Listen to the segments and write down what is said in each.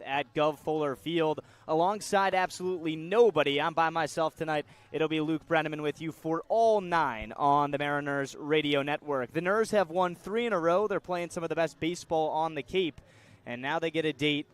at Gov Fuller Field alongside absolutely nobody. I'm by myself tonight. It'll be Luke Brenneman with you for all 9 on the Mariners radio network. The Ners have won 3 in a row. They're playing some of the best baseball on the Cape, and now they get a date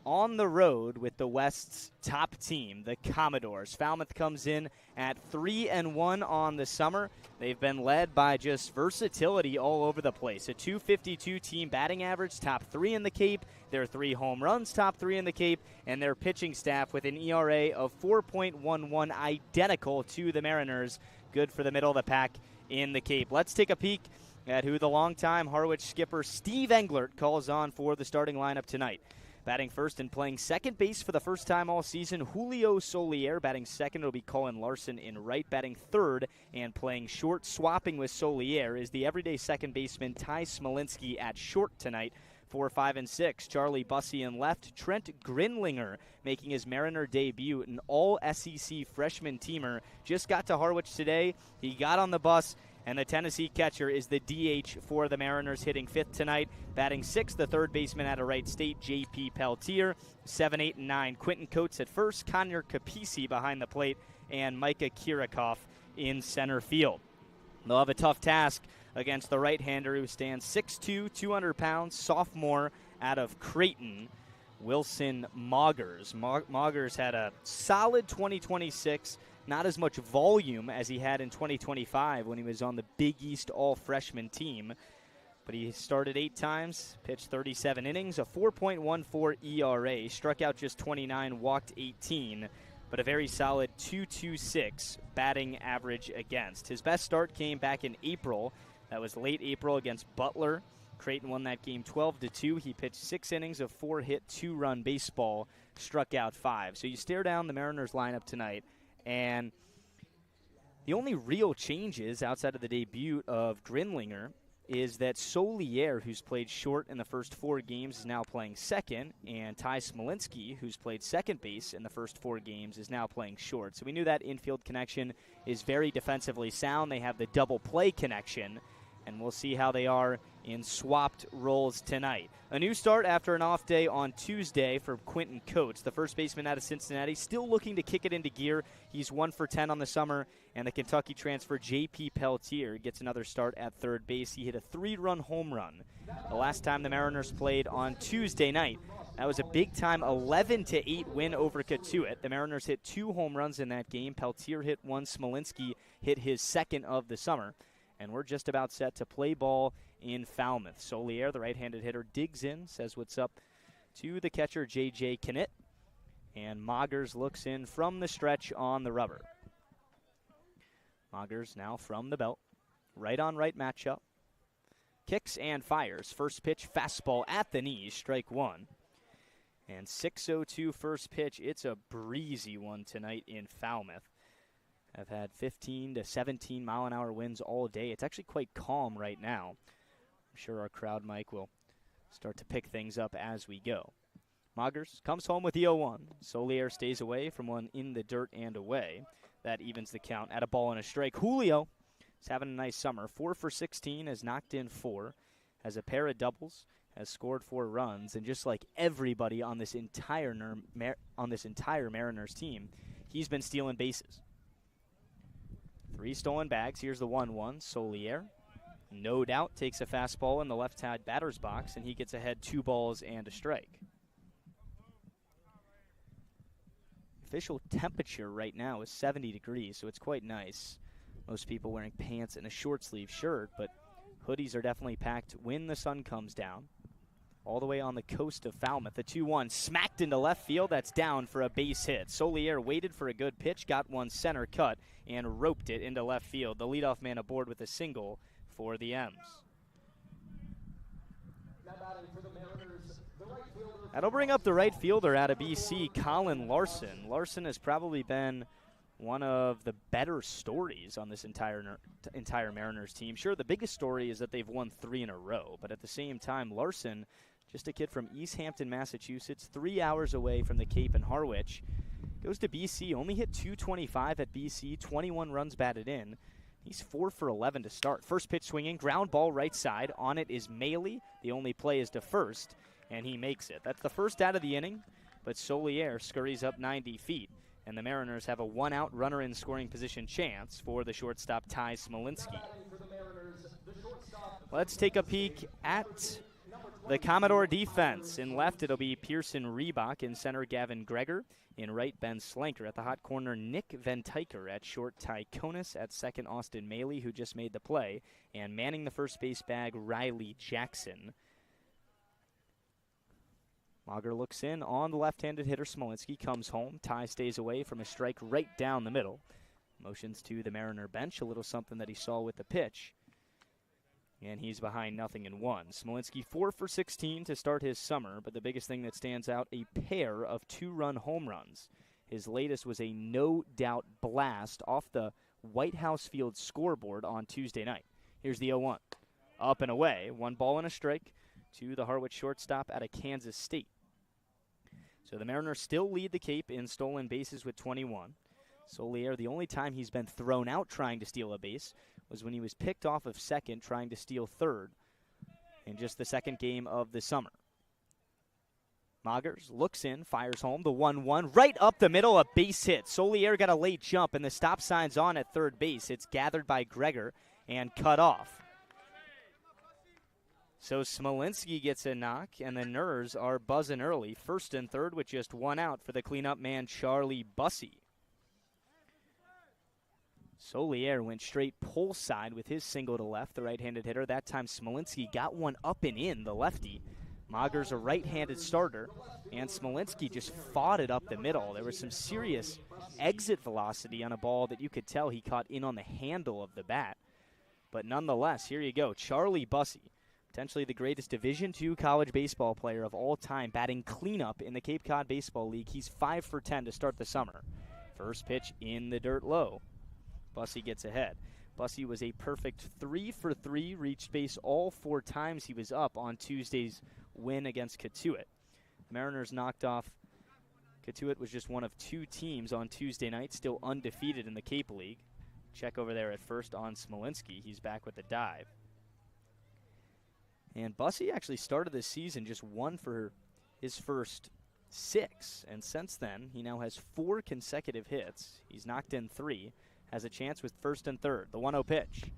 on the road with the West's top team, the Commodores. Falmouth comes in at 3-1 on the summer. They've been led by just versatility all over the place. A .252 team batting average, top 3 in the Cape. Their 3 home runs, top 3 in the Cape. And their pitching staff with an ERA of 4.11, identical to the Mariners. Good for the middle of the pack in the Cape. Let's take a peek at who the longtime Harwich skipper Steve Englert calls on for the starting lineup tonight. Batting first and playing second base for the first time all season, Julio Solier. Batting second, it'll be Colin Larson in right. Batting third and playing short, swapping with Solier, is the everyday second baseman Ty Smolinski at short tonight. 4, 5, and 6. Charlie Bussey in left. Trent Grinlinger making his Mariner debut, an all-SEC freshman teamer. Just got to Harwich today. He got on the bus. And the Tennessee catcher is the DH for the Mariners, hitting 5th tonight. Batting 6th, the third baseman out of Wright State, J.P. Peltier. 7, 8, and 9, Quentin Coates at first, Conor Capisi behind the plate, and Micah Kirikoff in center field. They'll have a tough task against the right-hander who stands 6'2", 200 pounds, sophomore out of Creighton, Wilson Moggers. Moggers had a solid 2026. Not as much volume as he had in 2025 when he was on the Big East all-freshman team. But he started 8 times, pitched 37 innings, a 4.14 ERA, struck out just 29, walked 18, but a very solid 2.26 batting average against. His best start came back in April. That was late April against Butler. Creighton won that game 12-2. He pitched 6 innings of 4-hit, 2-run baseball, struck out 5. So you stare down the Mariners lineup tonight, and the only real changes outside of the debut of Grinlinger is that Solier, who's played short in the first 4 games, is now playing second, and Ty Smolinski, who's played second base in the first 4 games, is now playing short. So we knew that infield connection is very defensively sound. They have the double play connection, and we'll see how they are in swapped roles tonight. A new start after an off day on Tuesday for Quentin Coates, the first baseman out of Cincinnati, still looking to kick it into gear. He's 1 for 10 on the summer, and the Kentucky transfer J.P. Peltier gets another start at third base. He hit a 3-run home run the last time the Mariners played on Tuesday night. That was a big-time 11-8 win over Katuitt. The Mariners hit 2 home runs in that game. Peltier hit 1. Smolinski hit his second of the summer. And we're just about set to play ball in Falmouth. Solier, the right-handed hitter, digs in, says what's up to the catcher, J.J. Knitt. And Moggers looks in from the stretch on the rubber. Moggers now from the belt. Right-on-right matchup. Kicks and fires. First pitch, fastball at the knees, strike 1. And 6:02 first pitch. It's a breezy one tonight in Falmouth. I've had 15 to 17 mile-an-hour winds all day. It's actually quite calm right now. I'm sure our crowd mic will start to pick things up as we go. Moggers comes home with the 0-1. Solier stays away from one in the dirt and away. That evens the count at a ball and a strike. Julio is having a nice summer. 4 for 16, has knocked in 4, has a pair of doubles, has scored 4 runs, and just like everybody on this entire Mariners team, he's been stealing bases. 3 stolen bags. Here's the 1-1. Solier, no doubt, takes a fastball in the left-side batter's box, and he gets ahead 2 balls and a strike. Official temperature right now is 70 degrees, so it's quite nice. Most people wearing pants and a short-sleeve shirt, but hoodies are definitely packed when the sun comes down. All the way on the coast of Falmouth. The 2-1 smacked into left field. That's down for a base hit. Solier waited for a good pitch, got one center cut, and roped it into left field. The leadoff man aboard with a single for the M's. That'll bring up the right fielder out of BC, Colin Larson. Larson has probably been one of the better stories on this entire Mariners team. Sure, the biggest story is that they've won 3 in a row, but at the same time, Larson, just a kid from East Hampton, Massachusetts, 3 hours away from the Cape and Harwich, goes to BC, only hit .225 at BC, 21 runs batted in. He's 4 for 11 to start. First pitch swinging, ground ball right side. On it is Maley. The only play is to first, and he makes it. That's the first out of the inning but Solier scurries up 90 feet, and the Mariners have a one-out runner in scoring position chance for the shortstop Ty Smolinski. Let's take a peek at the Commodore defense. In left, it'll be Pearson Reebok. In center, Gavin Greger. In right, Ben Slanker. At the hot corner, Nick Ventiker. At short, Ty Konis. At second, Austin Maley, who just made the play. And manning the first base bag, Riley Jackson. Mager looks in on the left-handed hitter. Smolinski comes home. Ty stays away from a strike right down the middle. Motions to the Mariner bench, a little something that he saw with the pitch. And he's behind 0-1. Smolinski 4 for 16 to start his summer, but the biggest thing that stands out, a pair of 2-run home runs. His latest was a no-doubt blast off the White House Field scoreboard on Tuesday night. Here's the 0-1. Up and away. 1 ball and a strike to the Harwich shortstop out of Kansas State. So the Mariners still lead the Cape in stolen bases with 21. Solier, the only time he's been thrown out trying to steal a base was when he was picked off of second trying to steal third in just the second game of the summer. Magers looks in, fires home, the 1-1, right up the middle, a base hit. Solier got a late jump, and the stop sign's on at third base. It's gathered by Greger and cut off. So Smolinski gets a knock, and the Ners are buzzing early. First and third with just 1 out for the cleanup man, Charlie Bussey. Solier went straight pull side with his single to left, the right-handed hitter. That time Smolinski got one up and in, the lefty. Mager's a right-handed starter, and Smolinski just fought it up the middle. There was some serious exit velocity on a ball that you could tell he caught in on the handle of the bat. But nonetheless, here you go, Charlie Bussey, potentially the greatest Division II college baseball player of all time, batting cleanup in the Cape Cod Baseball League. He's 5 for 10 to start the summer. First pitch in the dirt low. Bussey gets ahead. Bussey was a perfect 3 for 3, reached base all 4 times he was up on Tuesday's win against Cotuit. Mariners knocked off. Cotuit was just one of 2 teams on Tuesday night, still undefeated in the Cape League. Check over there at first on Smolinski. He's back with the dive. And Bussey actually started this season just 1 for his first 6. And since then, he now has 4 consecutive hits. He's knocked in 3. Has a chance with first and third. The 1-0 pitch.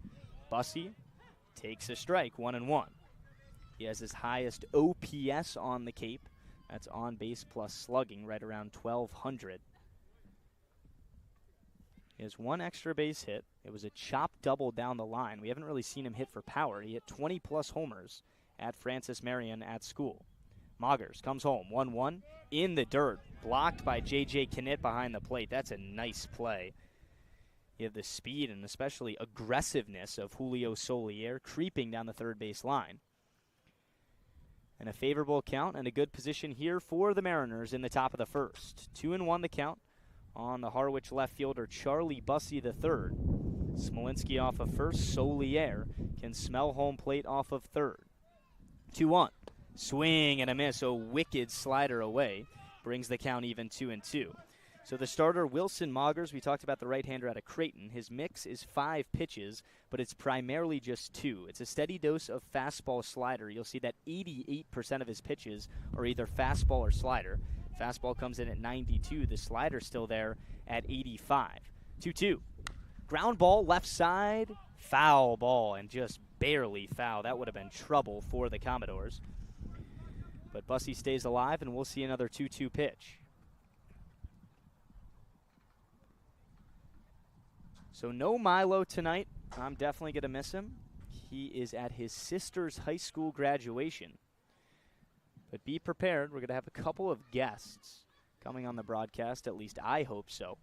Bussey takes a strike, 1-1. He has his highest OPS on the Cape. That's on base plus slugging, right around 1,200. He has 1 extra base hit. It was a chop double down the line. We haven't really seen him hit for power. He hit 20-plus homers at Francis Marion at school. Magers comes home, 1-1, in the dirt. Blocked by J.J. Knit behind the plate. That's a nice play. You have the speed and especially aggressiveness of Julio Solier creeping down the third base line. And a favorable count and a good position here for the Mariners in the top of the first. 2-1 the count on the Harwich left fielder Charlie Bussey III. Smolinski off of first. Solier can smell home plate off of third. 2-1. Swing and a miss. A wicked slider away. Brings the count even 2-2. So the starter, Wilson Magers, we talked about the right-hander out of Creighton. His mix is 5 pitches, but it's primarily just 2. It's a steady dose of fastball slider. You'll see that 88% of his pitches are either fastball or slider. Fastball comes in at 92. The slider's still there at 85. 2-2. Ground ball, left side, foul ball, and just barely foul. That would have been trouble for the Commodores. But Bussey stays alive, and we'll see another 2-2 pitch. So no Milo tonight. I'm definitely going to miss him. He is at his sister's high school graduation. But be prepared. We're going to have a couple of guests coming on the broadcast. At least I hope so.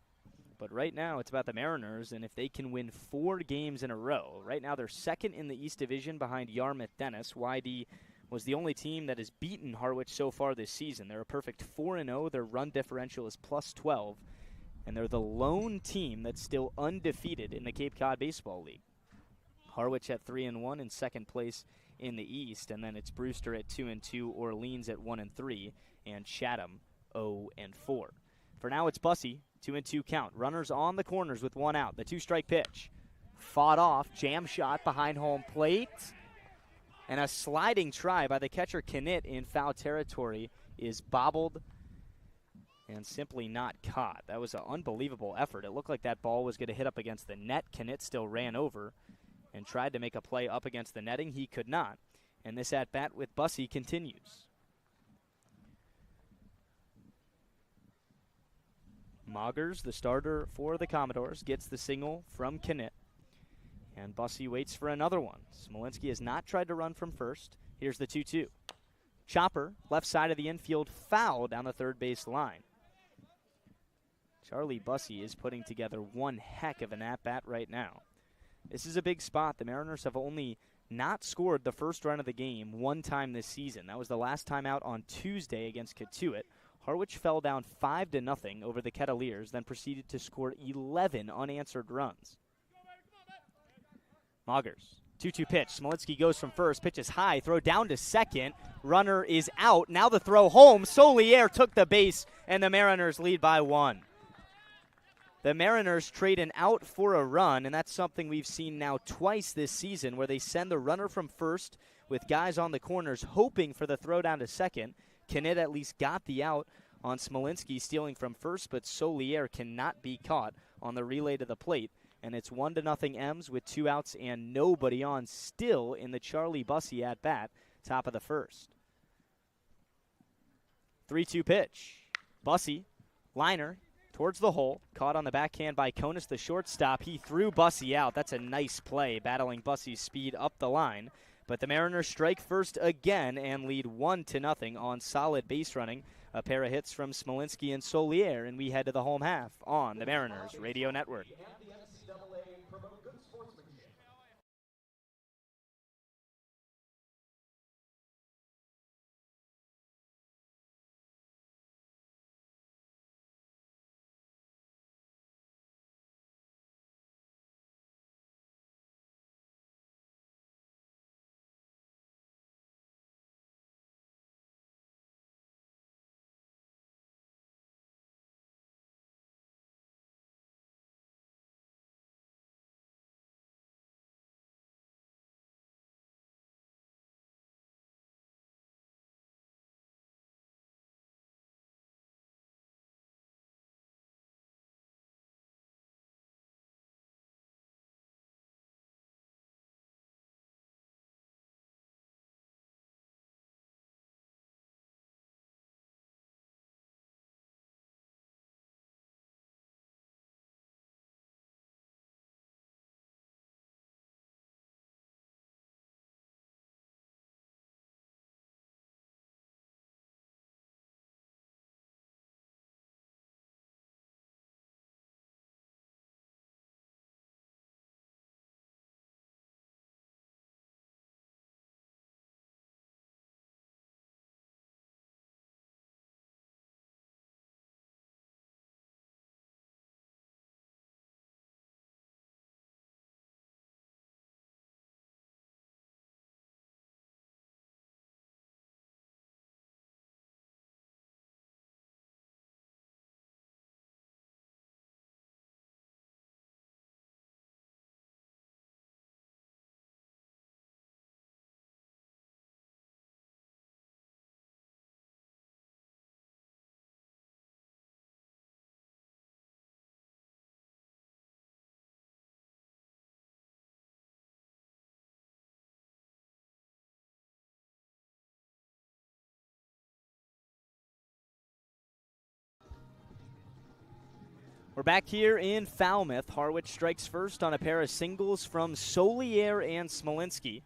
But right now it's about the Mariners, and if they can win 4 games in a row. Right now they're second in the East Division behind Yarmouth Dennis. YD was the only team that has beaten Harwich so far this season. They're a perfect 4-0. Their run differential is plus 12. And they're the lone team that's still undefeated in the Cape Cod Baseball League. Harwich at 3-1 in second place in the East, and then it's Brewster at 2-2, Orleans at 1-3, and Chatham 0-4. For now, it's Bussey, 2-2 count. Runners on the corners with 1 out. The 2-strike pitch. Fought off, jam shot behind home plate, and a sliding try by the catcher Knit in foul territory is bobbled and simply not caught. That was an unbelievable effort. It looked like that ball was going to hit up against the net. Knitt still ran over and tried to make a play up against the netting. He could not. And this at-bat with Bussey continues. Moggers, the starter for the Commodores, gets the single from Knitt. And Bussey waits for another one. Smolinski has not tried to run from first. Here's the 2-2. Chopper, left side of the infield, foul down the third base line. Charlie Bussey is putting together one heck of an at-bat right now. This is a big spot. The Mariners have only not scored the first run of the game one time this season. That was the last time out on Tuesday against Katuitt. Harwich fell down 5-0 over the Kettleers, then proceeded to score 11 unanswered runs. Moggers, 2-2 pitch. Smolinski goes from first, pitches high, throw down to second. Runner is out. Now the throw home. Solier took the base, and the Mariners lead by 1. The Mariners trade an out for a run, and that's something we've seen now twice this season, where they send the runner from first with guys on the corners hoping for the throw down to second. Knitt at least got the out on Smolinski stealing from first, but Solier cannot be caught on the relay to the plate. And it's 1-0 M's with 2 outs and nobody on, still in the Charlie Bussey at-bat, top of the first. 3-2 pitch. Bussey, liner, towards the hole, caught on the backhand by Konis, the shortstop. He threw Bussey out. That's a nice play, battling Bussey's speed up the line. But the Mariners strike first again and lead 1-0 on solid base running. A pair of hits from Smolinski and Solier, and we head to the home half on the Mariners Radio Network. We're back here in Falmouth. Harwich strikes first on a pair of singles from Solier and Smolinski,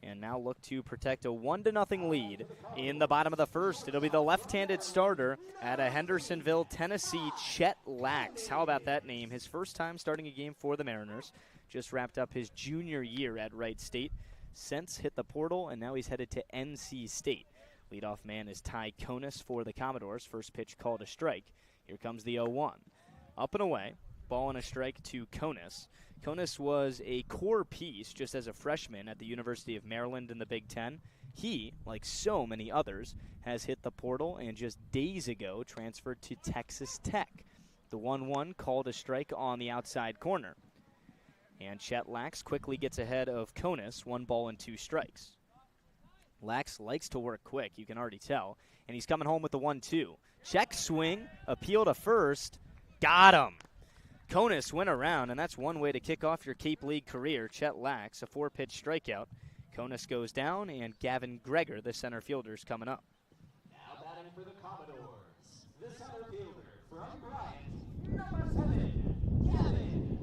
and now look to protect a 1-0 lead in the bottom of the first. It'll be the left-handed starter at a Hendersonville, Tennessee, Chet Lax. How about that name? His first time starting a game for the Mariners. Just wrapped up his junior year at Wright State. Since hit the portal, and now he's headed to NC State. Leadoff man is Ty Konis for the Commodores. First pitch called a strike. Here comes the 0-1. Up and away, ball and a strike to Konis. Konis was a core piece just as a freshman at the University of Maryland in the Big Ten. He, like so many others, has hit the portal and just days ago transferred to Texas Tech. The 1-1 called a strike on the outside corner. And Chet Lax quickly gets ahead of Konis, 1 ball and 2 strikes. Lax likes to work quick, you can already tell. And he's coming home with the 1-2. Check swing, appeal to first. Got him. Konis went around, and that's one way to kick off your Cape League career. Chet Lax, a 4-pitch strikeout. Konis goes down, and Gavin Greger, the center fielder, is coming up. Now batting for the Commodores, the center fielder from Bryant, number 7, Gavin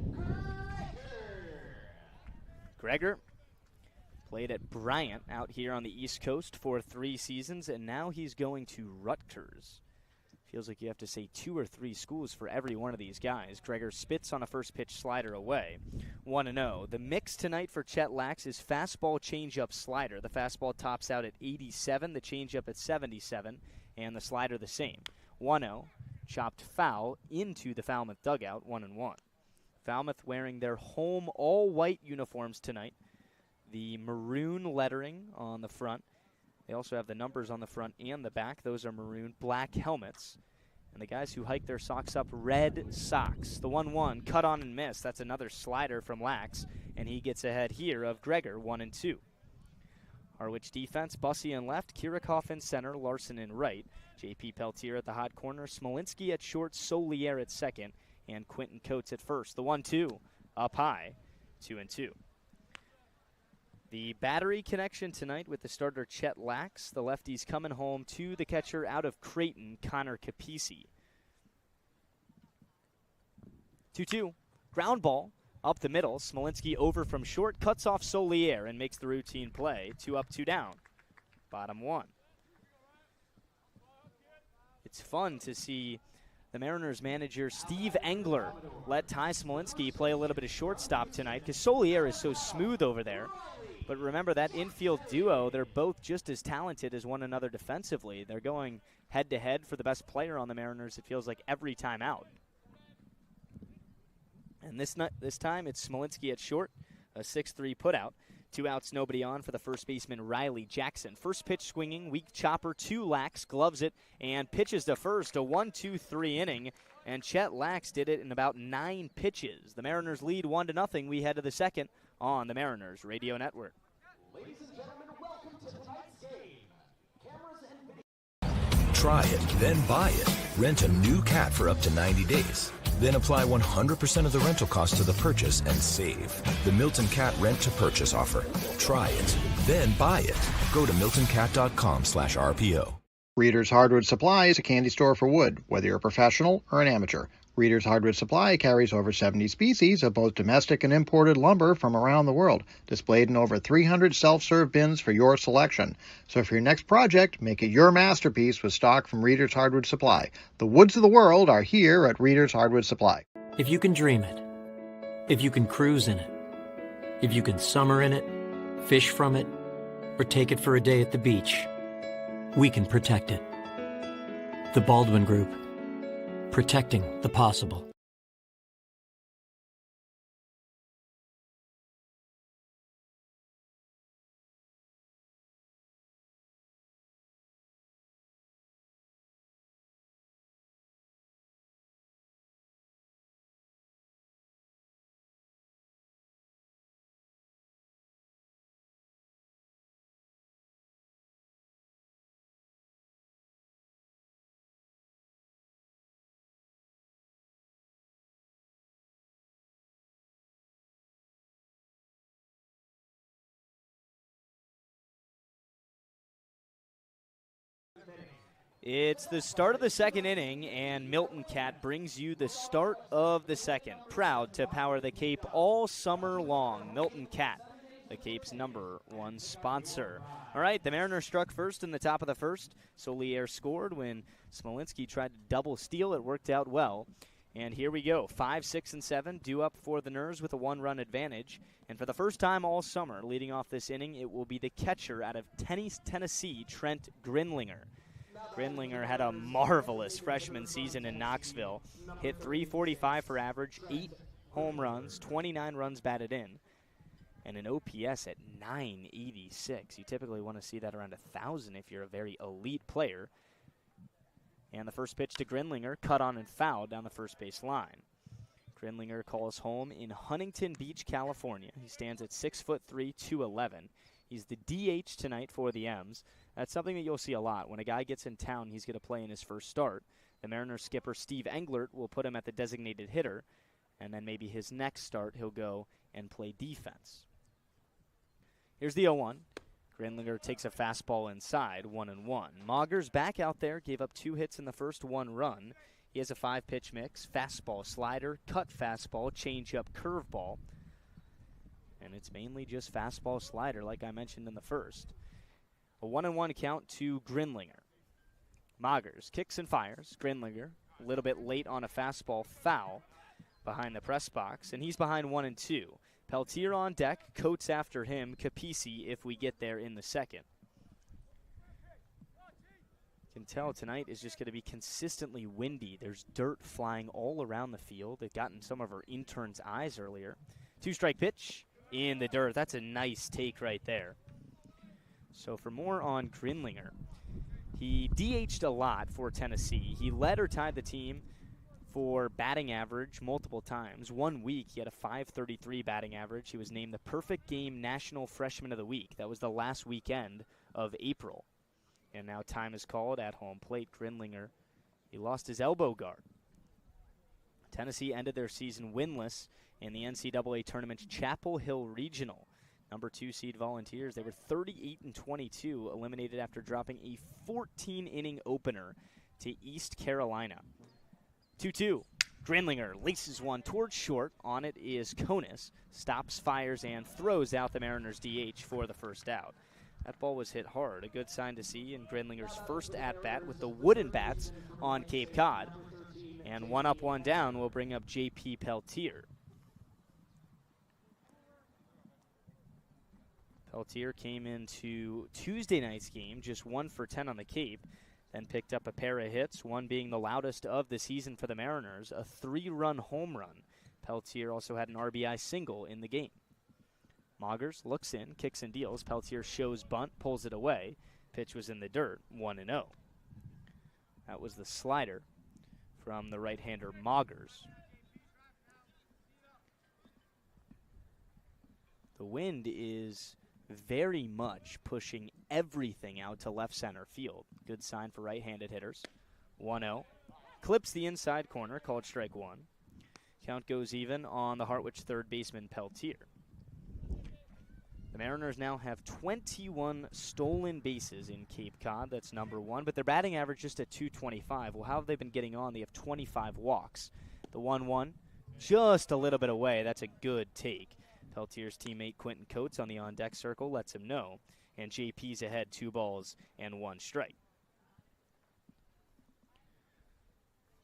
Greger. Greger played at Bryant out here on the East Coast for 3 seasons, and now he's going to Rutgers. Feels like you have to say 2 or 3 schools for every one of these guys. Greger spits on a first-pitch slider away. 1-0. The mix tonight for Chet Lax is fastball, changeup, slider. The fastball tops out at 87, the changeup at 77, and the slider the same. 1-0. Chopped foul into the Falmouth dugout, 1-1. Falmouth wearing their home all-white uniforms tonight. The maroon lettering on the front. They also have the numbers on the front and the back. Those are maroon, black helmets. And the guys who hike their socks up, red socks. The 1-1, cut on and miss. That's another slider from Lax, and he gets ahead here of Greger, 1-2. Harwich defense, Bussey in left, Kirikoff in center, Larson in right. J.P. Peltier at the hot corner, Smolinski at short, Solier at second, and Quentin Coates at first. The 1-2, up high, 2-2. The battery connection tonight with the starter Chet Lax. The lefty's coming home to the catcher out of Creighton, Connor Capisi. 2-2. Ground ball up the middle. Smolinski over from short, cuts off Solier and makes the routine play. 2 up, 2 down. Bottom 1. It's fun to see the Mariners manager Steve Engler let Ty Smolinski play a little bit of shortstop tonight because Solier is so smooth over there. But remember, that infield duo, they're both just as talented as one another defensively. They're going head-to-head for the best player on the Mariners, it feels like, every time out. And this time, it's Smolinski at short, a 6-3 putout. 2 outs, nobody on for the first baseman, Riley Jackson. First pitch swinging, weak chopper, 2 Lax, gloves it, and pitches to first, a 1-2-3 inning. And Chet Lax did it in about 9 pitches. The Mariners lead 1-0. We head to the second on the Mariners Radio Network. Ladies and gentlemen, welcome to tonight's game. Cameras and video. Try it, then buy it. Rent a new cat for up to 90 days. Then apply 100% of the rental cost to the purchase and save. The Milton Cat Rent to Purchase offer. Try it, then buy it. Go to miltoncat.com/RPO. Reader's Hardwood Supply is a candy store for wood, whether you're a professional or an amateur. Reader's Hardwood Supply carries over 70 species of both domestic and imported lumber from around the world, displayed in over 300 self-serve bins for your selection. So for your next project, make it your masterpiece with stock from Reader's Hardwood Supply. The woods of the world are here at Reader's Hardwood Supply. If you can dream it, if you can cruise in it, if you can summer in it, fish from it, or take it for a day at the beach, we can protect it. The Baldwin Group. Protecting the possible. It's the start of the second inning, and Milton Cat brings you the start of the second. Proud to power the Cape all summer long. Milton Cat, the Cape's #1 sponsor. All right, the Mariners struck first in the top of the first. Solier scored when Smolinski tried to double steal. It worked out well. And here we go, 5, 6, and 7 due up for the Ners with a 1-run advantage. And for the first time all summer, leading off this inning, it will be the catcher out of Tennessee, Trent Grinlinger. Grinlinger had a marvelous freshman season in Knoxville. Hit .345 for average, 8 home runs, 29 runs batted in, and an OPS at .986. You typically want to see that around 1,000 if you're a very elite player. And the first pitch to Grinlinger, cut on and fouled down the first base line. Grinlinger calls home in Huntington Beach, California. He stands at 6'3", 211. He's the DH tonight for the M's. That's something that you'll see a lot. When a guy gets in town, he's going to play in his first start. The Mariners skipper Steve Englert will put him at the designated hitter, and then maybe his next start he'll go and play defense. Here's the 0-1. Grindlinger takes a fastball inside, 1-1. Maugers back out there, gave up 2 hits in the first, 1 run. He has a 5-pitch mix, fastball, slider, cut fastball, changeup, curveball. And it's mainly just fastball, slider, like I mentioned in the first. A 1-1 count to Grindlinger. Maugers kicks and fires. Grindlinger a little bit late on a fastball foul behind the press box, and he's behind 1-2. Peltier on deck, Coates after him, Capisi if we get there in the second. You can tell tonight is just going to be consistently windy. There's dirt flying all around the field. It got in some of our interns' eyes earlier. 2-strike pitch in the dirt. That's a nice take right there. So for more on Grindlinger, he DH'd a lot for Tennessee. He led or tied the team for batting average multiple times. 1 week, he had a .533 batting average. He was named the Perfect Game National Freshman of the Week. That was the last weekend of April. And now time is called at home plate. Grindlinger, he lost his elbow guard. Tennessee ended their season winless in the NCAA tournament's Chapel Hill Regional. Number 2 seed Volunteers, they were 38-22, eliminated after dropping a 14-inning opener to East Carolina. 2-2. Grindlinger laces one towards short. On it is Konis. Stops, fires, and throws out the Mariners DH for the first out. That ball was hit hard. A good sign to see in Grindlinger's first at-bat with the wooden bats on Cape Cod. And 1 up, 1 down will bring up J.P. Peltier. Peltier came into Tuesday night's game just 1 for 10 on the Cape. Then picked up a pair of hits, one being the loudest of the season for the Mariners, a 3-run home run. Peltier also had an RBI single in the game. Maugers looks in, kicks and deals. Peltier shows bunt, pulls it away. Pitch was in the dirt, 1-0. That was the slider from the right-hander Maugers. The wind is very much pushing everything out to left center field. Good sign for right-handed hitters. 1-0. Clips the inside corner, called strike 1. Count goes even on the Harwich third baseman Peltier. The Mariners now have 21 stolen bases in Cape Cod. That's number 1, but their batting average just at .225. Well, how have they been getting on? They have 25 walks. The 1-1 just a little bit away. That's a good take. Peltier's teammate Quentin Coates on the on-deck circle lets him know, and JP's ahead 2 balls and 1 strike.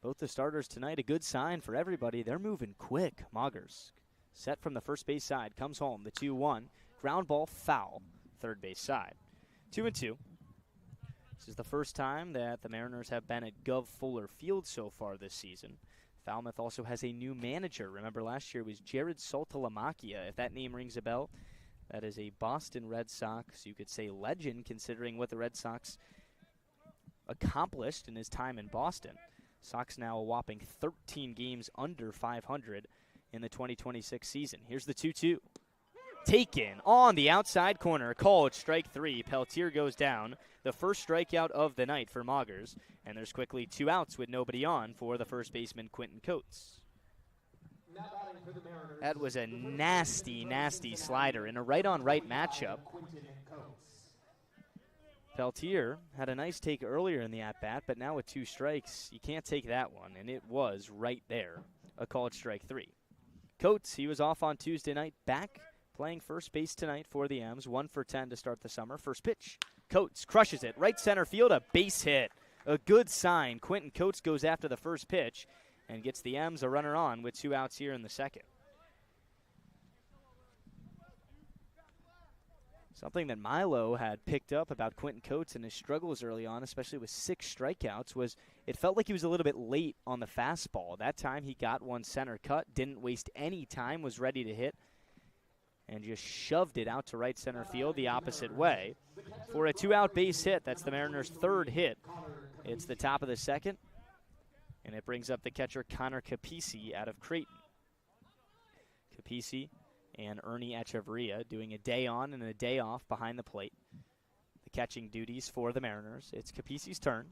Both the starters tonight, a good sign for everybody. They're moving quick. Maugers, set from the first base side, comes home. The 2-1, ground ball foul, third base side. 2-2. This is the first time that the Mariners have been at Gov Fuller Field so far this season. Falmouth also has a new manager. Remember, last year was Jared Saltalamacchia. If that name rings a bell, that is a Boston Red Sox, you could say legend, considering what the Red Sox accomplished in his time in Boston. Sox now a whopping 13 games under 500 in the 2026 season. Here's the 2-2. Taken on the outside corner, called strike 3. Peltier goes down. The first strikeout of the night for Maugers, and there's quickly 2 outs with nobody on for the first baseman Quentin Coates. That was a nasty, nasty slider in a right-on-right matchup. Peltier had a nice take earlier in the at-bat, but now with 2 strikes, you can't take that one, and it was right there, a called strike 3. Coates, he was off on Tuesday night, back playing first base tonight for the M's, 1 for 10 to start the summer. First pitch, Coates crushes it, right center field, a base hit. A good sign. Quentin Coates goes after the first pitch and gets the M's a runner on with 2 outs here in the second. Something that Milo had picked up about Quentin Coates and his struggles early on, especially with 6 strikeouts, was it felt like he was a little bit late on the fastball. That time he got one center cut, didn't waste any time, was ready to hit, and just shoved it out to right center field the opposite way for a 2-out base hit. That's the Mariners' 3rd hit. It's the top of the second, and it brings up the catcher Connor Capisi out of Creighton. Capisi and Ernie Echeverria doing a day on and a day off behind the plate. The catching duties for the Mariners. It's Capisi's turn.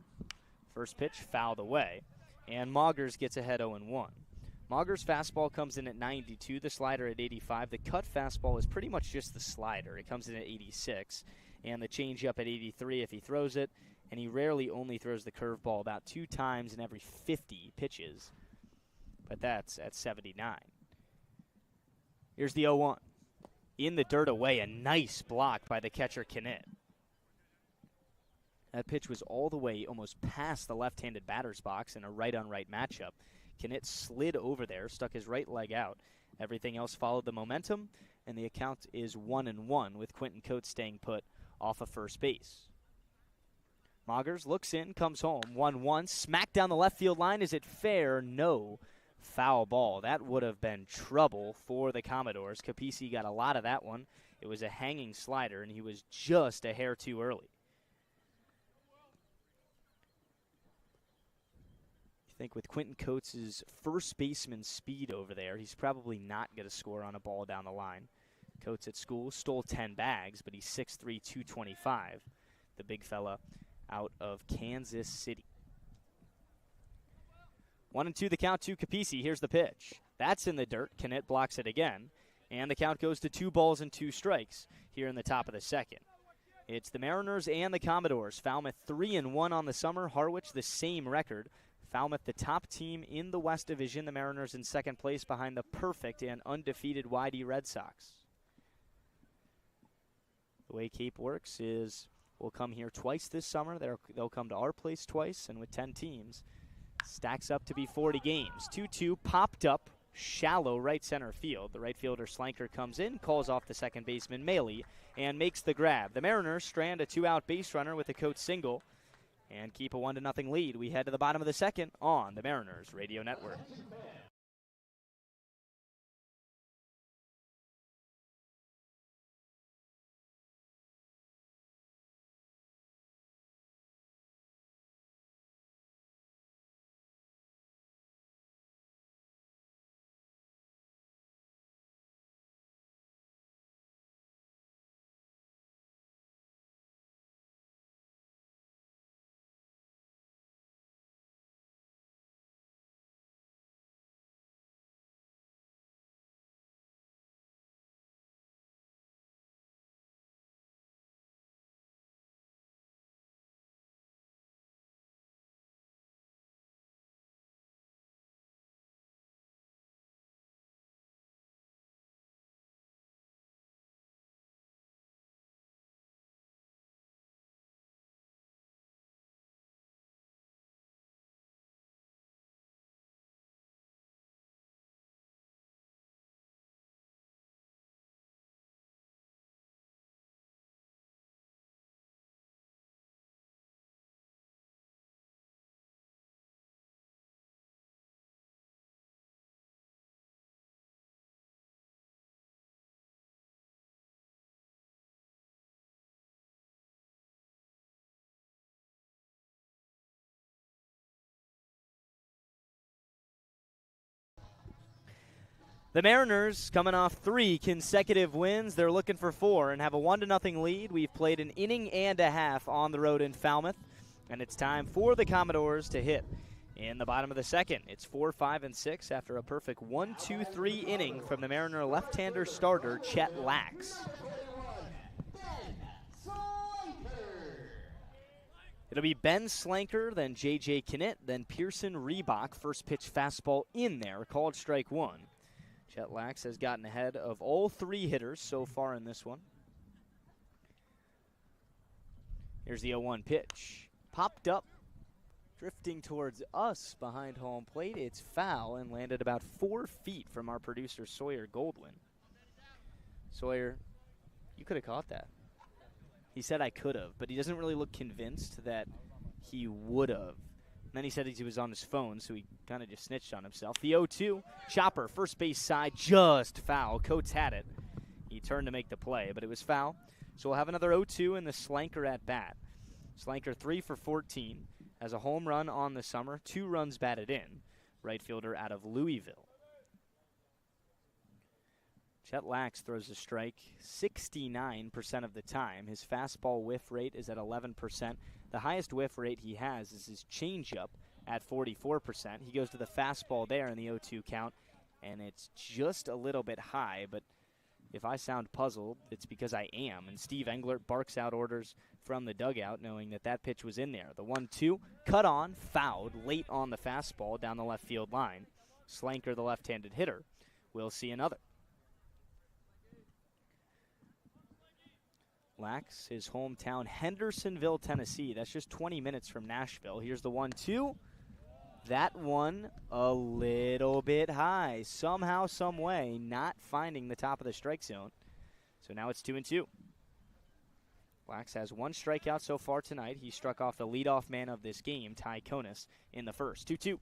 First pitch fouled away, and Maugers gets ahead 0-1. Maugers' fastball comes in at 92, the slider at 85. The cut fastball is pretty much just the slider. It comes in at 86, and the changeup at 83 if he throws it, and he rarely only throws the curveball about 2 times in every 50 pitches, but that's at 79. Here's the 0-1. In the dirt away, a nice block by the catcher Knitt. That pitch was all the way almost past the left-handed batter's box in a right-on-right matchup. Knitt slid over there, stuck his right leg out. Everything else followed the momentum, and the account is 1-1 with Quentin Coates staying put off of first base. Maugers looks in, comes home, 1-1, smack down the left field line. Is it fair? No. Foul ball. That would have been trouble for the Commodores. Capisi got a lot of that one. It was a hanging slider, and he was just a hair too early. I think with Quentin Coates' first baseman speed over there, he's probably not going to score on a ball down the line. Coates at school stole 10 bags, but he's 6'3", 225, the big fella out of Kansas City. 1-2 the count to Capisi. Here's the pitch. That's in the dirt. Knitt blocks it again, and the count goes to 2 balls and 2 strikes here in the top of the second. It's the Mariners and the Commodores. Falmouth 3-1 on the summer. Harwich the same record. Falmouth the top team in the West Division. The Mariners in second place behind the perfect and undefeated YD Red Sox. The way Cape works is we'll come here twice this summer. They'll come to our place twice, and with 10 teams, stacks up to be 40 games. 2-2 popped up, shallow right center field. The right fielder Slanker comes in, calls off the second baseman Maley, and makes the grab. The Mariners strand a 2-out base runner with a Coates single and keep a 1-0 lead. We head to the bottom of the second on the Mariners Radio Network. The Mariners coming off 3 consecutive wins. They're looking for 4 and have a 1-0 lead. We've played an inning and a half on the road in Falmouth, and it's time for the Commodores to hit in the bottom of the second. It's 4, 5, and 6 after a perfect 1-2-3 inning from the Mariner left-hander starter Chet Lax. It'll be Ben Slanker, then J.J. Knitt, then Pearson Reebok. First pitch fastball in there, called strike 1. Chet Lax has gotten ahead of all 3 hitters so far in this one. Here's the 0-1 pitch. Popped up, drifting towards us behind home plate. It's foul and landed about 4 feet from our producer Sawyer Goldwyn. Sawyer, you could have caught that. He said I could have, but he doesn't really look convinced that he would have. And then he said he was on his phone, so he kind of just snitched on himself. The 0-2, chopper, first base side, just foul. Coates had it. He turned to make the play, but it was foul. So we'll have another 0-2 in the Slanker at bat. Slanker 3 for 14, has a home run on the summer, 2 runs batted in. Right fielder out of Louisville. Chet Lax throws a strike 69% of the time. His fastball whiff rate is at 11%. The highest whiff rate he has is his changeup at 44%. He goes to the fastball there in the 0-2 count, and it's just a little bit high, but if I sound puzzled, it's because I am. And Steve Englert barks out orders from the dugout, knowing that that pitch was in there. The 1-2, cut on, fouled, late on the fastball down the left field line. Slanker, the left-handed hitter, will see another. Lax, his hometown, Hendersonville, Tennessee. That's just 20 minutes from Nashville. Here's the 1-2. That one a little bit high. Somehow, some way, not finding the top of the strike zone. So now it's 2-2. Lax has one strikeout so far tonight. He struck off the leadoff man of this game, Ty Konis, in the first. 2-2.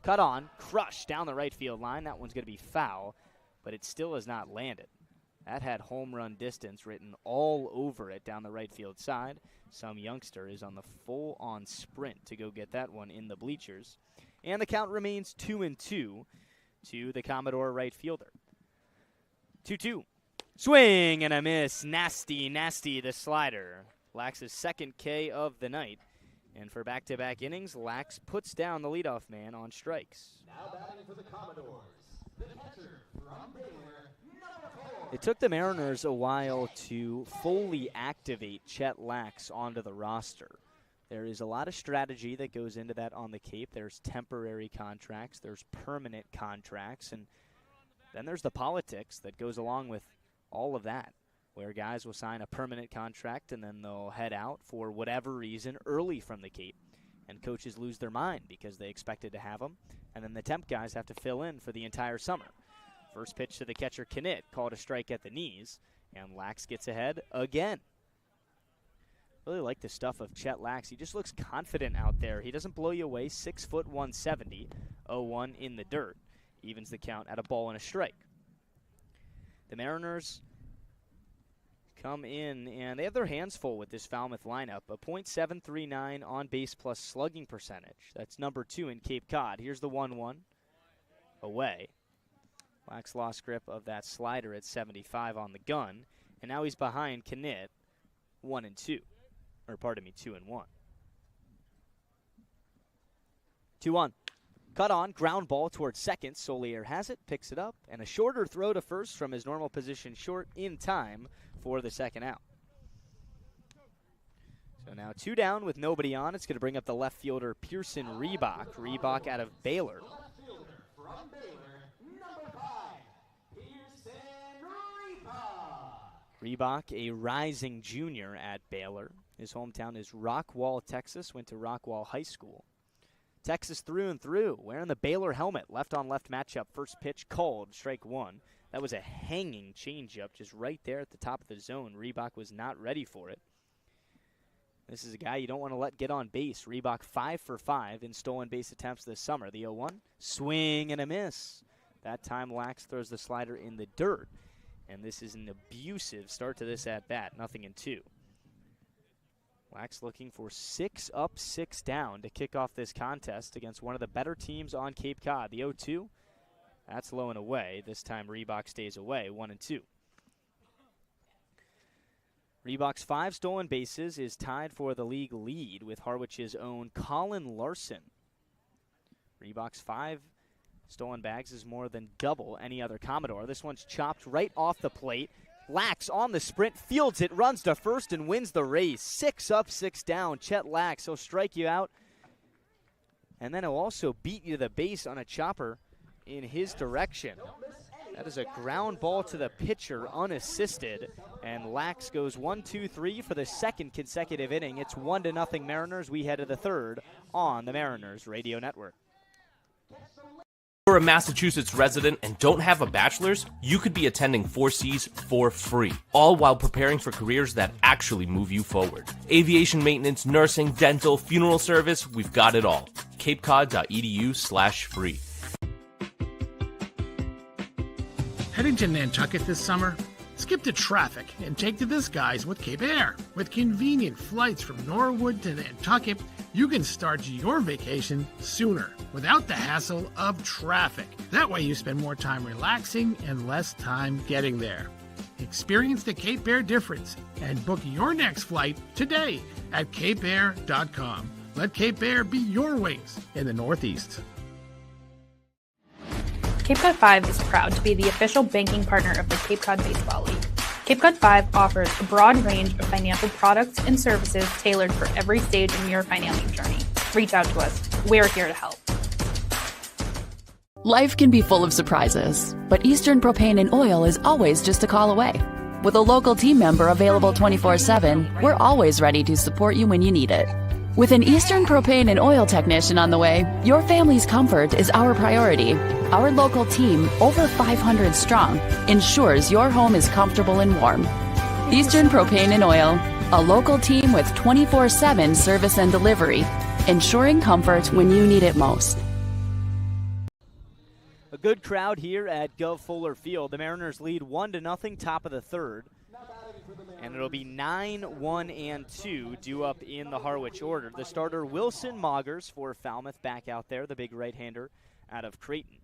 Cut on, crushed down the right field line. That one's going to be foul, but it still has not landed. That had home run distance written all over it down the right field side. Some youngster is on the full-on sprint to go get that one in the bleachers. And the count remains 2-2 to the Commodore right fielder. 2-2. Swing and a miss. Nasty, nasty, the slider. Lax's second K of the night. And for back-to-back innings, Lax puts down the leadoff man on strikes. Now batting for the Commodores, the catcher from Baylor, number 4. It took the Mariners a while to fully activate Chet Lax onto the roster. There is a lot of strategy that goes into that on the Cape. There's temporary contracts, there's permanent contracts, and then there's the politics that goes along with all of that, where guys will sign a permanent contract and then they'll head out for whatever reason early from the Cape, and coaches lose their mind because they expected to have them, and then the temp guys have to fill in for the entire summer. First pitch to the catcher, Knit, called a strike at the knees, and Lax gets ahead again. Really like the stuff of Chet Lax. He just looks confident out there. He doesn't blow you away. 6 foot 170, 0-1 in the dirt. Evens the count at a ball and a strike. The Mariners come in, and they have their hands full with this Falmouth lineup. A .739 on base plus slugging percentage. That's number 2 in Cape Cod. Here's the 1-1 away. Lax lost grip of that slider at 75 on the gun, and now he's behind Knit 1-2. Or pardon me, 2-1. 2-1. Cut on, ground ball towards second. Solier has it, picks it up, and a shorter throw to first from his normal position short in time for the second out. So now 2 down with nobody on. It's going to bring up the left fielder Pearson Reebok. Reebok out of Baylor. Left fielder from Baylor, number 5, Pearson Reebok. Reebok, a rising junior at Baylor. His hometown is Rockwall, Texas. Went to Rockwall High School. Texas through and through, wearing the Baylor helmet. Left-on-left matchup. First pitch called, strike 1. That was a hanging changeup just right there at the top of the zone. Reebok was not ready for it. This is a guy you don't want to let get on base. Reebok 5 for 5 in stolen base attempts this summer. The 0-1, swing and a miss. That time Lax throws the slider in the dirt. And this is an abusive start to this at-bat, 0-2. Lax looking for 6 up, 6 down to kick off this contest against one of the better teams on Cape Cod. The 0-2, that's low and away. This time Reebok stays away, 1-2. Reebok's 5 stolen bases is tied for the league lead with Harwich's own Colin Larson. Reebok's 5 stolen bags is more than double any other Commodore. This one's chopped right off the plate. Lax on the sprint, fields it, runs to first, and wins the race. 6 up, 6 down. Chet Lax, he'll strike you out, and then he'll also beat you to the base on a chopper in his direction. That is a ground ball to the pitcher, unassisted, and Lax goes 1-2-3 for the second consecutive inning. It's 1-0 Mariners. We head to the third on the Mariners Radio Network. If you're a Massachusetts resident and don't have a bachelor's, you could be attending 4Cs for free, all while preparing for careers that actually move you forward. Aviation maintenance, nursing, dental, funeral service, we've got it all. capecod.edu/free. Heading to Nantucket this summer? Skip the traffic and take to the skies with Cape Air. With convenient flights from Norwood to Nantucket, you can start your vacation sooner without the hassle of traffic. That way you spend more time relaxing and less time getting there. Experience the Cape Air difference and book your next flight today at capeair.com. Let Cape Air be your wings in the Northeast. Cape Cod 5 is proud to be the official banking partner of the Cape Cod Baseball League. Cape Cod 5 offers a broad range of financial products and services tailored for every stage in your financing journey. Reach out to us. We're here to help. Life can be full of surprises, but Eastern Propane and Oil is always just a call away. With a local team member available 24/7, we're always ready to support you when you need it. With an Eastern Propane and Oil technician on the way, your family's comfort is our priority. Our local team, over 500 strong, ensures your home is comfortable and warm. Eastern Propane and Oil, a local team with 24/7 service and delivery, ensuring comfort when you need it most. A good crowd here at Gov Fuller Field. The Mariners lead 1-0, top of the third. And it'll be 9, 1, and 2 due up in the Harwich order. The starter, Wilson Moggers for Falmouth, back out there, the big right-hander out of Creighton.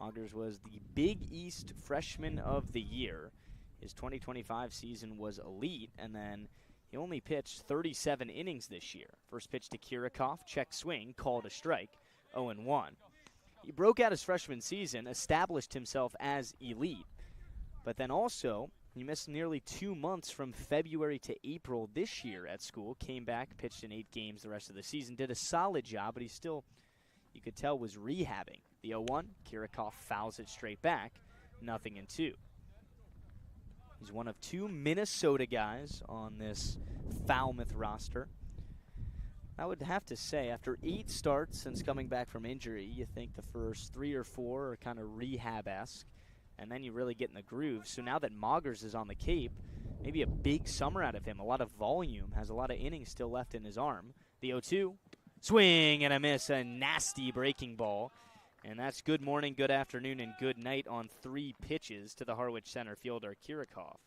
Moggers was the Big East Freshman of the Year. His 2025 season was elite, and then he only pitched 37 innings this year. First pitch to Kirikoff, check swing, called a strike, 0-1. He broke out his freshman season, established himself as elite, but then also he missed nearly 2 months from February to April this year at school, came back, pitched in 8 games the rest of the season, did a solid job, but he still, you could tell, was rehabbing. The 0-1, Kirikoff fouls it straight back, 0-2. He's one of 2 Minnesota guys on this Falmouth roster. I would have to say, after 8 starts since coming back from injury, you think the first 3 or 4 are kind of rehab-esque, and then you really get in the groove. So now that Moggers is on the Cape, maybe a big summer out of him, a lot of volume, has a lot of innings still left in his arm. The 0-2, swing and a miss, a nasty breaking ball. And that's good morning, good afternoon, and good night on 3 pitches to the Harwich center fielder, Kirikoff.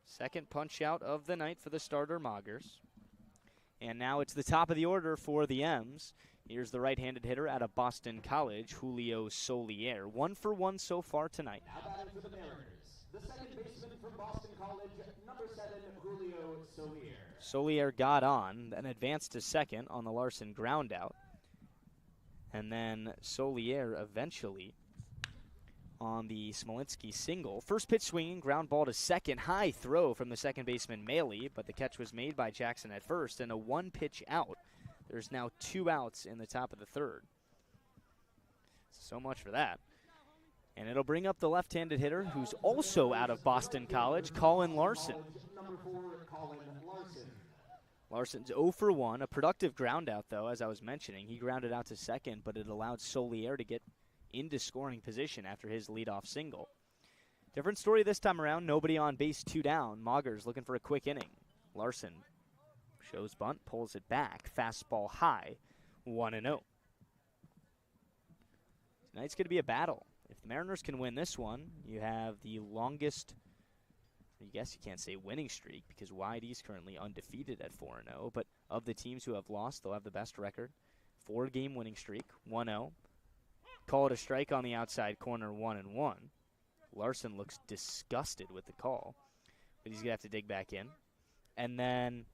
Second punch out of the night for the starter, Moggers. And now it's the top of the order for the M's. Here's the right-handed hitter out of Boston College, Julio Solier. 1 for 1 so far tonight. Now batting for the Mariners, the second baseman from Boston College, number 7, Julio Solier. Solier got on, then advanced to second on the Larson ground out. And then Solier eventually on the Smolinski single. First pitch swinging, ground ball to second. High throw from the second baseman, Maley, but the catch was made by Jackson at first, and a 1-pitch out. There's now 2 outs in the top of the third. So much for that. And it'll bring up the left-handed hitter, who's also out of Boston College, Colin Larson. Number 4, Colin Larson. Larson's 0 for 1, a productive ground out, though, as I was mentioning. He grounded out to second, but it allowed Solier to get into scoring position after his leadoff single. Different story this time around. Nobody on base, 2 down. Moggers looking for a quick inning. Larson shows bunt, pulls it back. Fastball high, 1-0. Tonight's going to be a battle. If the Mariners can win this one, you have the longest, I guess you can't say winning streak because YD's currently undefeated at 4-0, but of the teams who have lost, they'll have the best record. 4-game winning streak, 1-0. Call it a strike on the outside corner, 1-1. Larson looks disgusted with the call, but he's going to have to dig back in. And then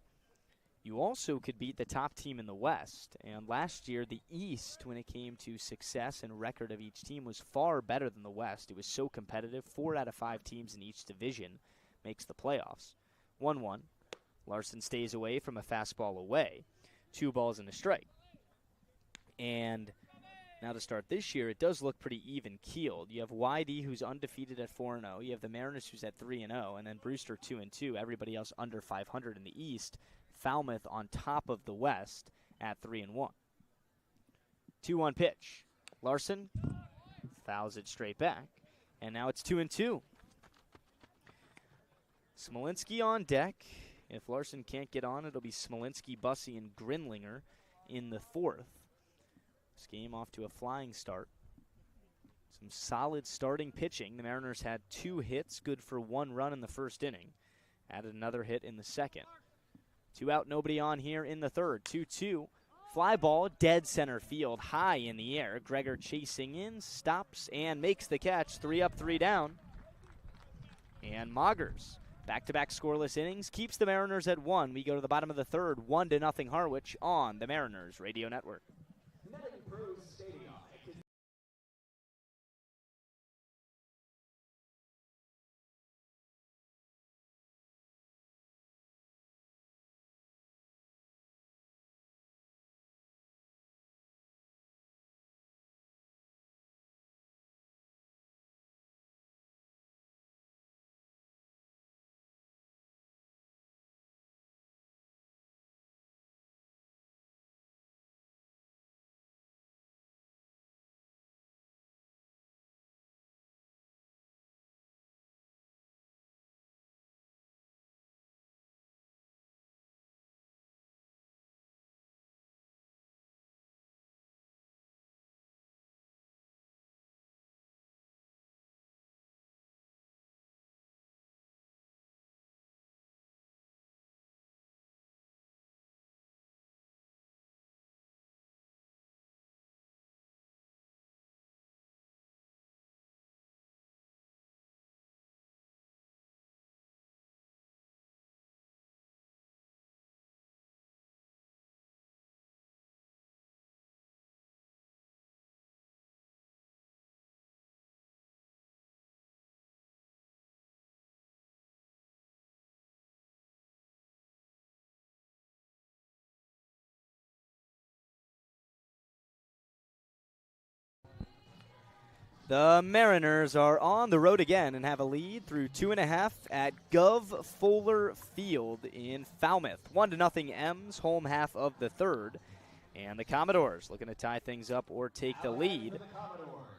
you also could beat the top team in the West. And last year, the East, when it came to success and record of each team, was far better than the West. It was so competitive. 4 out of 5 teams in each division makes the playoffs. 1-1. Larson stays away from a fastball away. 2 balls and a strike. And now to start this year, it does look pretty even-keeled. You have YD, who's undefeated at 4-0. You have the Mariners, who's at 3-0. And then Brewster, 2-2. Everybody else under 500 in the East. Falmouth on top of the West at 3-1. 2-1 pitch. Larson fouls it straight back. And now it's 2-2. Smolinski on deck. If Larson can't get on, it'll be Smolinski, Bussey, and Grinlinger in the 4th. This game off to a flying start. Some solid starting pitching. The Mariners had 2 hits, good for 1 run in the first inning. Added another hit in the second. 2 out, nobody on here in the third. 2-2. Fly ball, dead center field, high in the air. Gregor chasing in, stops, and makes the catch. 3 up, 3 down. And Moggers, back-to-back scoreless innings, keeps the Mariners at 1. We go to the bottom of the third, 1-0 Harwich on the Mariners Radio Network. The Mariners are on the road again and have a lead through 2.5 at Gov Fuller Field in Falmouth. 1-0 M's, home half of the third. And the Commodores looking to tie things up or take the lead.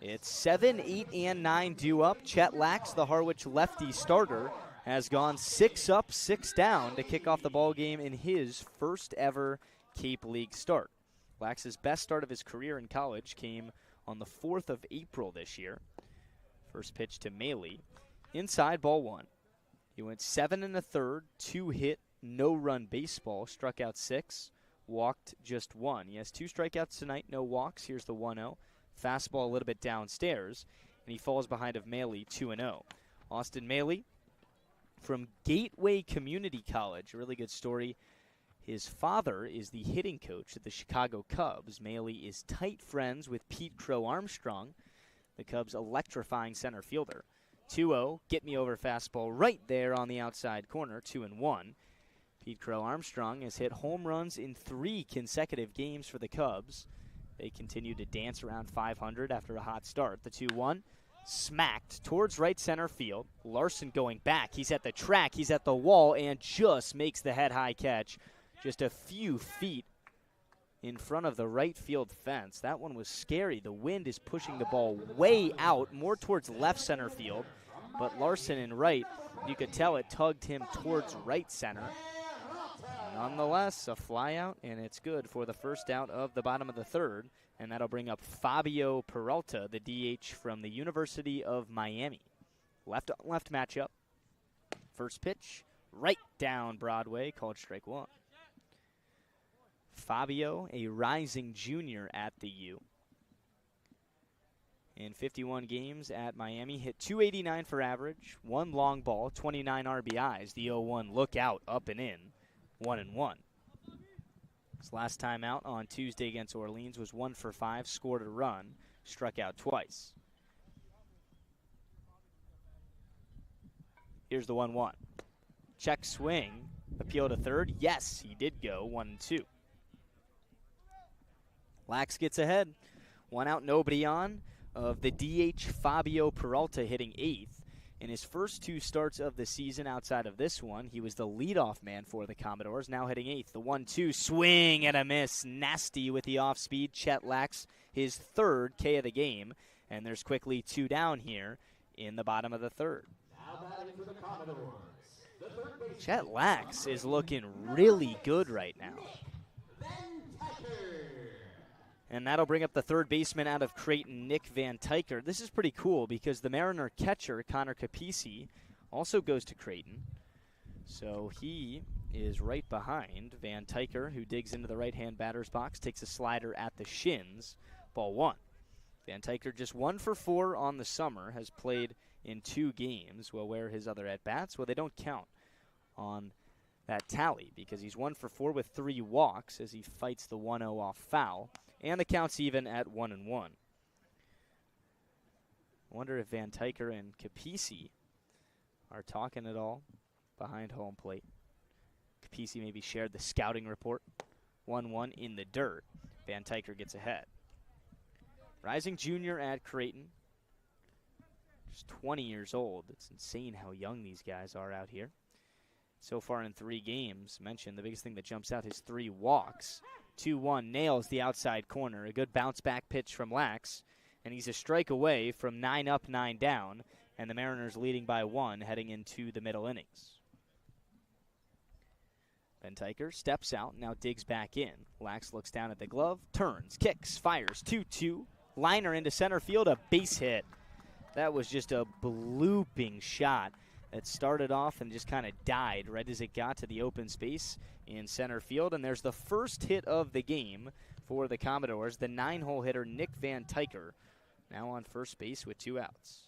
It's 7, 8, and 9 due up. Chet Lax, the Harwich lefty starter, has gone 6 up, 6 down to kick off the ball game in his first ever Cape League start. Lax's best start of his career in college came on the 4th of April this year. First pitch to Maley. Inside, ball 1. He went 7 1/3, 2 hit, no run baseball, struck out 6, walked just 1. He has 2 strikeouts tonight, no walks. Here's the 1-0. Fastball a little bit downstairs, and he falls behind of Maley 2-0. Austin Maley from Gateway Community College, a really good story. His father is the hitting coach at the Chicago Cubs. Maley is tight friends with Pete Crow Armstrong, the Cubs' electrifying center fielder. 2-0, get me over fastball right there on the outside corner, 2-1. Pete Crow Armstrong has hit home runs in 3 consecutive games for the Cubs. They continue to dance around 500 after a hot start. The 2-1, smacked towards right center field. Larson going back. He's at the track, he's at the wall, and just makes the head-high catch. Just a few feet in front of the right field fence. That one was scary. The wind is pushing the ball way out, more towards left center field. But Larson in right, you could tell it tugged him towards right center. Nonetheless, a fly out, and it's good for the first out of the bottom of the third. And that'll bring up Fabio Peralta, the DH from the University of Miami. Left-on-left matchup. First pitch, right down Broadway, called strike 1. Fabio, a rising junior at the U. In 51 games at Miami, hit .289 for average, 1 long ball, 29 RBIs. The 0-1 look out, up and in, 1-1. His last time out on Tuesday against Orleans was 1 for 5, scored a run, struck out twice. Here's the 1-1. Check swing, appeal to third. Yes, he did go, 1-2. Lax gets ahead. 1 out, nobody on, of the DH Fabio Peralta hitting 8th. In his first 2 starts of the season outside of this one, he was the leadoff man for the Commodores, now hitting 8th. The 1-2, swing and a miss. Nasty with the off-speed. Chet Lax, his 3rd K of the game. And there's quickly 2 down here in the bottom of the third. Now batting for the Commodores, the third baseman. Chet Lax is looking really good right now. And that'll bring up the third baseman out of Creighton, Nick Van Tyker. This is pretty cool because the Mariner catcher, Connor Capisi, also goes to Creighton. So he is right behind Van Tyker, who digs into the right-hand batter's box, takes a slider at the shins, ball one. Van Tyker just 1 for 4 on the summer, has played in 2 games. Well, where are his other at-bats? Well, they don't count on that tally because he's 1 for 4 with 3 walks as he fights the 1-0 off foul, and the count's even at 1-1. I wonder if Van Tyker and Capisi are talking at all behind home plate. Capisi maybe shared the scouting report. 1-1 in the dirt. Van Tyker gets ahead. Rising junior at Creighton. Just 20 years old. It's insane how young these guys are out here. So far in 3 games, mentioned the biggest thing that jumps out is 3 walks. 2-1 nails the outside corner. A good bounce back pitch from Lax. And he's a strike away from 9 up, 9 down. And the Mariners leading by 1 heading into the middle innings. Van Tyker steps out, now digs back in. Lax looks down at the glove, turns, kicks, fires, 2-2. Liner into center field, a base hit. That was just a blooping shot that started off and just kind of died right as it got to the open space in center field. And there's the first hit of the game for the Commodores, the 9-hole hitter Nick Van Tyker, now on first base with 2 outs.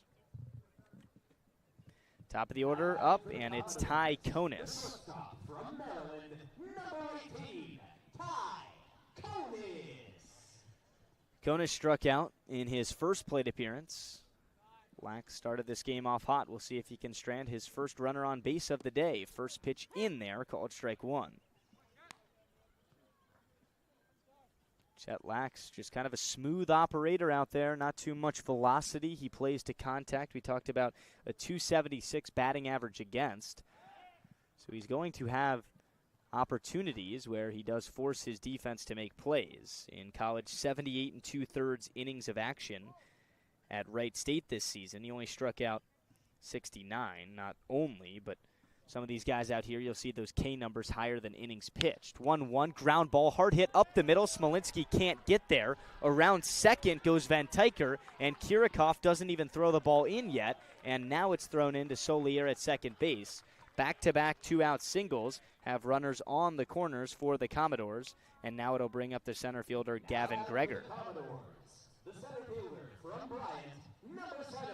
Top of the order up, and it's Ty Konis. From Maryland, number 18, Ty Konis. Konis struck out in his first plate appearance. Lax started this game off hot. We'll see if he can strand his first runner on base of the day. First pitch in there, called strike 1. Chet Lax, just kind of a smooth operator out there, not too much velocity. He plays to contact. We talked about a .276 batting average against. So he's going to have opportunities where he does force his defense to make plays. In college, 78 2/3 innings of action at Wright State this season. He only struck out 69, not only, but some of these guys out here, you'll see those K numbers higher than innings pitched. 1-1, ground ball, hard hit up the middle. Smolinski can't get there. Around second goes Van Tyker, and Kirikoff doesn't even throw the ball in yet, and now it's thrown into Solier at second base. Back-to-back 2-out singles have runners on the corners for the Commodores, and now it'll bring up the center fielder, Gavin Greger. The center fielder from Bryant, number 7,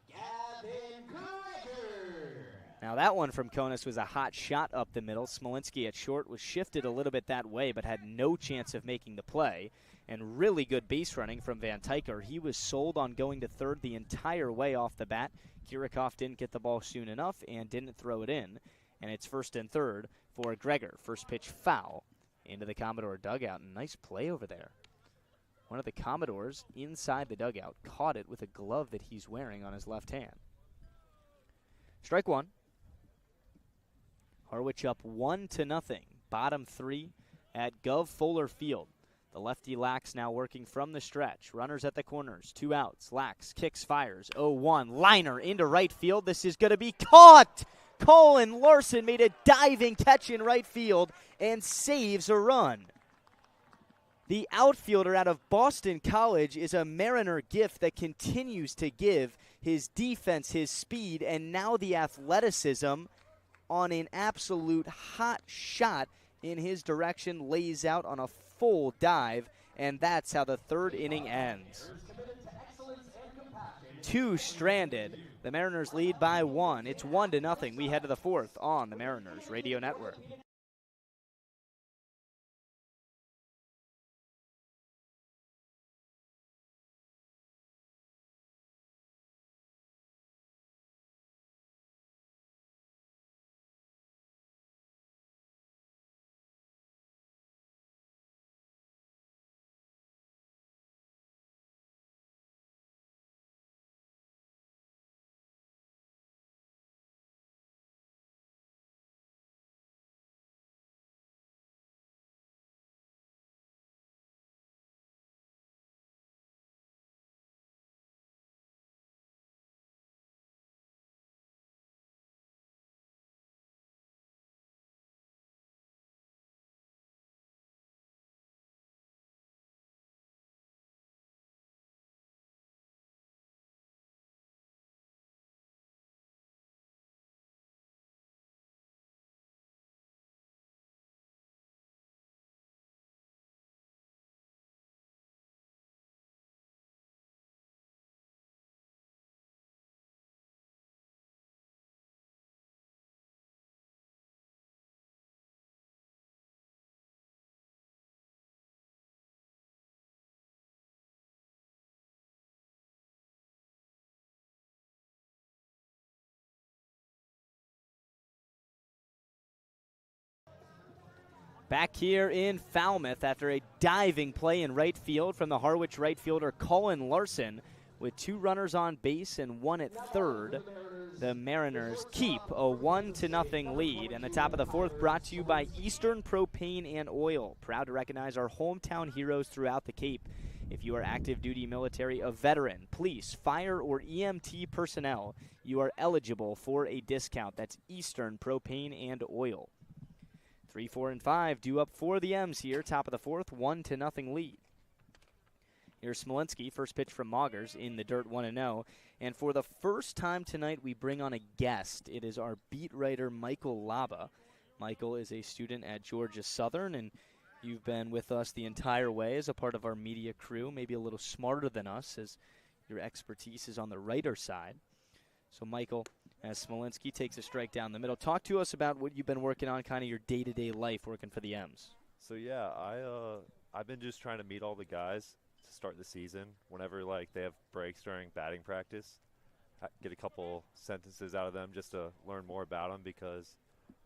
Gavin Greger. Now that one from Konis was a hot shot up the middle. Smolinski at short was shifted a little bit that way, but had no chance of making the play. And really good base running from Van Tyker. He was sold on going to third the entire way off the bat. Kirikoff didn't get the ball soon enough and didn't throw it in. And it's first and third for Greger. First pitch foul into the Commodore dugout. Nice play over there. One of the Commodores inside the dugout caught it with a glove that he's wearing on his left hand. Strike 1. Harwich up 1-0. Bottom 3 at Gov Fuller Field. The lefty Lax now working from the stretch. Runners at the corners. 2 outs. Lax kicks, fires. 0-1. Liner into right field. This is going to be caught. Colin Larson made a diving catch in right field and saves a run. The outfielder out of Boston College is a Mariner gift that continues to give his defense, his speed, and now the athleticism on an absolute hot shot in his direction, lays out on a full dive, and that's how the third inning ends. 2 stranded. The Mariners lead by 1. It's 1-0. We head to the 4th on the Mariners Radio Network. Back here in Falmouth after a diving play in right field from the Harwich right fielder Cullen Larson with 2 runners on base and 1 at third. The Mariners keep a 1-0 lead, and the top of the 4th brought to you by Eastern Propane and Oil. Proud to recognize our hometown heroes throughout the Cape. If you are active duty military, a veteran, police, fire, or EMT personnel, you are eligible for a discount. That's Eastern Propane and Oil. 3, 4, and 5 due up for the M's here. Top of the 4th, 1-0 lead. Here's Smolinski, first pitch from Moggers in the dirt, 1-0. And for the first time tonight, we bring on a guest. It is our beat writer, Michael Laba. Michael is a student at Georgia Southern, and you've been with us the entire way as a part of our media crew, maybe a little smarter than us as your expertise is on the writer side. So, Michael, as Smolinski takes a strike down the middle, talk to us about what you've been working on, kind of your day-to-day life working for the M's. So, yeah, I've been just trying to meet all the guys to start the season whenever, like, they have breaks during batting practice. Get a couple sentences out of them just to learn more about them because,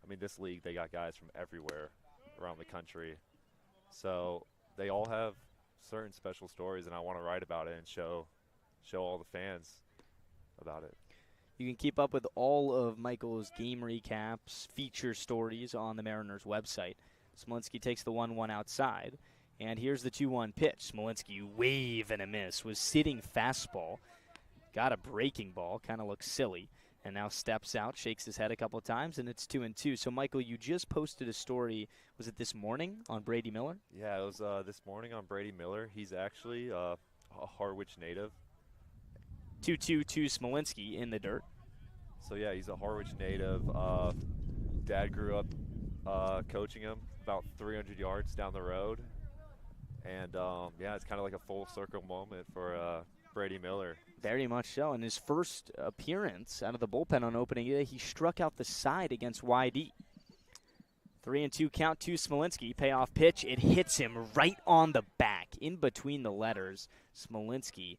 I mean, this league, they got guys from everywhere around the country. So they all have certain special stories, and I want to write about it and show all the fans about it. You can keep up with all of Michael's game recaps, feature stories on the Mariners website. Smolinski takes the 1-1 outside, and here's the 2-1 pitch. Smolinski, wave and a miss, was sitting fastball. Got a breaking ball, kind of looks silly, and now steps out, shakes his head a couple of times, and it's 2-2. So, Michael, you just posted a story, was it this morning, on Brady Miller? Yeah, it was this morning on Brady Miller. He's actually a Harwich native. 2-2 to Smolinski in the dirt. So, yeah, he's a Harwich native. Dad grew up coaching him about 300 yards down the road. And, yeah, it's kind of like a full circle moment for Brady Miller. Very much so. In his first appearance out of the bullpen on opening day, he struck out the side against YD. 3-2 count to Smolinski. Payoff pitch. It hits him right on the back, in between the letters. Smolinski,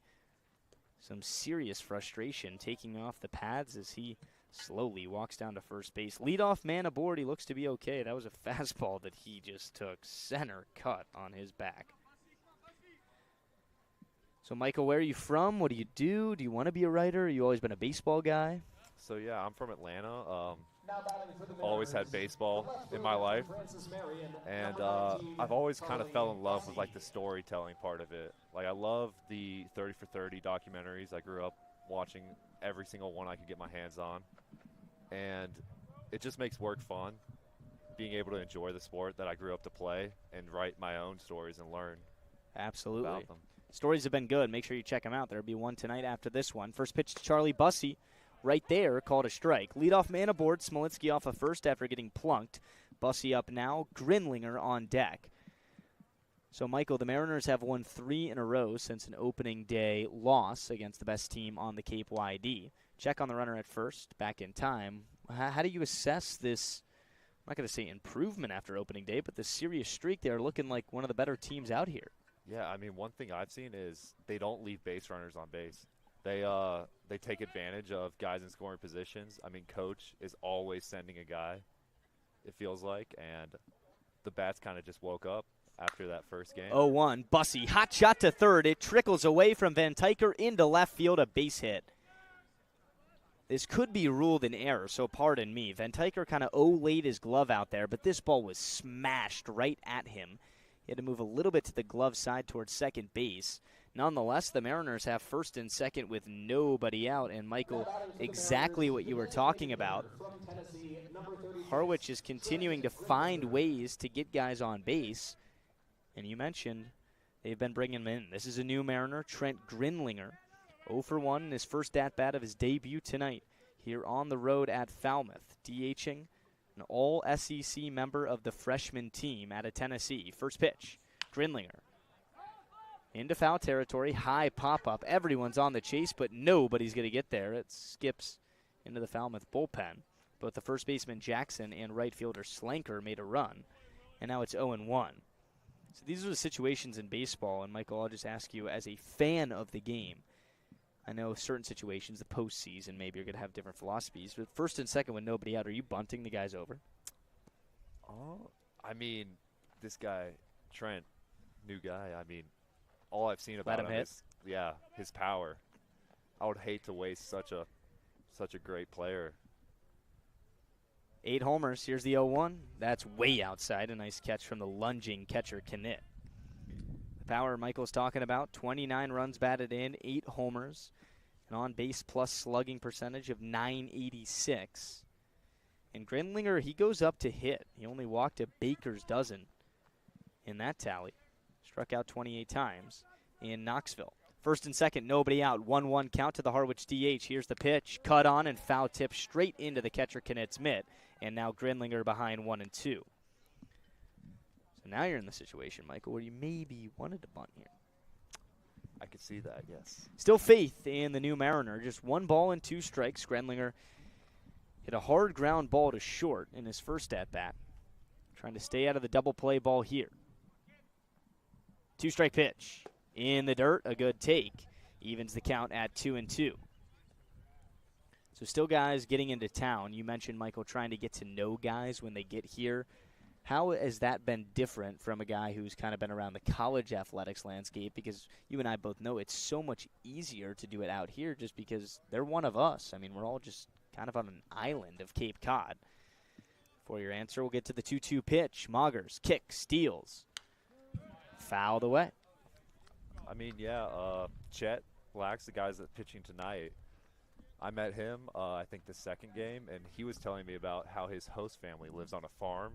some serious frustration, taking off the pads as he slowly walks down to first base. Leadoff man aboard. He looks to be okay. That was a fastball that he just took center cut on his back. So, Michael, where are you from? What do you do? Do you want to be a writer? You always been a baseball guy? So, yeah, I'm from Atlanta. Always had baseball in my life. And I've always kind of fell in love with, like, the storytelling part of it. Like, I love the 30 for 30 documentaries. I grew up watching every single one I could get my hands on. And it just makes work fun, being able to enjoy the sport that I grew up to play and write my own stories and learn about them. Stories have been good. Make sure you check them out. There'll be one tonight after this one. First pitch to Charlie Bussey. Right there, called a strike. Leadoff man aboard. Smolinski off of first after getting plunked. Bussey up now. Grinlinger on deck. So, Michael, the Mariners have won 3 in a row since an opening day loss against the best team on the Cape YD. Check on the runner at first, back in time. How do you assess this, I'm not going to say improvement after opening day, but the serious streak? They're looking like one of the better teams out here. Yeah, I mean, one thing I've seen is they don't leave base runners on base. They take advantage of guys in scoring positions. I mean, Coach is always sending a guy, it feels like, and the bats kind of just woke up after that first game. 0-1, Bussey, hot shot to third. It trickles away from Van Tyker into left field, a base hit. This could be ruled an error, so pardon me. Van Tyker kind of laid his glove out there, but this ball was smashed right at him. He had to move a little bit to the glove side towards second base. Nonetheless, the Mariners have first and second with nobody out. And, Michael, exactly what you were talking about. Harwich is continuing to find ways to get guys on base. And you mentioned they've been bringing him in. This is a new Mariner, Trent Grinlinger. 0 for 1 in his first at-bat of his debut tonight here on the road at Falmouth, DHing an all-SEC member of the freshman team out of Tennessee. First pitch, Grinlinger. Into foul territory, high pop-up. Everyone's on the chase, but nobody's going to get there. It skips into the Falmouth bullpen. Both the first baseman Jackson and right fielder Slanker made a run, and now it's 0-1. So these are the situations in baseball, and Michael, I'll just ask you, as a fan of the game, I know certain situations, the postseason, maybe you're going to have different philosophies, but first and second with nobody out, are you bunting the guys over? I mean, this guy, Trent, new guy, I mean, all I've seen about him him hit. is, his power. I would hate to waste such a great player. 8 homers. Here's the 0-1. That's way outside. A nice catch from the lunging catcher, Knit. The power Michael's talking about, 29 runs batted in, 8 homers, an on-base plus slugging percentage of .986. And Grindlinger, he goes up to hit. He only walked a baker's dozen in that tally. Struck out 28 times in Knoxville. First and second, nobody out. 1-1 count to the Harwich DH. Here's the pitch. Cut on and foul tip straight into the catcher Knit's mitt. And now Grindlinger behind 1-2. So now you're in the situation, Michael, where you maybe wanted to bunt here. I could see that, yes. Still faith in the new Mariner. Just 1 ball and 2 strikes. Grindlinger hit a hard ground ball to short in his first at-bat. Trying to stay out of the double play ball here. 2-strike pitch. In the dirt, a good take. Evens the count at 2-2. So still guys getting into town. You mentioned, Michael, trying to get to know guys when they get here. How has that been different from a guy who's kind of been around the college athletics landscape? Because you and I both know it's so much easier to do it out here just because they're one of us. I mean, we're all just kind of on an island of Cape Cod. For your answer, we'll get to the 2-2 pitch. Moggers, kick, steals. Fouled away. I mean, Chet Black's the guys that's pitching tonight. I met him, I think, the second game, and he was telling me about how his host family lives on a farm.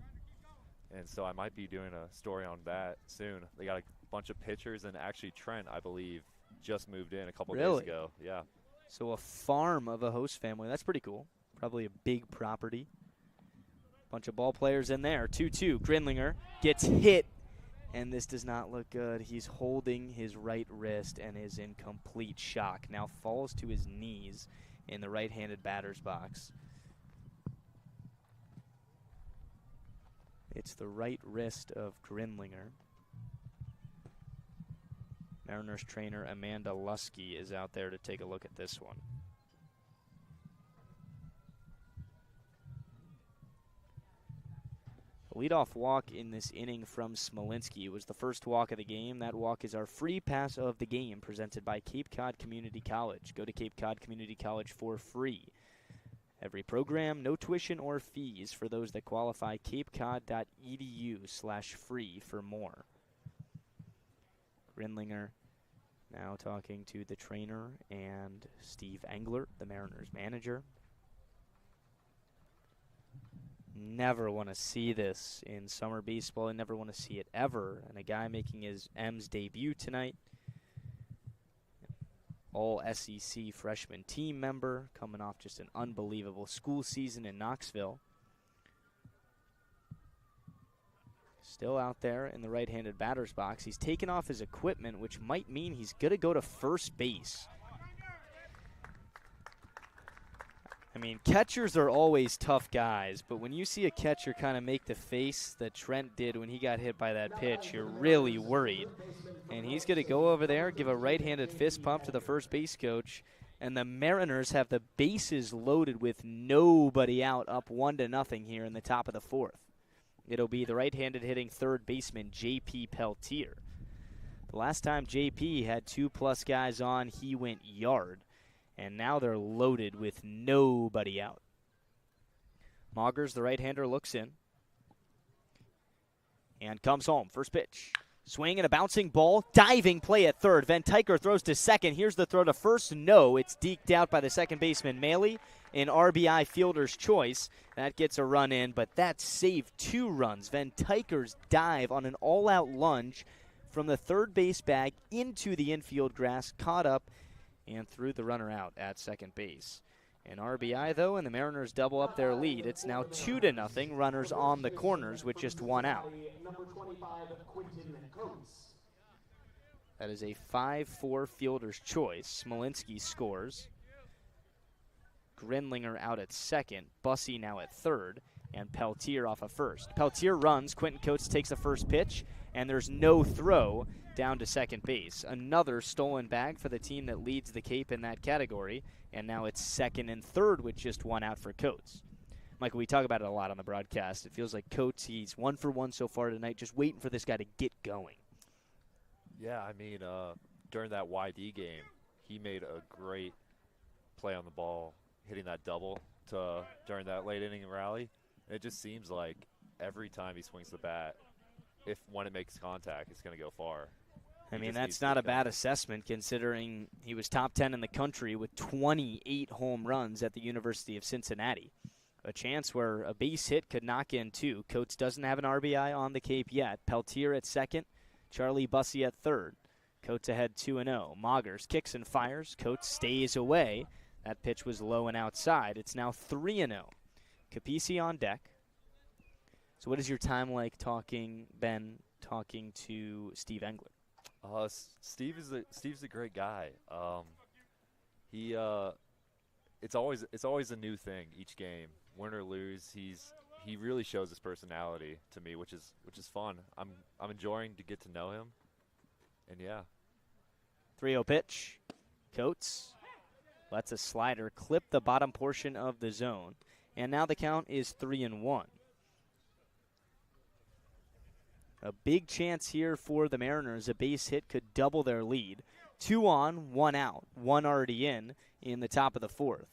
And so I might be doing a story on that soon. They got a bunch of pitchers, and actually Trent, I believe, just moved in a couple days ago. Yeah. So a farm of a host family. That's pretty cool. Probably a big property. Bunch of ball players in there. 2-2. Grindlinger gets hit. And this does not look good. He's holding his right wrist and is in complete shock. Now falls to his knees in the right-handed batter's box. It's the right wrist of Grindlinger. Mariners trainer Amanda Lusky is out there to take a look at this one. Leadoff walk in this inning from Smolinski. It was the first walk of the game. That walk is our free pass of the game presented by Cape Cod Community College. Go to Cape Cod Community College for free. Every program, no tuition or fees for those that qualify. capecod.edu/free for more. Grindlinger now talking to the trainer and Steve Engler, the Mariners manager. Never want to see this in summer baseball. I never want to see it ever. And a guy making his M's debut tonight. All SEC freshman team member, coming off just an unbelievable school season in Knoxville. Still out there in the right-handed batter's box. He's taken off his equipment, which might mean he's going to go to first base. I mean, catchers are always tough guys, but when you see a catcher kind of make the face that Trent did when he got hit by that pitch, you're really worried. And he's going to go over there, give a right-handed fist pump to the first base coach, and the Mariners have the bases loaded with nobody out, up 1-0 here in the top of the 4th. It'll be the right-handed hitting third baseman, J.P. Peltier. The last time J.P. had 2+ guys on, he went yard. And now they're loaded with nobody out. Moggers, the right-hander, looks in. And comes home. First pitch. Swing and a bouncing ball. Diving play at third. Van Tyker throws to second. Here's the throw to first. No, it's deked out by the second baseman, Maley. An RBI fielder's choice. That gets a run in, but that saved 2 runs. Van Tyker's dive on an all-out lunge from the third base bag into the infield grass. Caught up and threw the runner out at second base. An RBI, though, and the Mariners double up their lead. It's now 2-0, runners on the corners with just 1 out. That is a 5-4 fielder's choice. Smolinski scores. Grindlinger out at second. Bussey now at third. And Peltier off of first. Peltier runs. Quentin Coates takes the first pitch. And there's no throw down to second base. Another stolen bag for the team that leads the Cape in that category. And now it's second and third with just 1 out for Coates. Michael, we talk about it a lot on the broadcast. It feels like Coates, he's 1 for 1 so far tonight, just waiting for this guy to get going. Yeah, I mean, during that YD game, he made a great play on the ball, hitting that double during that late inning rally. And it just seems like every time he swings the bat, when it makes contact, it's going to go far. I mean, that's not a bad assessment considering he was top 10 in the country with 28 home runs at the University of Cincinnati. A chance where a base hit could knock in 2. Coates doesn't have an RBI on the Cape yet. Peltier at second, Charlie Bussey at third. Coates ahead 2-0. Moggers kicks and fires. Coates stays away. That pitch was low and outside. It's now 3-0. Capisi on deck. So what is your time like talking to Steve Engler? Steve's a great guy. It's always a new thing each game. Win or lose, he really shows his personality to me, which is fun. I'm enjoying to get to know him. And yeah. 3-0 pitch. Coates lets a slider clip the bottom portion of the zone. And now the count is 3-1. A big chance here for the Mariners. A base hit could double their lead. 2 on, 1 out. 1 already in the top of the 4th.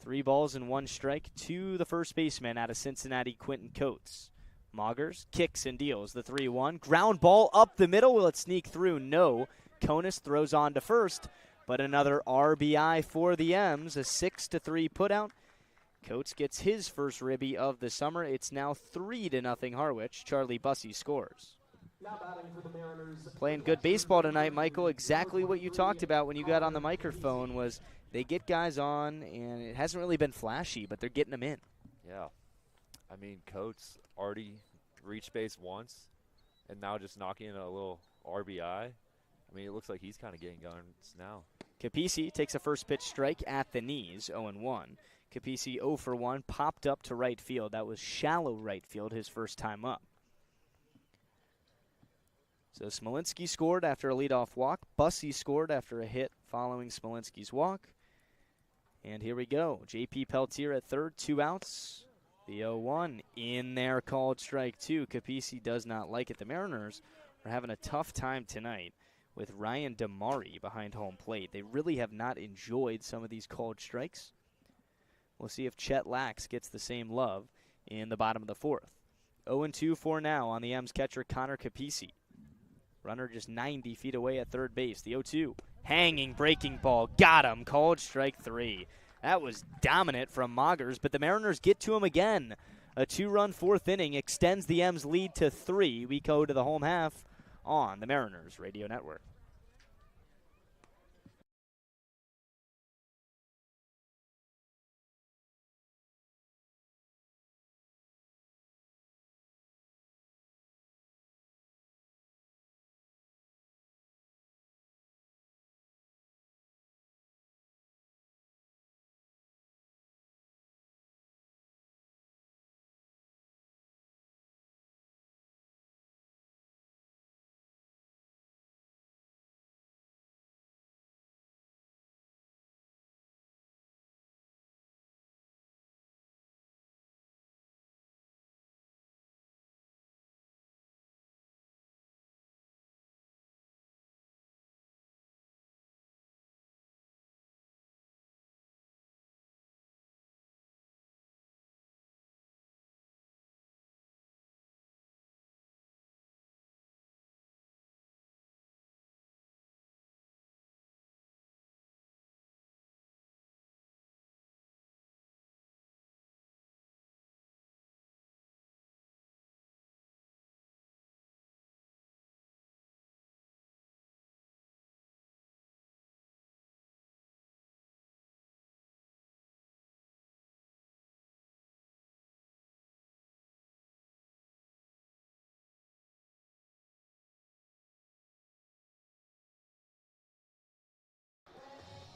3 balls and 1 strike to the first baseman out of Cincinnati, Quentin Coates. Moggers kicks and deals the 3-1. Ground ball up the middle. Will it sneak through? No. Konis throws on to first, but another RBI for the M's. A 6-3 putout. Coates gets his first ribby of the summer. It's now 3-0 Harwich. Charlie Bussey scores. Playing good baseball tonight, Michael. Exactly what you talked about when you got on the microphone was they get guys on, and it hasn't really been flashy, but they're getting them in. Yeah. I mean, Coates already reached base once, and now just knocking in a little RBI. I mean, it looks like he's kind of getting going now. Capisi takes a first pitch strike at the knees, 0-1. Capisi 0 for 1, popped up to right field. That was shallow right field his first time up. So Smolinski scored after a leadoff walk. Bussey scored after a hit following Smolinski's walk. And here we go. J.P. Peltier at third, 2 outs. The 0-1 in there, called strike 2. Capisi does not like it. The Mariners are having a tough time tonight with Ryan Damari behind home plate. They really have not enjoyed some of these called strikes. We'll see if Chet Lax gets the same love in the bottom of the 4th. 0-2 for now on the M's catcher, Connor Capisi. Runner just 90 feet away at third base. The 0-2. Hanging breaking ball. Got him. Called strike 3. That was dominant from Moggers, but the Mariners get to him again. A 2-run 4th inning extends the M's lead to 3. We go to the home half on the Mariners Radio Network.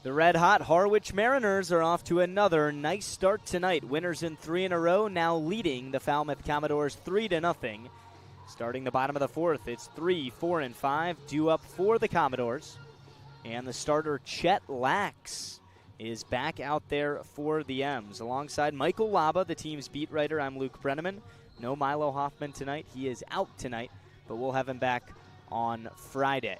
The red-hot Harwich Mariners are off to another nice start tonight. Winners in 3 in a row, now leading the Falmouth Commodores 3-0. Starting the bottom of the 4th, it's 3, 4, and 5 due up for the Commodores. And the starter, Chet Lax, is back out there for the M's. Alongside Michael Laba, the team's beat writer, I'm Luke Brenneman. No Milo Hoffman tonight. He is out tonight, but we'll have him back on Friday.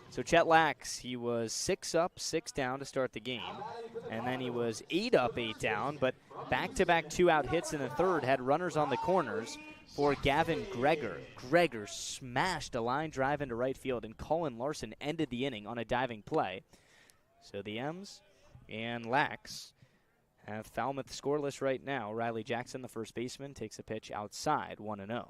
So Chet Lax, he was 6 up, 6 down to start the game. And then he was 8 up, 8 down, but back-to-back 2-out hits in the third had runners on the corners for Gavin Gregor. Gregor smashed a line drive into right field, and Colin Larson ended the inning on a diving play. So the M's and Lax have Falmouth scoreless right now. Riley Jackson, the first baseman, takes a pitch outside, 1-0.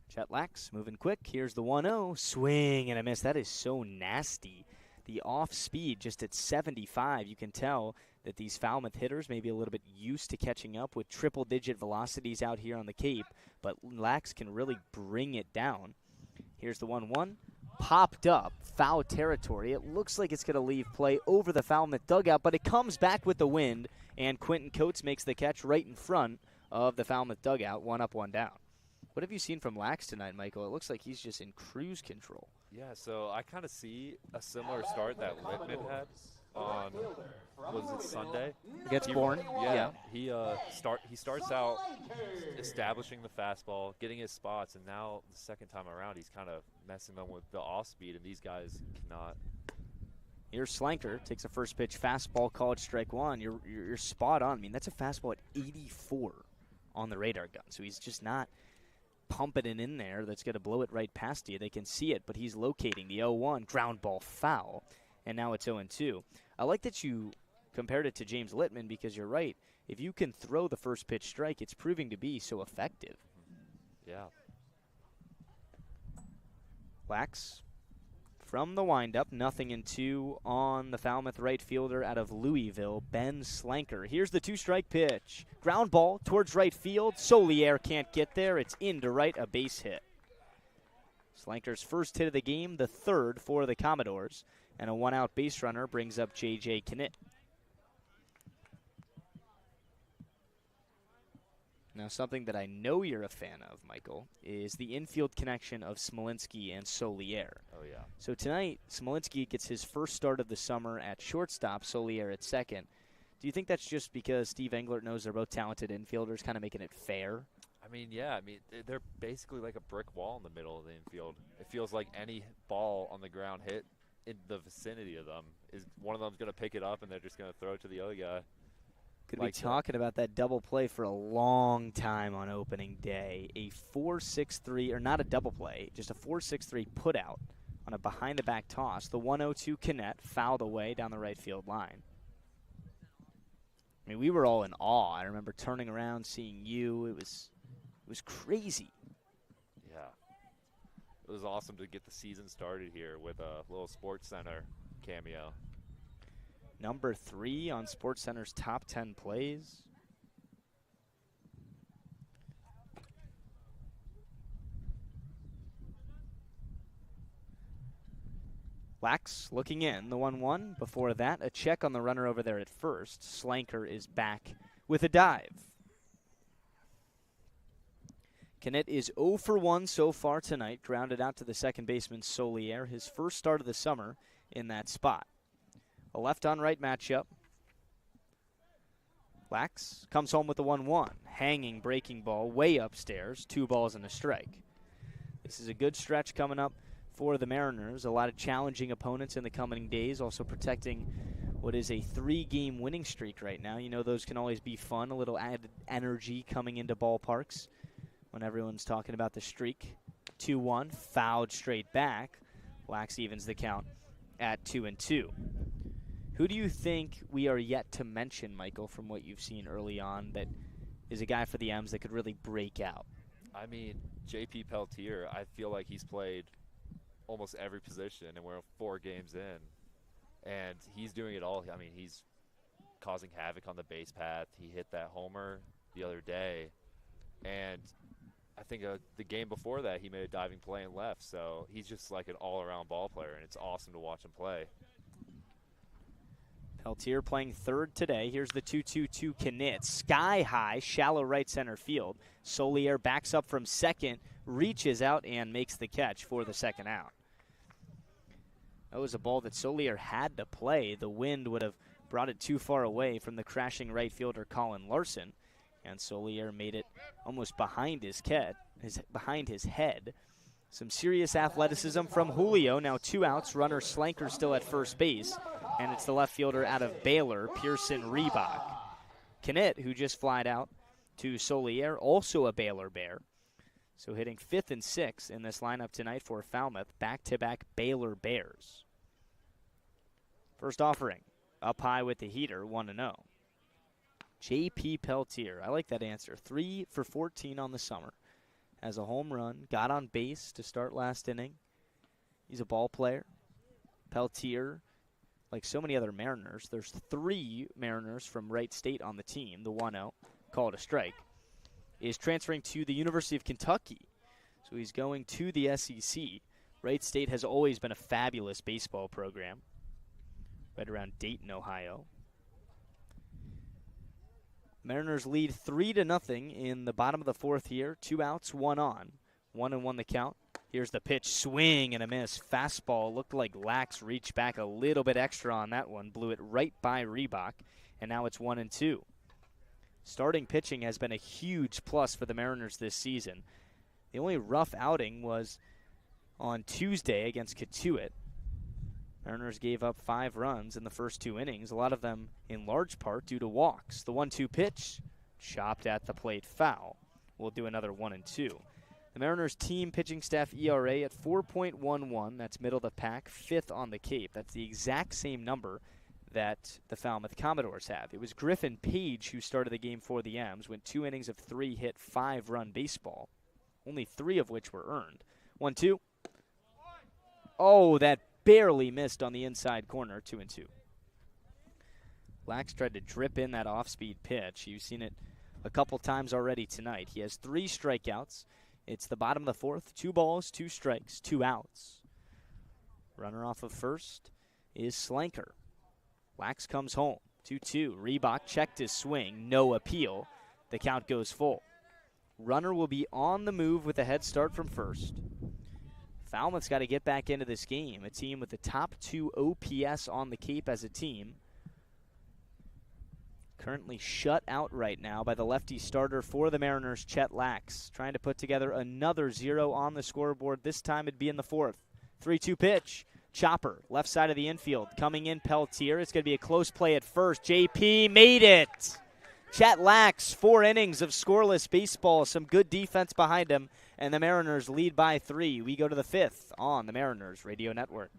Chet Lax moving quick. Here's the 1-0. Swing and a miss. That is so nasty. The off speed just at 75. You can tell that these Falmouth hitters may be a little bit used to catching up with triple-digit velocities out here on the Cape, but Lax can really bring it down. Here's the 1-1. Popped up, foul territory. It looks like it's going to leave play over the Falmouth dugout, but it comes back with the wind, and Quentin Coates makes the catch right in front of the Falmouth dugout, 1 up, 1 down. What have you seen from Lax tonight, Michael? It looks like he's just in cruise control. Yeah, so I kind of see a similar start that Littman had on, was it Sunday? Against Bourne? Yeah. He starts out establishing the fastball, getting his spots, and now the second time around he's kind of messing them with the off speed, and these guys cannot. Here's Slanker, takes a first pitch fastball, called strike one. You're spot on. I mean, that's a fastball at 84 on the radar gun, so he's just not pumping it in there. That's going to blow it right past you. They can see it, but he's locating the 0-1 ground ball foul, and now it's 0-2. I like that you compared it to James Littman because you're right. If you can throw the first pitch strike, it's proving to be so effective. Yeah. Lax from the windup, 0-2 on the Falmouth right fielder out of Louisville, Ben Slanker. Here's the 2-strike pitch. Ground ball towards right field. Solier can't get there. It's into right, a base hit. Slanker's first hit of the game, the third for the Commodores, and a 1-out base runner brings up J.J. Knitt. Now, something that I know you're a fan of, Michael, is the infield connection of Smolinski and Solier. Oh, yeah. So tonight, Smolinski gets his first start of the summer at shortstop, Solier at second. Do you think that's just because Steve Englert knows they're both talented infielders, kind of making it fair? I mean, yeah. I mean, they're basically like a brick wall in the middle of the infield. It feels like any ball on the ground hit in the vicinity of them is one of them's going to pick it up, and they're just going to throw it to the other guy. Could be talking about that double play for a long time on opening day. A 4-6-3, or not a double play, just a 4-6-3 put out on a behind-the-back toss. The 1-0-2 Knet fouled away down the right field line. I mean, we were all in awe. I remember turning around, seeing you. It was crazy. Yeah. It was awesome to get the season started here with a little Sports Center cameo. Number 3 on SportsCenter's top 10 plays. Lax looking in, the 1-1. Before that, a check on the runner over there at first. Slanker is back with a dive. Knet is 0 for 1 so far tonight, grounded out to the second baseman Solier, his first start of the summer in that spot. A left-on-right matchup. Lax comes home with the 1-1. Hanging breaking ball way upstairs. 2 balls and a strike. This is a good stretch coming up for the Mariners. A lot of challenging opponents in the coming days. Also protecting what is a 3-game winning streak right now. You know those can always be fun. A little added energy coming into ballparks when everyone's talking about the streak. 2-1. Fouled straight back. Lax evens the count at 2-2. Who do you think we are yet to mention, Michael, from what you've seen early on, that is a guy for the M's that could really break out? I mean, J.P. Peltier, I feel like he's played almost every position, and we're 4 games in. And he's doing it all. I mean, he's causing havoc on the base path. He hit that homer the other day. And I think the game before that, he made a diving play and left. So he's just like an all-around ball player, and it's awesome to watch him play. Peltier playing third today. Here's the 2-2-2 Knet. Sky high, shallow right center field. Solier backs up from second, reaches out, and makes the catch for the second out. That was a ball that Solier had to play. The wind would have brought it too far away from the crashing right fielder Colin Larson, and Solier made it almost behind his head. Some serious athleticism from Julio. Now 2 outs. Runner Slanker still at first base, and it's the left fielder out of Baylor, Pearson Reebok. Knet, who just flied out to Solier, also a Baylor Bear. So hitting 5th and 6th in this lineup tonight for Falmouth, back-to-back Baylor Bears. First offering, up high with the heater, 1-0. J.P. Peltier, I like that answer. 3 for 14 on the summer. Has a home run, got on base to start last inning. He's a ball player. Peltier, like so many other Mariners, there's 3 Mariners from Wright State on the team. The 1-0, call it a strike, is transferring to the University of Kentucky. So he's going to the SEC. Wright State has always been a fabulous baseball program, right around Dayton, Ohio. Mariners lead 3-0 in the bottom of the 4th here. 2 outs, 1 on. 1-1 the count. Here's the pitch, swing and a miss. Fastball, looked like Lax reached back a little bit extra on that one. Blew it right by Reebok, and now it's 1-2. Starting pitching has been a huge plus for the Mariners this season. The only rough outing was on Tuesday against Katuitt. Mariners gave up 5 runs in the first 2 innings, a lot of them in large part due to walks. The 1-2 pitch, chopped at the plate, foul. We'll do another 1-2. The Mariners team pitching staff ERA at 4.11. That's middle of the pack, 5th on the Cape. That's the exact same number that the Falmouth Commodores have. It was Griffin Page who started the game for the M's, went 2 innings of 3 hit 5-run baseball, only 3 of which were earned. 1-2. Oh, that barely missed on the inside corner, 2-2. Lax tried to drip in that off-speed pitch. You've seen it a couple times already tonight. He has 3 strikeouts. It's the bottom of the 4th. 2 balls, 2 strikes, 2 outs. Runner off of first is Slanker. Lax comes home, 2-2. Reebok checked his swing, no appeal. The count goes full. Runner will be on the move with a head start from first. Falmouth's got to get back into this game, a team with the top 2 OPS on the Cape as a team. Currently shut out right now by the lefty starter for the Mariners, Chet Lax. Trying to put together another 0 on the scoreboard. This time it'd be in the 4th. 3-2 pitch. Chopper, left side of the infield. Coming in, Peltier. It's going to be a close play at first. JP made it. Chet Lax, 4 innings of scoreless baseball. Some good defense behind him. And the Mariners lead by 3. We go to the 5th on the Mariners Radio Network.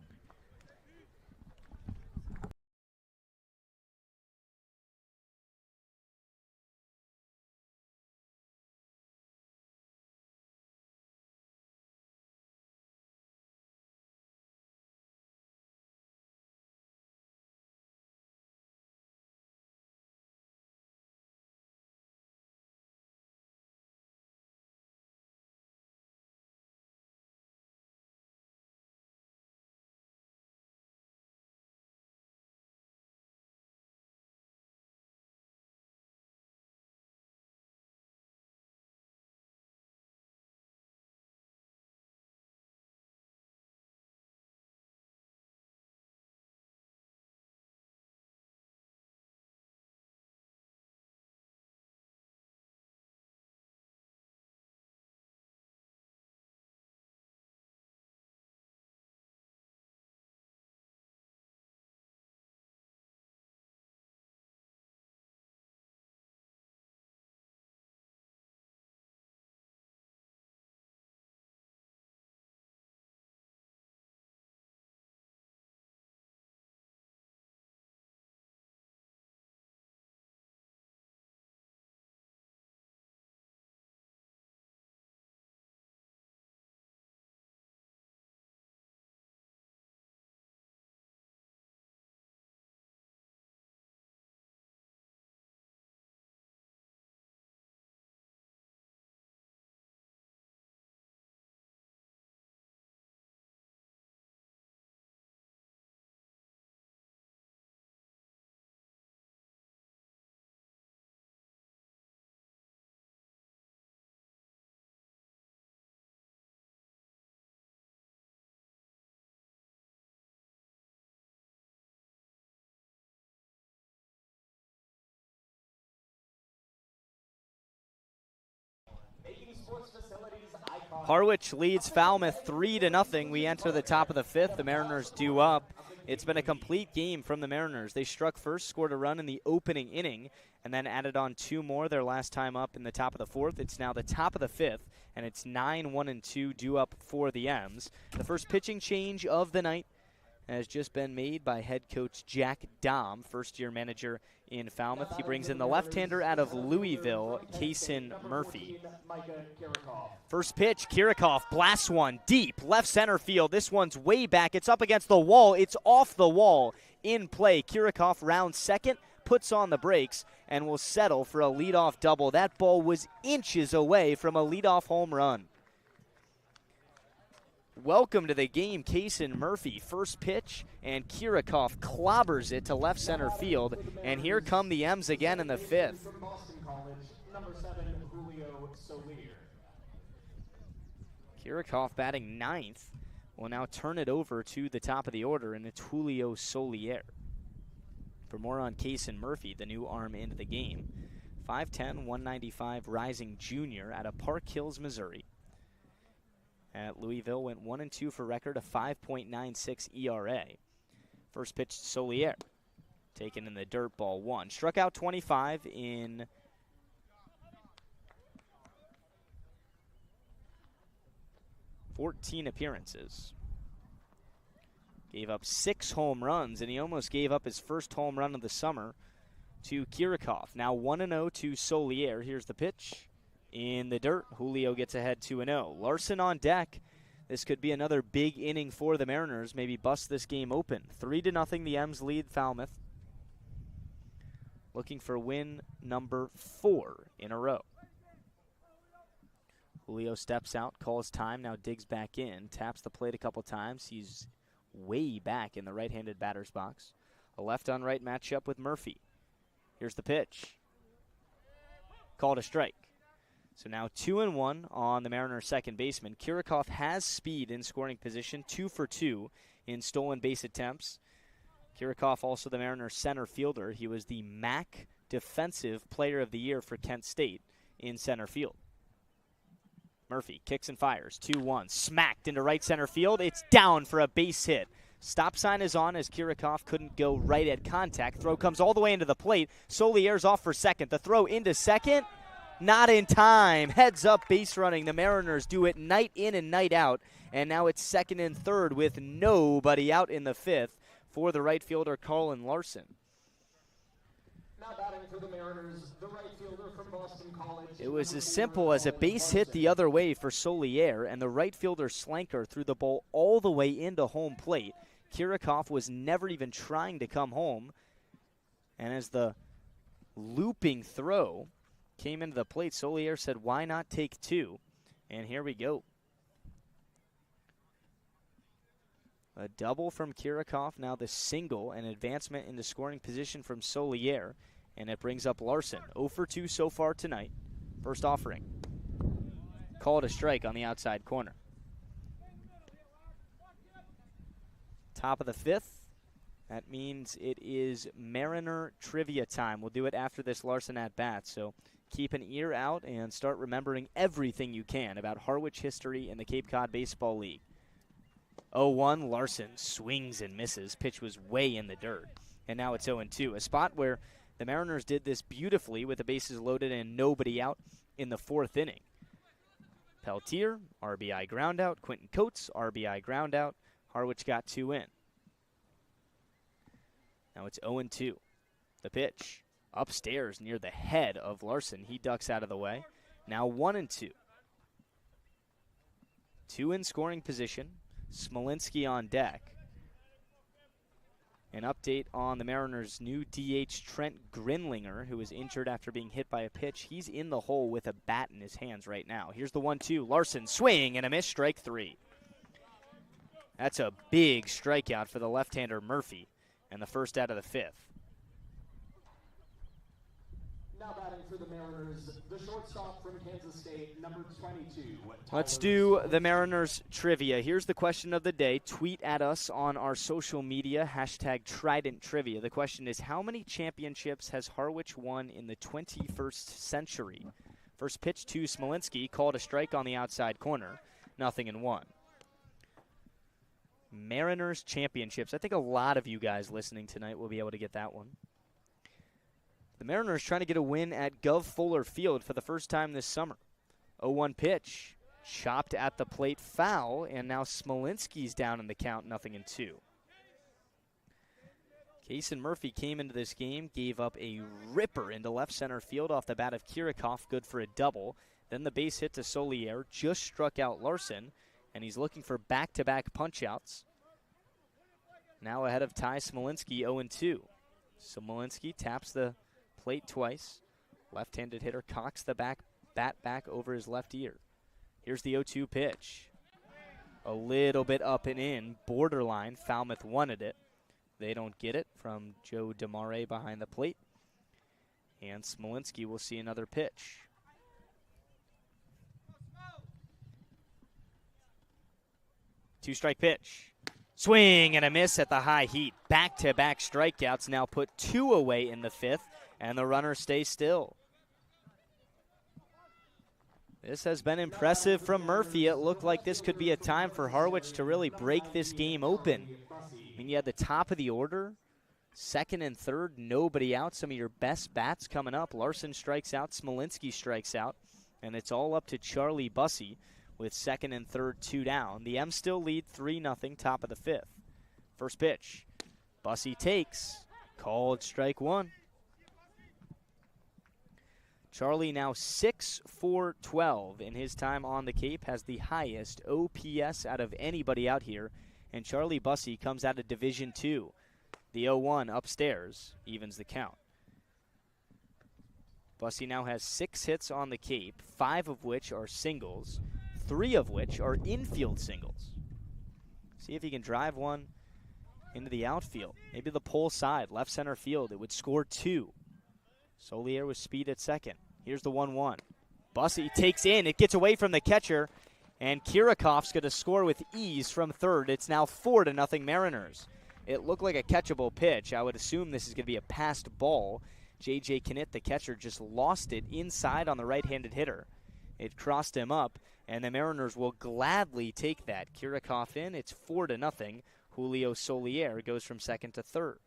Harwich leads Falmouth 3-0. We enter the top of the fifth. The Mariners due up. It's been a complete game from the Mariners. They struck first, scored a run in the opening inning, and then added on 2 more their last time up in the top of the fourth. It's now the top of the fifth, and it's 9-1-2 due up for the M's. The first pitching change of the night has just been made by head coach Jack Dahm, first-year manager in Falmouth. He brings in the left-hander out of Louisville, Kaysen Murphy. First pitch, Kirikoff blasts one deep, left center field. This one's way back. It's up against the wall. It's off the wall. In play, Kirikoff rounds second, puts on the brakes, and will settle for a leadoff double. That ball was inches away from a leadoff home run. Welcome to the game, Kaysen Murphy. First pitch, and Kirikoff clobbers it to left center field. And here come the M's again in the fifth. Kirikoff batting ninth will now turn it over to the top of the order, and it's Julio Solier. For more on Kaysen Murphy, the new arm into the game, 5'10", 195 rising junior out of Park Hills, Missouri. At Louisville, went 1-2 for record, a 5.96 ERA. First pitch to Solier, taken in the dirt, ball one. Struck out 25 in 14 appearances. Gave up 6 home runs, and he almost gave up his first home run of the summer to Kirikoff. Now 1-0 to Solier. Here's the pitch. In the dirt, Julio gets ahead 2-0. Larson on deck. This could be another big inning for the Mariners. Maybe bust this game open. 3-0, the M's lead Falmouth. Looking for win number 4 in a row. Julio steps out, calls time, now digs back in, taps the plate a couple times. He's way back in the right-handed batter's box. A left-on-right matchup with Murphy. Here's the pitch. Called a strike. So now 2-1 on the Mariners' second baseman. Kirikoff has speed in scoring position, 2 for 2 in stolen base attempts. Kirikoff also the Mariners' center fielder. He was the MAC Defensive Player of the Year for Kent State in center field. Murphy kicks and fires, 2-1, smacked into right center field. It's down for a base hit. Stop sign is on as Kirikoff couldn't go right at contact. Throw comes all the way into the plate. Solier's off for second. The throw into second. Not in time. Heads up base running. The Mariners do it night in and night out. And now it's second and third with nobody out in the fifth for the right fielder, Colin Larson. Now batting for the Mariners, the right fielder from Boston College. It was as simple as a base hit the other way for Solier, and the right fielder Slanker threw the ball all the way into home plate. Kirikoff was never even trying to come home. And as the looping throw came into the plate, Solier said, why not take 2? And here we go. A double from Kirikoff, now the single, and advancement into scoring position from Solier. And it brings up Larson. 0 for 2 so far tonight. First offering. Called a strike on the outside corner. Top of the fifth. That means it is Mariner trivia time. We'll do it after this Larson at bat, so keep an ear out and start remembering everything you can about Harwich history in the Cape Cod Baseball League. 0-1, Larson swings and misses. Pitch was way in the dirt. And now it's 0-2, a spot where the Mariners did this beautifully with the bases loaded and nobody out in the fourth inning. Peltier, RBI groundout. Quentin Coates, RBI groundout. Harwich got 2 in. Now it's 0-2. The pitch upstairs near the head of Larson. He ducks out of the way. Now 1-2. 2 in scoring position. Smolinski on deck. An update on the Mariners' new DH Trent Grinlinger, who was injured after being hit by a pitch. He's in the hole with a bat in his hands right now. Here's the 1-2. Larson swing and a miss, strike 3. That's a big strikeout for the left-hander Murphy, and the first out of the fifth. Now batting for the Mariners, the shortstop from Kansas State, number 22. Let's do the Mariners trivia. Here's the question of the day. Tweet at us on our social media, #TridentTrivia. The question is, how many championships has Harwich won in the 21st century? First pitch to Smolinski, called a strike on the outside corner. 0-1. Mariners championships. I think a lot of you guys listening tonight will be able to get that one. The Mariners trying to get a win at Gov Fuller Field for the first time this summer. 0-1 pitch. Chopped at the plate, foul, and now Smolinski's down in the count, 0-2. Kason Murphy came into this game, gave up a ripper into left center field off the bat of Kirikov, good for a double. Then the base hit to Solier, just struck out Larson, and he's looking for back-to-back punch-outs. Now ahead of Ty Smolinski, 0-2. Smolinski taps the plate twice. Left-handed hitter cocks the bat back over his left ear. Here's the 0-2 pitch. A little bit up and in, borderline. Falmouth wanted it. They don't get it from Joe DeMare behind the plate. And Smolinski will see another pitch. Two-strike pitch. Swing and a miss at the high heat. Back-to-back strikeouts now put 2 away in the 5th, and the runner stays still. This has been impressive from Murphy. It looked like this could be a time for Harwich to really break this game open. I mean, you had the top of the order, second and third, nobody out. Some of your best bats coming up. Larson strikes out, Smolinski strikes out, and it's all up to Charlie Bussey with second and third, 2 down. The M's still lead 3-0, top of the 5th. First pitch, Bussey takes, called strike 1. Charlie now 6 for 12 in his time on the Cape, has the highest OPS out of anybody out here, and Charlie Bussey comes out of Division II. The 0-1 upstairs evens the count. Bussey now has 6 hits on the Cape, 5 of which are singles, 3 of which are infield singles. See if he can drive one into the outfield, maybe the pole side, left center field. It would score 2. Solier with speed at second. Here's the 1-1. Bussey takes in. It gets away from the catcher, and Kirikov's going to score with ease from third. It's now 4-0 Mariners. It looked like a catchable pitch. I would assume this is going to be a passed ball. J.J. Knitt, the catcher, just lost it inside on the right-handed hitter. It crossed him up, and the Mariners will gladly take that. Kirikov in. It's 4-0. Julio Solier goes from second to third.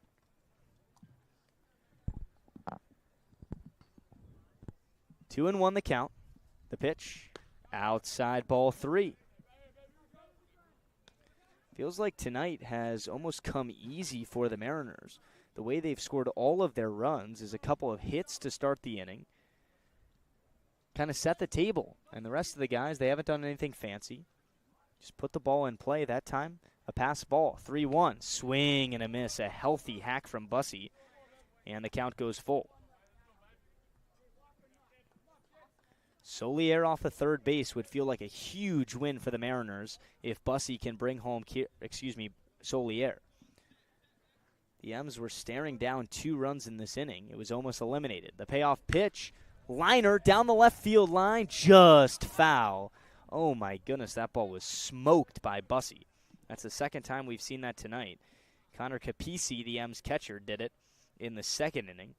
2-1 the count. The pitch, outside ball 3. Feels like tonight has almost come easy for the Mariners. The way they've scored all of their runs is a couple of hits to start the inning. Kind of set the table. And the rest of the guys, they haven't done anything fancy. Just put the ball in play that time. A pass ball, 3-1. Swing and a miss. A healthy hack from Bussey. And the count goes full. Solier off of third base would feel like a huge win for the Mariners if Bussey can bring home, Solier. The M's were staring down 2 runs in this inning. It was almost eliminated. The payoff pitch, liner down the left field line, just foul. Oh my goodness, that ball was smoked by Bussey. That's the second time we've seen that tonight. Connor Capisi, the M's catcher, did it in the second inning.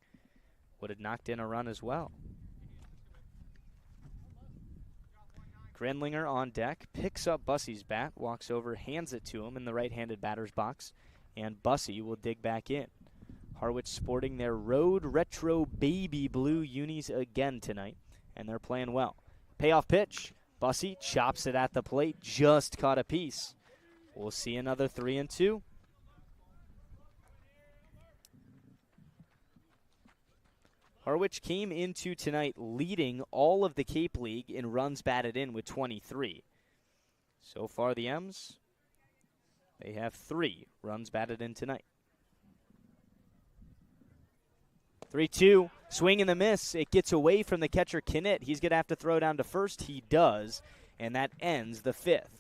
Would have knocked in a run as well. Grenlinger on deck, picks up Bussey's bat, walks over, hands it to him in the right-handed batter's box, and Bussey will dig back in. Harwich sporting their road retro baby blue unis again tonight, and they're playing well. Payoff pitch, Bussey chops it at the plate, just caught a piece. We'll see another 3-2. Harwich came into tonight leading all of the Cape League in runs batted in with 23. So far, the M's, they have 3 runs batted in tonight. 3-2, swing and the miss. It gets away from the catcher, Knitt. He's going to have to throw down to first. He does, and that ends the 5th.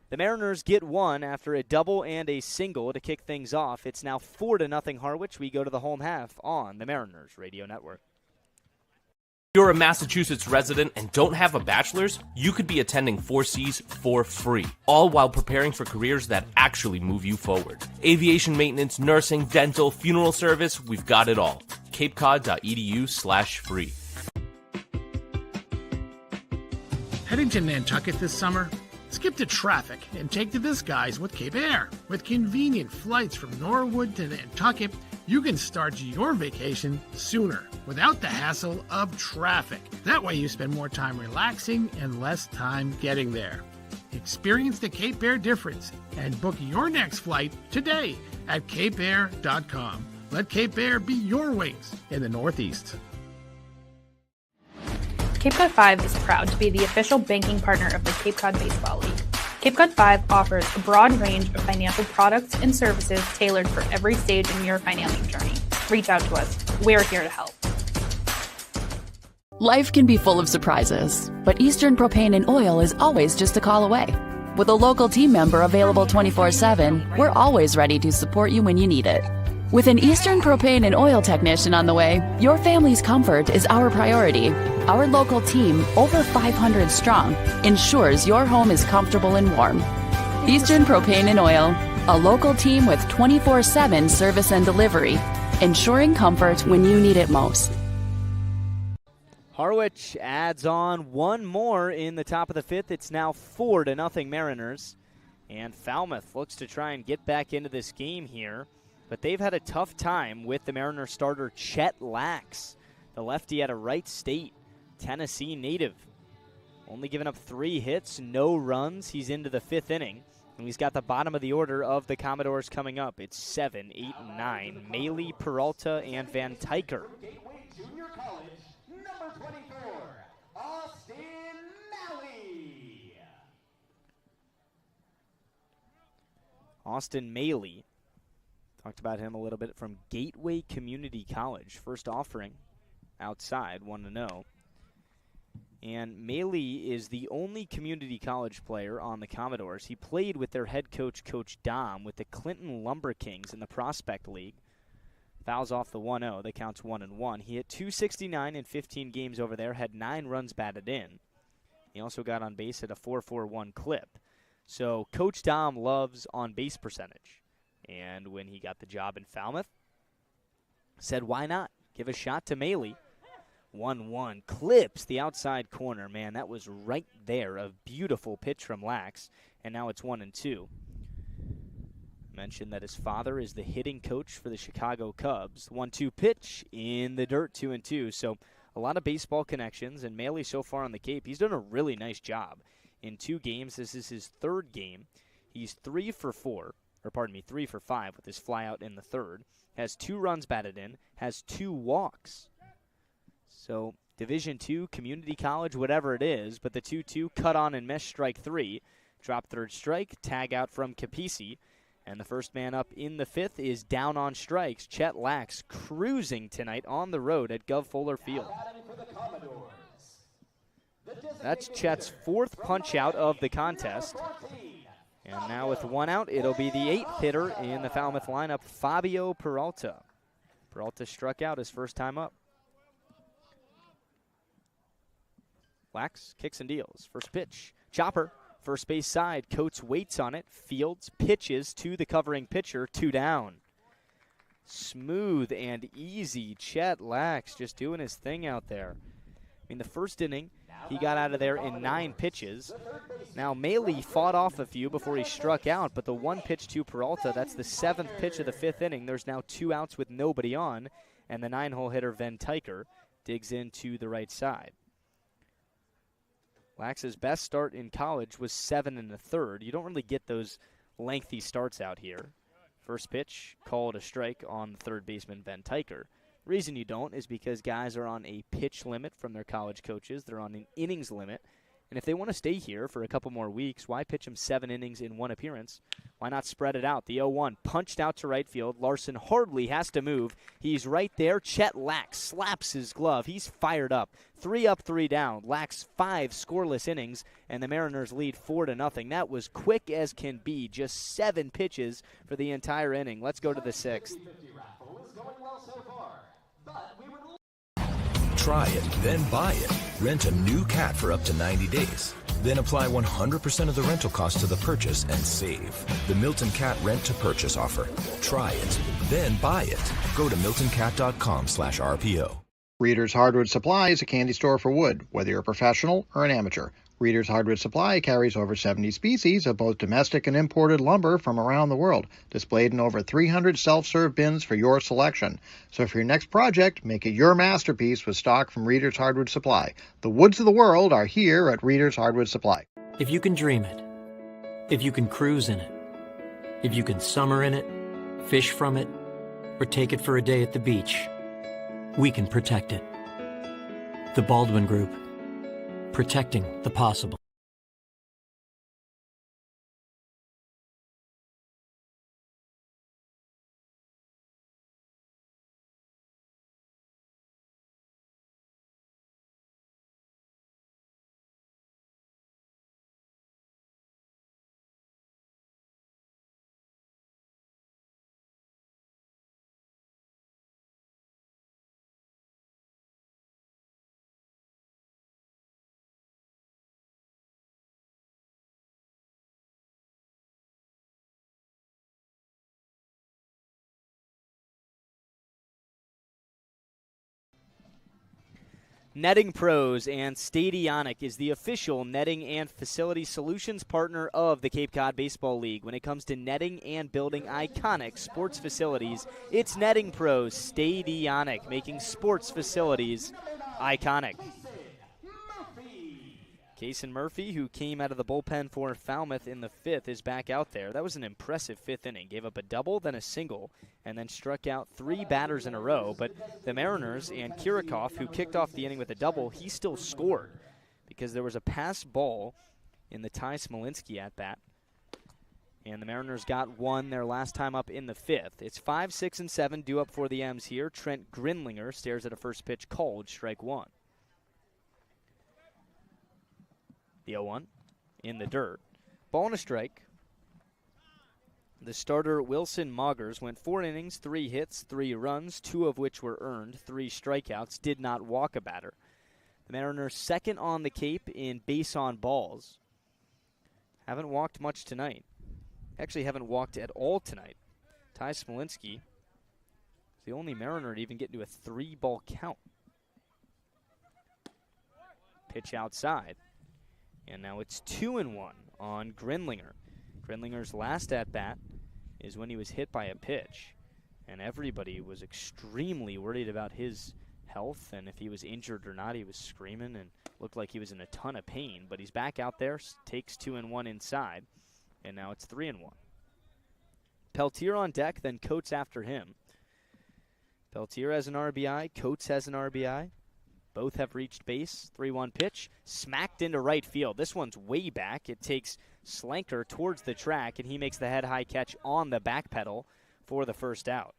The Mariners get 1 after a double and a single to kick things off. It's now 4-0 Harwich. We go to the home half on the Mariners Radio Network. If you're a Massachusetts resident and don't have a bachelor's, you could be attending 4Cs for free, all while preparing for careers that actually move you forward. Aviation maintenance, nursing, dental, funeral service, we've got it all. CapeCod.edu/free. Heading to Nantucket this summer? Skip the traffic and take to the skies with Cape Air. With convenient flights from Norwood to Nantucket, you can start your vacation sooner without the hassle of traffic. That way you spend more time relaxing and less time getting there. Experience the Cape Air difference and book your next flight today at capeair.com. Let Cape Air be your wings in the Northeast. Cape Cod 5 is proud to be the official banking partner of the Cape Cod Baseball League. Cape Cod 5 offers a broad range of financial products and services tailored for every stage in your financing journey. Reach out to us. We're here to help. Life can be full of surprises, but Eastern Propane and Oil is always just a call away. With a local team member available 24/7, we're always ready to support you when you need it. With an Eastern Propane and Oil technician on the way, your family's comfort is our priority. Our local team, over 500 strong, ensures your home is comfortable and warm. Eastern Propane and Oil, a local team with 24/7 service and delivery, ensuring comfort when you need it most. Harwich adds on one more in the top of the fifth. It's now 4-0 Mariners. And Falmouth looks to try and get back into this game here. But they've had a tough time with the Mariners starter Chet Lax, the lefty out of Wright State, Tennessee native. Only given up 3 hits, no runs. He's into the 5th inning. And he's got the bottom of the order of the Commodores coming up. It's 7, 8, and 9. Maley, Peralta, and Van Tyker. Junior College, number 24, Austin Maley. Austin Maley. Talked about him a little bit from Gateway Community College. First offering outside, 1-0. And Maley is the only community college player on the Commodores. He played with their head coach, Coach Dom, with the Clinton Lumber Kings in the Prospect League. Fouls off the 1-0. That counts 1-1. He hit .269 in 15 games over there, had 9 runs batted in. He also got on base at a .441 clip. So Coach Dom loves on-base percentage. And when he got the job in Falmouth, said, why not? Give a shot to Maley. 1-1. Clips the outside corner. Man, that was right there. A beautiful pitch from Lax. And now it's 1-2. Mentioned that his father is the hitting coach for the Chicago Cubs. 1-2 pitch in the dirt, 2-2. So a lot of baseball connections. And Maley so far on the Cape, he's done a really nice job. In 2 games, this is his 3rd game. He's 3 for 5 with his flyout in the 3rd. Has 2 runs batted in, has 2 walks. So Division II, community college, whatever it is, but the 2-2 cut on and mesh strike 3. Drop 3rd strike, tag out from Capisi. And the first man up in the 5th is down on strikes. Chet Lax cruising tonight on the road at Gov Fuller Field. That's Chet's 4th punch out of the contest. And now with 1 out, it'll be the 8th hitter in the Falmouth lineup, Fabio Peralta. Peralta struck out his first time up. Lax kicks and deals. First pitch. Chopper, first base side. Coates waits on it. Fields pitches to the covering pitcher. 2 down. Smooth and easy. Chet Lax just doing his thing out there. I mean, the first inning, he got out of there in 9 pitches. Now, Maley fought off a few before he struck out, but the 1 pitch to Peralta, that's the 7th pitch of the 5th inning. There's now 2 outs with nobody on, and the 9-hole hitter, Van Tyker, digs into the right side. Lax's best start in college was 7 1/3. You don't really get those lengthy starts out here. First pitch, called a strike on the 3rd baseman, Van Tyker. The reason you don't is because guys are on a pitch limit from their college coaches. They're on an innings limit. And if they want to stay here for a couple more weeks, why pitch them 7 innings in 1 appearance? Why not spread it out? The 0-1 punched out to right field. Larson hardly has to move. He's right there. Chet Lax slaps his glove. He's fired up. 3 up, 3 down. Lax 5 scoreless innings, and the Mariners lead 4-0. That was quick as can be. Just 7 pitches for the entire inning. Let's go to the 6th. Try it, then buy it. Rent a new cat for up to 90 days. Then apply 100% of the rental cost to the purchase and save. The Milton Cat Rent to Purchase offer. Try it, then buy it. Go to miltoncat.com/RPO. Reader's Hardwood Supply is a candy store for wood, whether you're a professional or an amateur. Reader's Hardwood Supply carries over 70 species of both domestic and imported lumber from around the world, displayed in over 300 self-serve bins for your selection. So for your next project, make it your masterpiece with stock from Reader's Hardwood Supply. The woods of the world are here at Reader's Hardwood Supply. If you can dream it, if you can cruise in it, if you can summer in it, fish from it, or take it for a day at the beach, we can protect it. The Baldwin Group. Protecting the possible. Netting Pros and Stadionic is the official netting and facility solutions partner of the Cape Cod Baseball League. When it comes to netting and building iconic sports facilities, it's Netting Pros, Stadionic, making sports facilities iconic. Kason Murphy, who came out of the bullpen for Falmouth in the fifth, is back out there. That was an impressive fifth inning. Gave up a double, then a single, and then struck out 3 batters in a row. But the Mariners and Kirikoff, who kicked off the inning with a double, he still scored because there was a pass ball in the Ty Smolinski at bat. And the Mariners got one their last time up in the fifth. It's 5, 6, and 7 due up for the M's here. Trent Grinlinger stares at a first pitch called, strike one. The 0-1 in the dirt. Ball and a strike. The starter, Wilson Moggers, went 4 innings, 3 hits, 3 runs, 2 of which were earned, 3 strikeouts, did not walk a batter. The Mariners second on the Cape in base on balls. Haven't walked much tonight. Actually haven't walked at all tonight. Ty Smolinski is the only Mariner to even get into a 3-ball count. Pitch outside. And now it's 2-1 on Grinlinger. Grinlinger's last at-bat is when he was hit by a pitch. And everybody was extremely worried about his health and if he was injured or not. He was screaming and looked like he was in a ton of pain. But he's back out there, takes 2-1 inside. And now it's 3-1. Peltier on deck, then Coates after him. Peltier has an RBI, Coates has an RBI. Both have reached base. 3-1 pitch, smacked into right field. This one's way back. It takes Slanker towards the track, and he makes the head-high catch on the back pedal for the first out.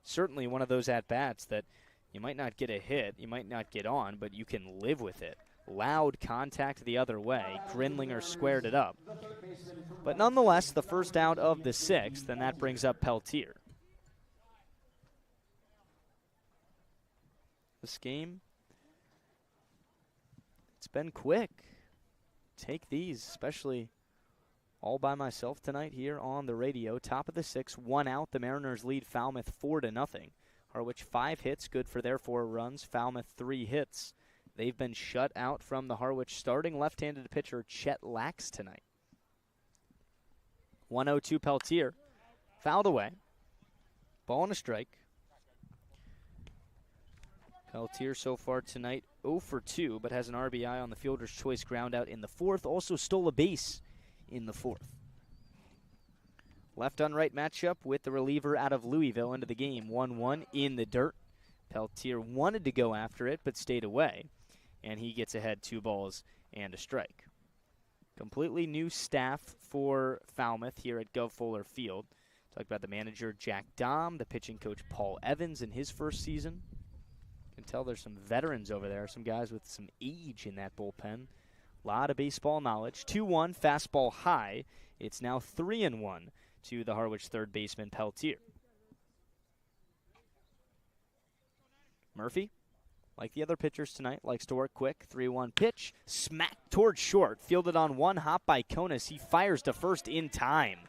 Certainly one of those at-bats that you might not get a hit, you might not get on, but you can live with it. Loud contact the other way. Grinlinger squared it up. But nonetheless, the first out of the 6th, and that brings up Peltier. This game, it's been quick. Take these, especially all by myself tonight here on the radio. Top of the 6th, 1 out. The Mariners lead Falmouth 4-0. Harwich 5 hits, good for their 4 runs. Falmouth 3 hits. They've been shut out from the Harwich starting left-handed pitcher Chet Lax tonight. 1-0-2 Peltier. Fouled away. Ball and a strike. Peltier so far tonight 0 for 2, but has an RBI on the fielder's choice ground out in the 4th. Also stole a base in the 4th. Left on right matchup with the reliever out of Louisville into the game. 1-1 in the dirt. Peltier wanted to go after it, but stayed away. And he gets ahead 2 balls and a strike. Completely new staff for Falmouth here at Gov Fuller Field. Talk about the manager, Jack Dahm, the pitching coach, Paul Evans, in his first season. You can tell there's some veterans over there, some guys with some age in that bullpen. A lot of baseball knowledge. 2-1, fastball high. It's now 3-1 to the Harwich third baseman, Peltier. Murphy, like the other pitchers tonight, likes to work quick. 3-1 pitch, smacked towards short. Fielded on 1 hop by Konis. He fires to first in time.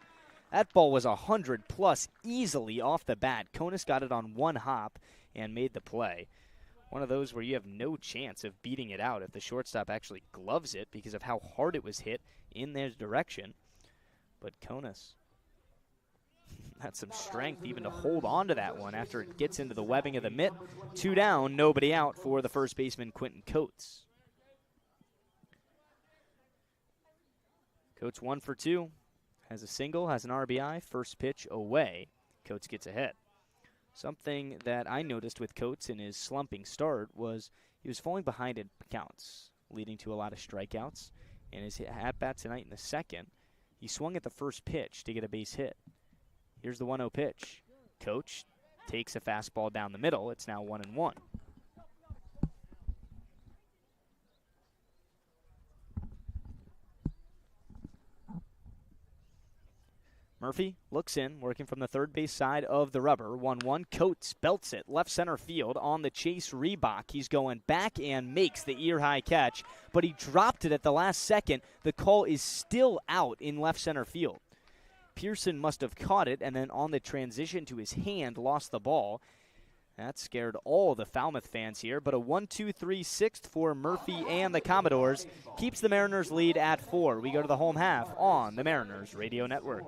That ball was 100+ easily off the bat. Konis got it on 1 hop and made the play. one of those where you have no chance of beating it out if the shortstop actually gloves it because of how hard it was hit in their direction. But Konis had some strength even to hold on to that one after it gets into the webbing of the mitt. 2 down, nobody out for the first baseman, Quentin Coates. Coates 1 for 2. Has a single, has an RBI, first pitch away. Coates gets ahead. Something that I noticed with Coates in his slumping start was he was falling behind in counts, leading to a lot of strikeouts. And his at-bat tonight in the second, he swung at the first pitch to get a base hit. Here's the 1-0 pitch. Coach takes a fastball down the middle. It's now 1-1. Murphy looks in, working from the third base side of the rubber. 1-1. Coates belts it left center field on the chase Reebok. He's going back and makes the ear-high catch, but he dropped it at the last second. The call is still out in left center field. Pearson must have caught it, and then on the transition to his hand, lost the ball. That scared all the Falmouth fans here, but a 1-2-3 sixth for Murphy and the Commodores keeps the Mariners lead at 4. We go to the home half on the Mariners Radio Network.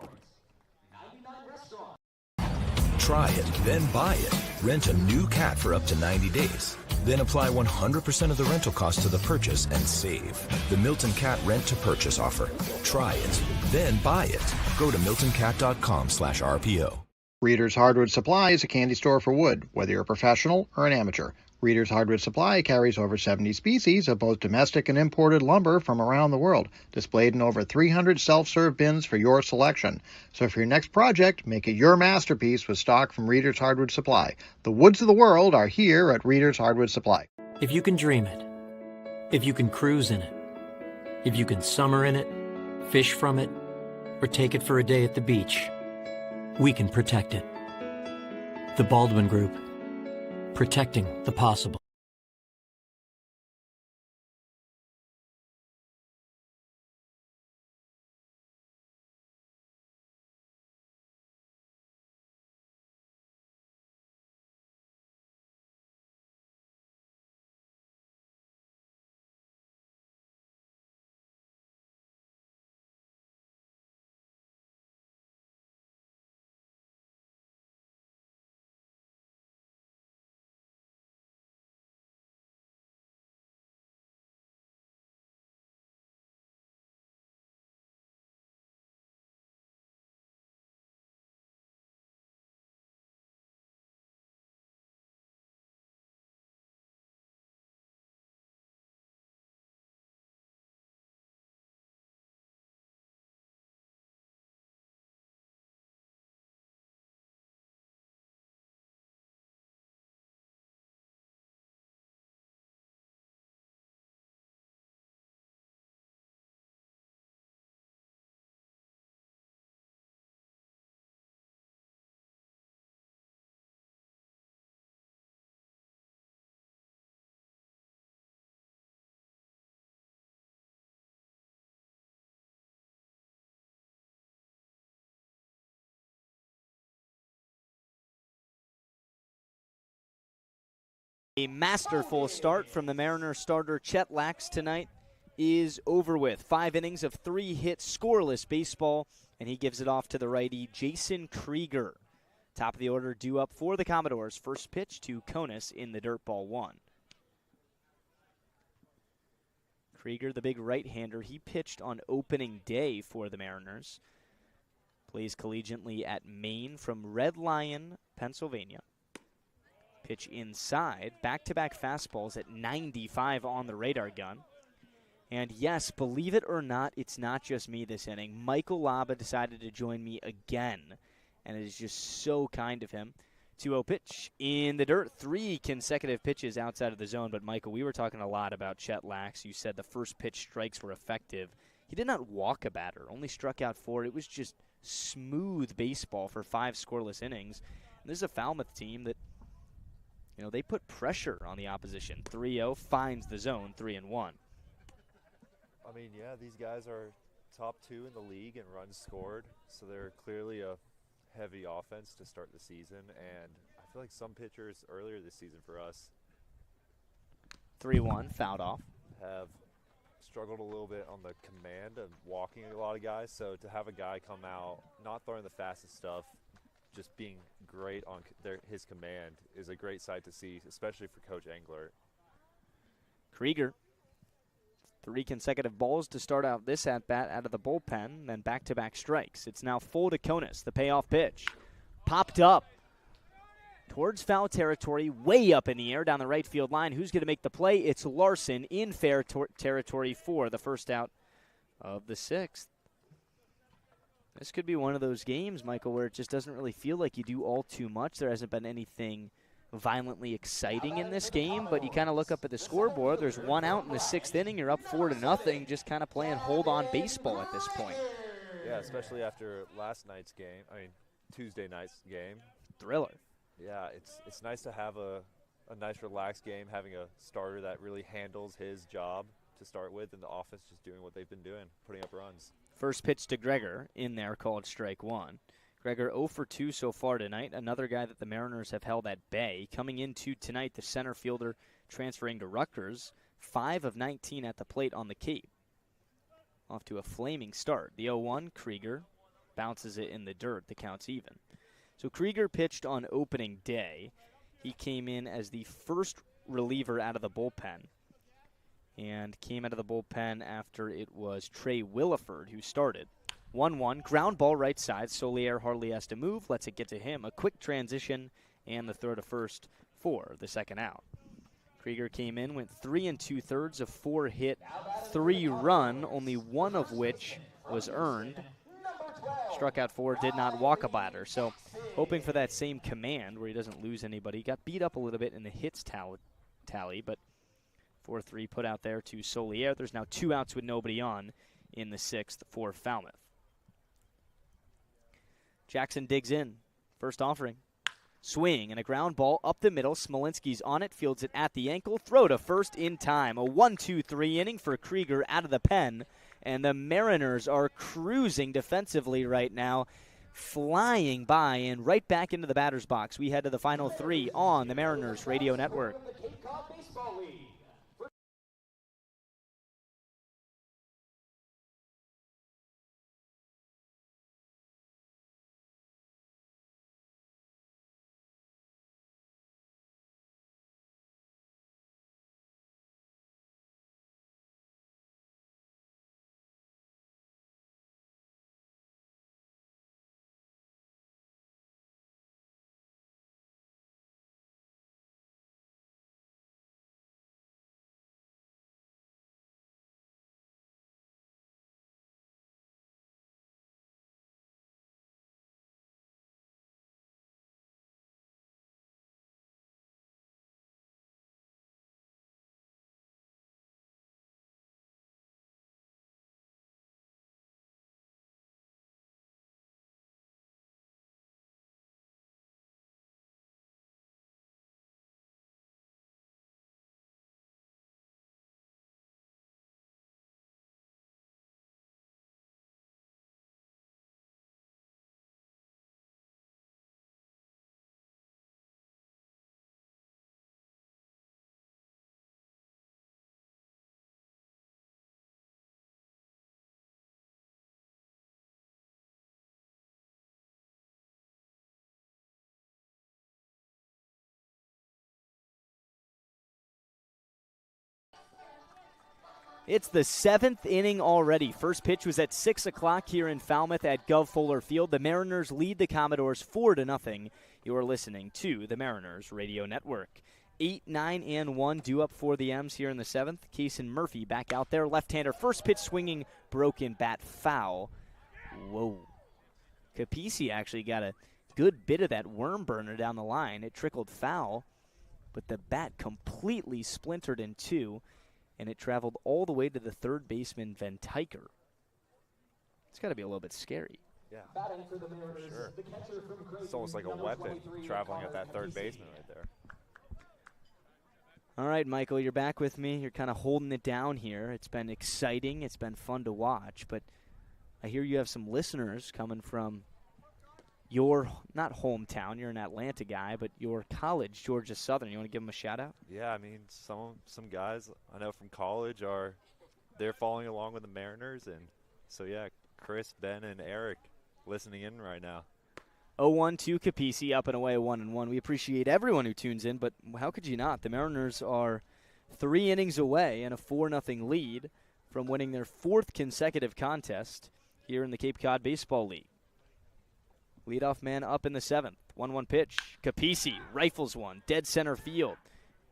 Try it, then buy it. Rent a new cat for up to 90 days. Then apply 100% of the rental cost to the purchase and save. The Milton Cat Rent to Purchase offer. Try it, then buy it. Go to miltoncat.com/RPO. Reader's Hardwood Supply is a candy store for wood, whether you're a professional or an amateur. Reader's Hardwood Supply carries over 70 species of both domestic and imported lumber from around the world, displayed in over 300 self-serve bins for your selection. So for your next project, make it your masterpiece with stock from Reader's Hardwood Supply. The woods of the world are here at Reader's Hardwood Supply. If you can dream it, if you can cruise in it, if you can summer in it, fish from it, or take it for a day at the beach, we can protect it. The Baldwin Group. Protecting the possible. A masterful start from the Mariners starter Chet Lax tonight is over with. 5 innings of 3 hits, scoreless baseball, and he gives it off to the righty Jason Krieger. Top of the order due up for the Commodores. First pitch to Konis in the dirt, ball 1. Krieger, the big right-hander, he pitched on opening day for the Mariners. Plays collegiately at Maine from Red Lion, Pennsylvania. Pitch inside, back-to-back fastballs at 95 on the radar gun. And yes, believe it or not, it's not just me this inning. Michael Laba decided to join me again, and it is just so kind of him. 2-0 pitch in the dirt. 3 consecutive pitches outside of the zone. But, Michael, we were talking a lot about Chet Lax. You said the first pitch strikes were effective. He did not walk a batter, only struck out 4. It was just smooth baseball for 5 scoreless innings. And this is a Falmouth team that, you know, they put pressure on the opposition. 3-0 finds the zone, 3-1. I mean, yeah, these guys are top 2 in the league in runs scored, so they're clearly a heavy offense to start the season. And I feel like some pitchers earlier this season for us 3-1, fouled off. Have struggled a little bit on the command of walking a lot of guys. So to have a guy come out, not throwing the fastest stuff, just being great on his command is a great sight to see, especially for Coach Englert. Krieger, 3 consecutive balls to start out this at-bat out of the bullpen, then back-to-back strikes. It's now full to Konis. The payoff pitch popped up towards foul territory, way up in the air down the right field line. Who's going to make the play? It's Larson in fair territory for the first out of the 6th. This could be one of those games, Michael, where it just doesn't really feel like you do all too much. There hasn't been anything violently exciting in this game, but you kind of look up at the scoreboard. There's 1 out in the 6th inning. You're up 4-0, just kind of playing hold-on baseball at this point. Yeah, especially after last night's game, Tuesday night's game. Thriller. Yeah, it's nice to have a nice relaxed game, having a starter that really handles his job to start with, and the offense just doing what they've been doing, putting up runs. First pitch to Gregor in there, called strike 1. Gregor 0 for 2 so far tonight. Another guy that the Mariners have held at bay. Coming into tonight, the center fielder transferring to Rutgers, 5 of 19 at the plate on the Cape. Off to a flaming start. The 0-1, Krieger bounces it in the dirt. The count's even. So Krieger pitched on opening day. He came in as the first reliever out of the bullpen, and came out of the bullpen after it was Trey Williford who started. 1-1, ground ball right side. Solier hardly has to move, lets it get to him. A quick transition, and the throw to first for the second out. Krieger came in, went 3 2/3 of 4 hit, 3 run, only 1 of which was earned. Struck out 4, did not walk a batter. So hoping for that same command where he doesn't lose anybody. Got beat up a little bit in the hits tally, but 4-3 put out there to Solier. There's now 2 outs with nobody on in the 6th for Falmouth. Jackson digs in. First offering. Swing and a ground ball up the middle. Smolinski's on it, fields it at the ankle. Throw to first in time. A 1-2-3 inning for Krieger out of the pen. And the Mariners are cruising defensively right now, flying by and right back into the batter's box. We head to the final 3 on the Mariners Radio Network. It's the 7th inning already. First pitch was at 6 o'clock here in Falmouth at Gov Fuller Field. The Mariners lead the Commodores 4-0. You're listening to the Mariners Radio Network. 8, 9, and 1 due up for the M's here in the 7th. Kaysen Murphy back out there. Left-hander, first pitch swinging, broken bat foul. Whoa. Capisi actually got a good bit of that worm burner down the line. It trickled foul, but the bat completely splintered in 2. And it traveled all the way to the third baseman, Van Tyker. It's got to be a little bit scary. Yeah, for sure. It's almost like a weapon traveling at that third baseman right there. All right, Michael, you're back with me. You're kind of holding it down here. It's been exciting. It's been fun to watch. But I hear you have some listeners coming from your, not hometown, you're an Atlanta guy, but your college, Georgia Southern. You want to give them a shout-out? Yeah, I mean, some guys I know from college they're following along with the Mariners, and so yeah, Chris, Ben, and Eric listening in right now. 0-1 to Capisi, up and away 1-1. We appreciate everyone who tunes in, but how could you not? The Mariners are 3 innings away and a 4-0 lead from winning their 4th consecutive contest here in the Cape Cod Baseball League. Leadoff man up in the 7th. 1-1 pitch. Capisi rifles one. Dead center field.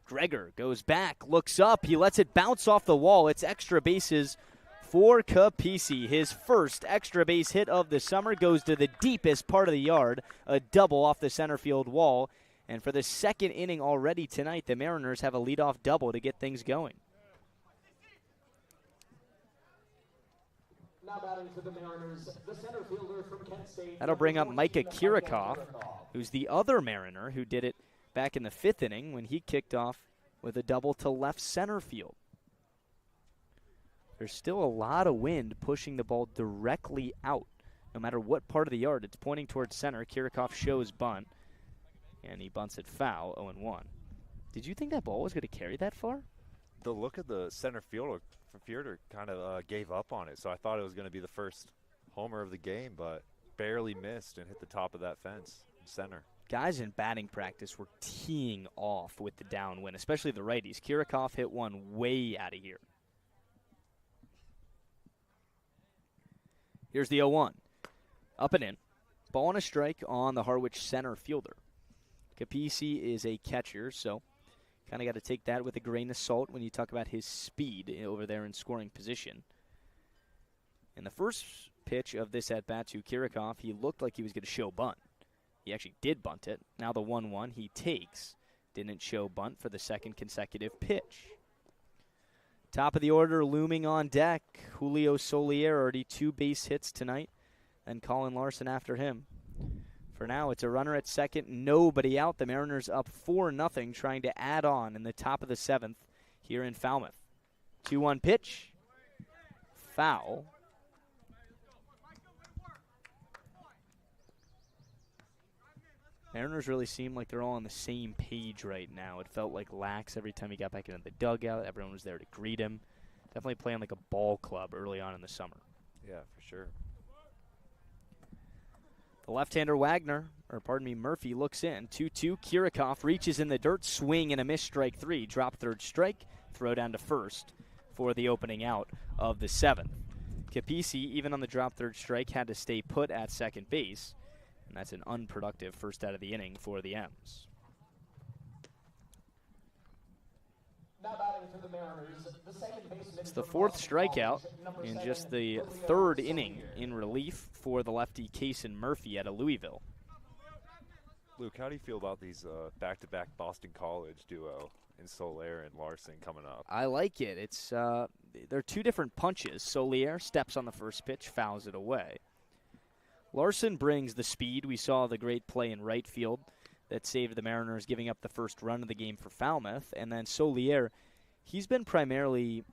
Gregor goes back, looks up. He lets it bounce off the wall. It's extra bases for Capisi. His first extra base hit of the summer goes to the deepest part of the yard. A double off the center field wall. And for the 2nd inning already tonight, the Mariners have a leadoff double to get things going. Now batting for the Mariners, the center fielder from Kent State. That'll bring up Micah Kirikoff, who's the other Mariner who did it back in the 5th inning when he kicked off with a double to left center field. There's still a lot of wind pushing the ball directly out. No matter what part of the yard, it's pointing towards center. Kirikoff shows bunt, and he bunts it foul, 0-1. Did you think that ball was going to carry that far? The look of the center fielder kind of gave up on it, so I thought it was going to be the first homer of the game, but barely missed and hit the top of that fence in center. Guys in batting practice were teeing off with the downwind, especially the righties. Kirikoff hit one way out of here. Here's the 0-1. Up and in. Ball and a strike on the Harwich center fielder. Capisi is a catcher, so kind of got to take that with a grain of salt when you talk about his speed over there in scoring position. In the first pitch of this at-bat to Kirikoff, he looked like he was going to show bunt. He actually did bunt it. Now the 1-1 he takes. Didn't show bunt for the 2nd consecutive pitch. Top of the order looming on deck. Julio Solier, already 2 base hits tonight. And Colin Larson after him. For now, it's a runner at second, nobody out. The Mariners up 4-0, trying to add on in the top of the 7th here in Falmouth. 2-1 pitch. Foul. Mariners really seem like they're all on the same page right now. It felt like lax every time he got back into the dugout. Everyone was there to greet him. Definitely playing like a ball club early on in the summer. Yeah, for sure. The left-hander Murphy looks in. 2-2, Kirikoff reaches in the dirt, swing and a miss, strike 3. Drop third strike, throw down to first for the opening out of the 7th. Capisi, even on the drop third strike, had to stay put at second base. And that's an unproductive first out of the inning for the M's. Now batting for the Mariners, the second baseman. It's the 4th strikeout in just the 3rd inning in relief for the lefty Cason Murphy out of Louisville. Luke, how do you feel about these back-to-back Boston College duo in Solier and Larson coming up? I like it. It's they're 2 different punches. Solier steps on the first pitch, fouls it away. Larson brings the speed. We saw the great play in right field that saved the Mariners, giving up the first run of the game for Falmouth. And then Solier, he's been primarily,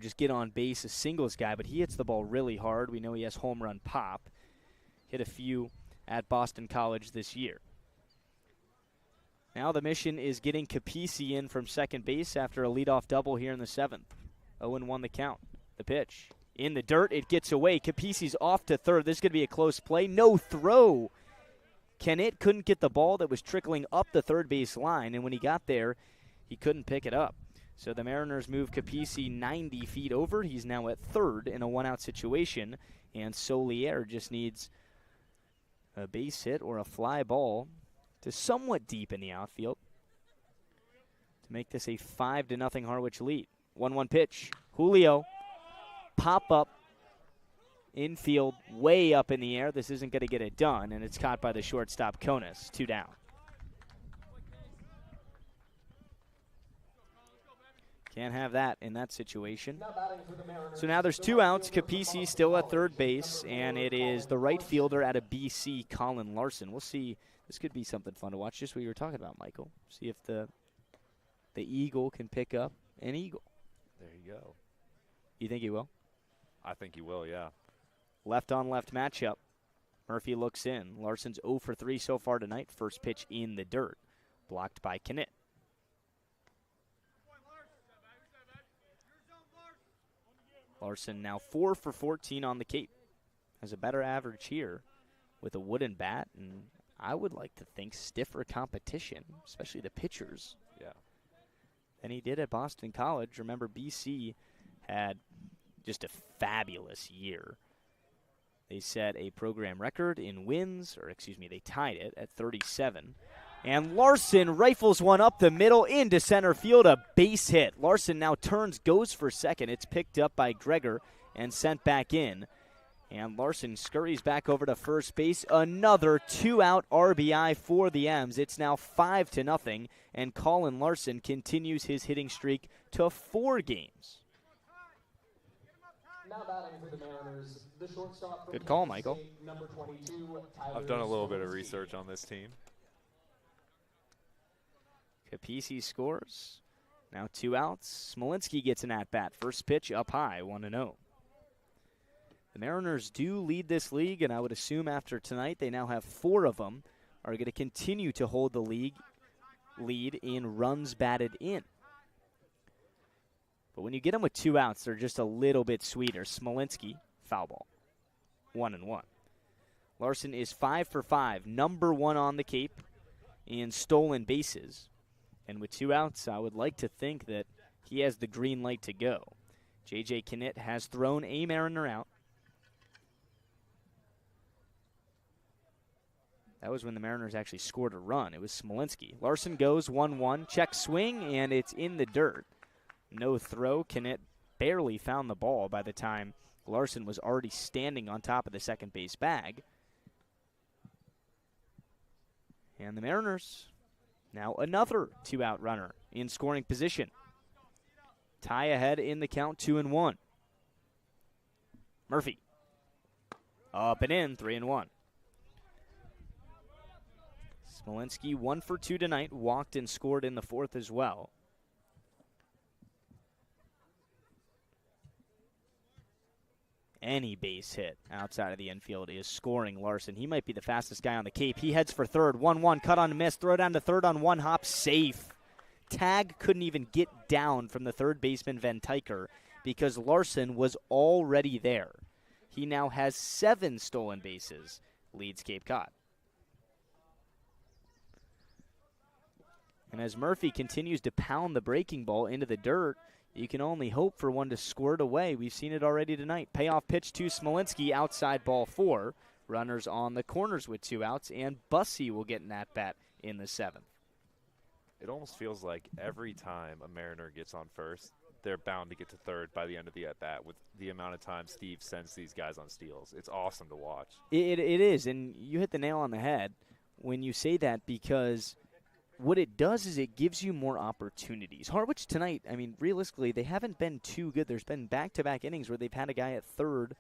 just get on base, a singles guy, but he hits the ball really hard. We know he has home run pop. Hit a few at Boston College this year. Now the mission is getting Capisi in from second base after a leadoff double here in the 7th. 0-1 the count. The pitch. In the dirt, it gets away. Capisi's off to third. This is going to be a close play. No throw. Couldn't get the ball that was trickling up the third base line, and when he got there, he couldn't pick it up. So the Mariners move Capisi 90 feet over. He's now at third in a one-out situation, and Solier just needs a base hit or a fly ball to somewhat deep in the outfield to make this a 5-0 Harwich lead. 1-1 pitch. Julio, pop up, infield, way up in the air. This isn't going to get it done, and it's caught by the shortstop, Konis. 2 down. Can't have that in that situation. So now there's 2 outs. Capisi still at third base, and it is the right fielder out of BC, Colin Larson. We'll see. This could be something fun to watch, just what you were talking about, Michael. See if the Eagle can pick up an Eagle. There you go. You think he will? I think he will, yeah. Left-on-left matchup. Murphy looks in. Larson's 0 for 3 so far tonight. First pitch in the dirt. Blocked by Knitt. Larson now 4 for 14 on the Cape. Has a better average here with a wooden bat, and I would like to think stiffer competition, especially the pitchers. Yeah. Than he did at Boston College. Remember, BC had just a fabulous year. They set a program record in wins, or excuse me, they tied it at 37. And Larson rifles one up the middle into center field, a base hit. Larson now turns, goes for second. It's picked up by Gregor and sent back in. And Larson scurries back over to first base. Another 2-out RBI for the M's. It's now 5-0, and Colin Larson continues his hitting streak to 4 games. Now batting for the Mariners, the shortstop from Good call, Kansas Michael. State, number 22, Tyler I've done a little bit of Smolinski. research on this team. Capisi scores. Now 2 outs. Smolinski gets an at-bat. First pitch up high, 1-0. The Mariners do lead this league, and I would assume after tonight they now have 4 of them are going to continue to hold the league lead in runs batted in. But when you get them with 2 outs, they're just a little bit sweeter. Smolinski, foul ball. 1-1. Larson is 5 for 5, number 1 on the Cape in stolen bases. And with 2 outs, I would like to think that he has the green light to go. J.J. Knitt has thrown a Mariner out. That was when the Mariners actually scored a run. It was Smolinski. Larson goes 1-1, check swing, and it's in the dirt. No throw. Knitt barely found the ball by the time Larson was already standing on top of the second base bag. And the Mariners, now another 2-out runner in scoring position. Tie ahead in the count, 2-1. Murphy. Up and in, 3-1. Smolinski 1 for 2 tonight, walked and scored in the 4th as well. Any base hit outside of the infield is scoring Larson. He might be the fastest guy on the Cape. He heads for third. 1-1, cut on miss, throw down to third on 1 hop, safe. Tag couldn't even get down from the third baseman Van Tyker because Larson was already there. He now has 7 stolen bases, leads Cape Cod. And as Murphy continues to pound the breaking ball into the dirt, you can only hope for one to squirt away. We've seen it already tonight. Payoff pitch to Smolinski, outside ball 4. Runners on the corners with 2 outs, and Bussey will get an at-bat in the 7th. It almost feels like every time a Mariner gets on first, they're bound to get to third by the end of the at-bat with the amount of time Steve sends these guys on steals. It's awesome to watch. It is, and you hit the nail on the head when you say that, because what it does is it gives you more opportunities. Harwich tonight, I mean, realistically, they haven't been too good. There's been back-to-back innings where they've had a guy at third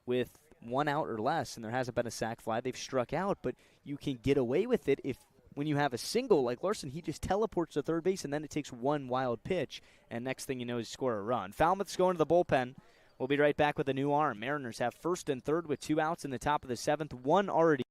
with 1 out or less, and there hasn't been a sac fly. They've struck out, but you can get away with it if when you have a single like Larson, he just teleports to third base, and then it takes 1 wild pitch, and next thing you know, you score a run. Falmouth's going to the bullpen. We'll be right back with a new arm. Mariners have first and third with 2 outs in the top of the 7th, 1 already.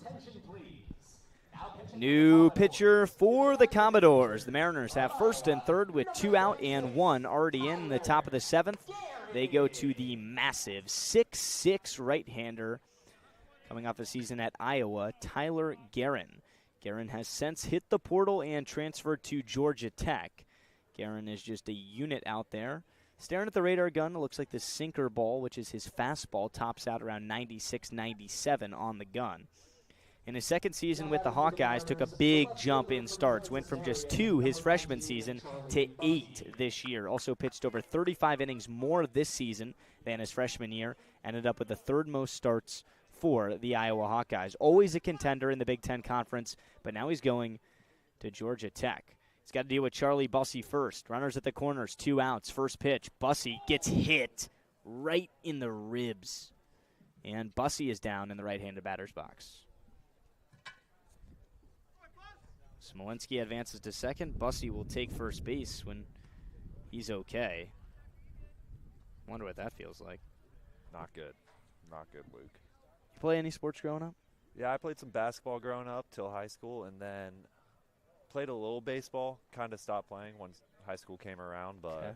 attention, please. Now pitching New pitcher for the Commodores. The Mariners have first and third with 2 out and 1 already in the top of the 7th. They go to the massive 6'6" right-hander coming off a season at Iowa, Tyler Guerin. Guerin has since hit the portal and transferred to Georgia Tech. Guerin is just a unit out there. Staring at the radar gun, it looks like the sinker ball, which is his fastball, tops out around 96, 97 on the gun. In his second season with the Hawkeyes, took a big jump in starts. Went from just 2 his freshman season to 8 this year. Also pitched over 35 innings more this season than his freshman year. Ended up with the 3rd most starts for the Iowa Hawkeyes. Always a contender in the Big Ten Conference, but now he's going to Georgia Tech. He's got to deal with Charlie Bussey first. Runners at the corners, 2 outs. First pitch, Bussey gets hit right in the ribs. And Bussey is down in the right-handed batter's box. Smolinski advances to second. Bussey will take first base when he's okay. Wonder what that feels like. Not good. Not good, Luke. You play any sports growing up? Yeah, I played some basketball growing up till high school, and then played a little baseball. Kind of stopped playing once high school came around, but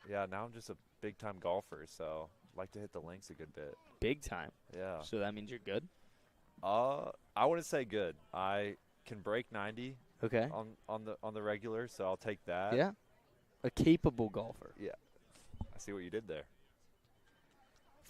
yeah, now I'm just a big-time golfer, so like to hit the links a good bit. Big time? Yeah. So that means you're good? I wouldn't say good. I can break 90 on the regular, so I'll take that. Yeah. A capable golfer. Yeah. I see what you did there.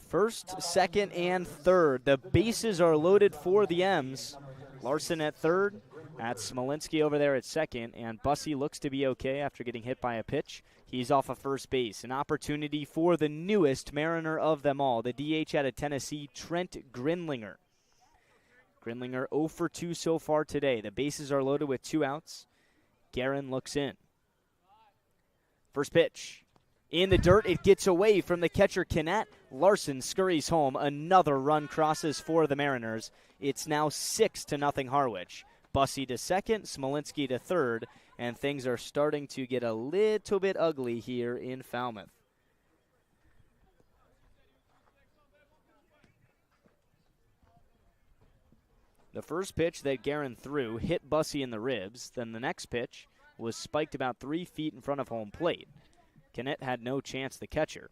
First, second, and third. The bases are loaded for the M's. Larson at third. That's Smolinski over there at second. And Bussey looks to be okay after getting hit by a pitch. He's off of first base. An opportunity for the newest Mariner of them all, the DH out of Tennessee, Trent Grinlinger. Grinlinger 0 for 2 so far today. The bases are loaded with 2 outs. Guerin looks in. First pitch. In the dirt, it gets away from the catcher, Kinnett. Larson scurries home. Another run crosses for the Mariners. It's now 6-0 Harwich. Bussey to second, Smolinski to third, and things are starting to get a little bit ugly here in Falmouth. The first pitch that Guerin threw hit Bussey in the ribs. Then the next pitch was spiked about 3 feet in front of home plate. Kinnett had no chance, the catcher.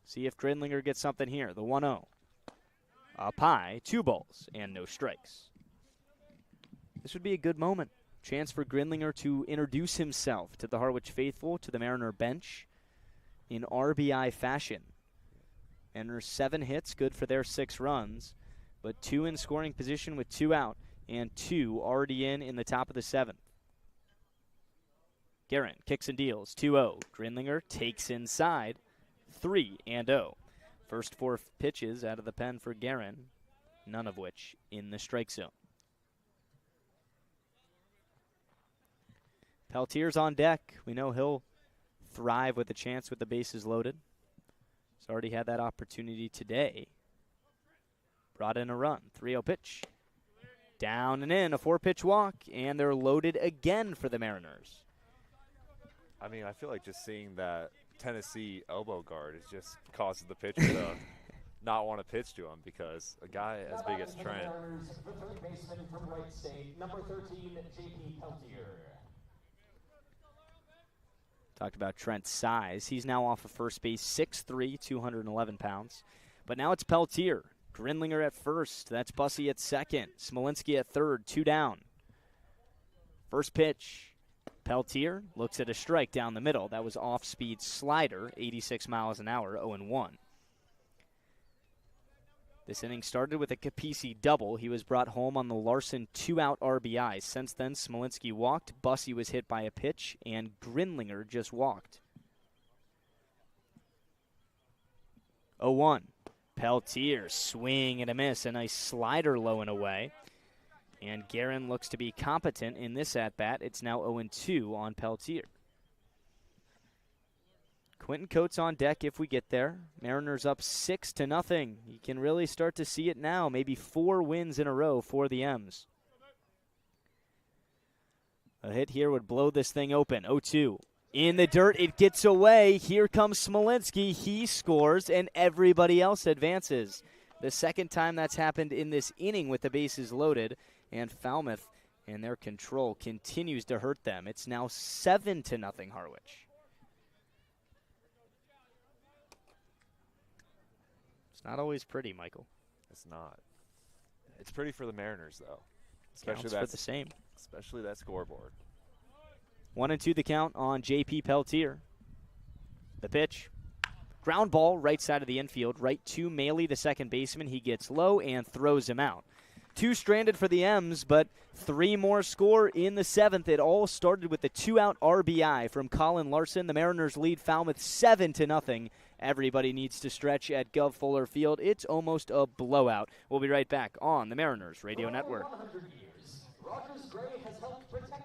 See if Grinlinger gets something here. The 1-0. Up high, 2 balls, and no strikes. This would be a good moment. Chance for Grinlinger to introduce himself to the Harwich faithful, to the Mariner bench in RBI fashion. Mariners 7 hits, good for their 6 runs, but 2 in scoring position with 2 out, and 2 already in the top of the 7th. Guerin kicks and deals, 2-0. Grinlinger takes inside, 3-0. First 4 pitches out of the pen for Guerin, none of which in the strike zone. Peltier's on deck. We know he'll thrive with a chance with the bases loaded. He's already had that opportunity today. Brought in a run. 3-0 pitch. Down and in, a 4-pitch walk, and they're loaded again for the Mariners. I mean, I feel like just seeing that Tennessee elbow guard is just causes the pitcher to not want to pitch to him, because a guy as big as Trent. The third baseman from Wright State, number 13, J.P. Peltier. Talked about Trent's size. He's now off of first base, 6'3", 211 pounds. But now it's Peltier. Grinlinger at first. That's Bussey at second. Smolinski at third, 2 down. First pitch. Peltier looks at a strike down the middle. That was off-speed slider, 86 miles an hour, 0-1. This inning started with a Capisi double. He was brought home on the Larson 2-out RBI. Since then, Smolinski walked, Bussey was hit by a pitch, and Grinlinger just walked. 0-1. Peltier, swing and a miss. A nice slider low and away. And Guerin looks to be competent in this at-bat. It's now 0-2 on Peltier. Quentin Coates on deck if we get there. Mariners up 6-0. You can really start to see it now. Maybe 4 wins in a row for the M's. A hit here would blow this thing open. 0-2. In the dirt, it gets away. Here comes Smolinski. He scores, and everybody else advances. The second time that's happened in this inning with the bases loaded, and Falmouth and their control continues to hurt them. It's now 7-0 Harwich. It's not always pretty, Michael. It's not. It's pretty for the Mariners, though. Counts for the same. Especially that scoreboard. 1-2 the count on J.P. Peltier. The pitch. Ground ball right side of the infield, right to Maley, the second baseman. He gets low and throws him out. 2 stranded for the M's, but 3 more score in the 7th. It all started with the 2-out RBI from Colin Larson. The Mariners lead Falmouth 7-0. Everybody needs to stretch at Gov Fuller Field. It's almost a blowout. We'll be right back on the Mariners Radio Network. 100 years, Rogers Gray has helped protect.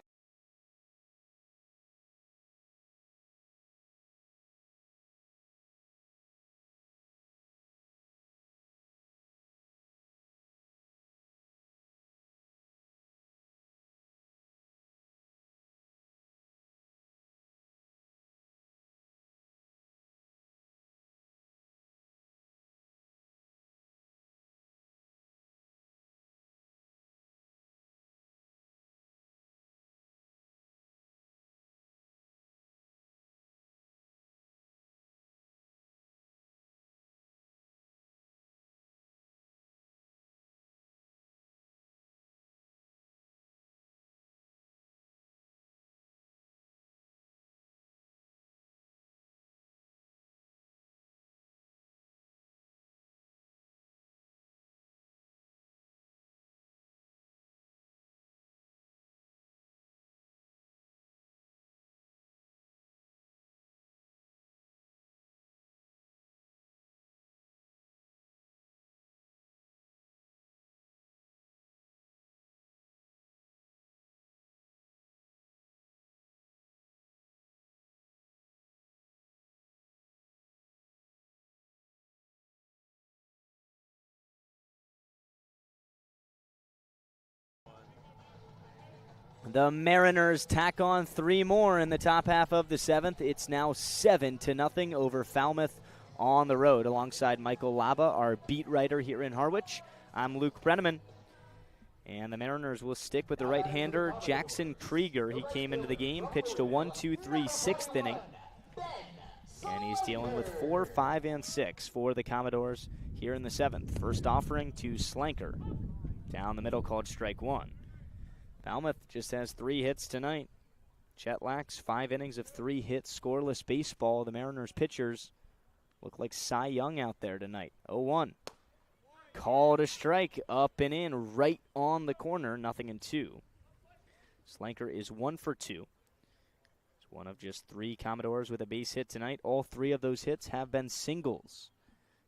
The Mariners tack on 3 more in the top half of the 7th. It's now 7-0 over Falmouth on the road. Alongside Michael Laba, our beat writer here in Harwich, I'm Luke Brenneman. And the Mariners will stick with the right-hander, Jackson Krieger. He came into the game, pitched a 1-2-3 6th inning. And he's dealing with 4, 5, and 6 for the Commodores here in the 7th. First offering to Slanker. Down the middle, called strike 1. Falmouth just has 3 hits tonight. Chet Lack's 5 innings of 3 hits, scoreless baseball. The Mariners pitchers look like Cy Young out there tonight. 0-1. Called a strike, up and in, right on the corner, 0-2. Slanker is 1 for 2. It's one of just 3 Commodores with a base hit tonight. All 3 of those hits have been singles.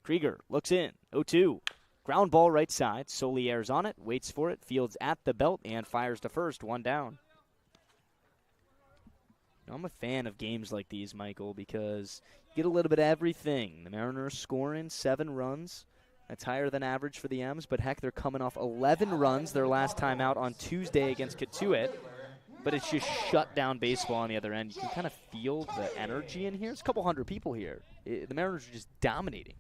Krieger looks in, 0-2. Ground ball right side. Solier's on it, waits for it, fields at the belt, and fires to first. 1 down. I'm a fan of games like these, Michael, because you get a little bit of everything. The Mariners scoring 7 runs. That's higher than average for the M's, but heck, they're coming off 11 runs their last time out on Tuesday against Katuitt. But it's just shut down baseball on the other end. You can kind of feel the energy in here. It's a couple hundred people here. The Mariners are just dominating.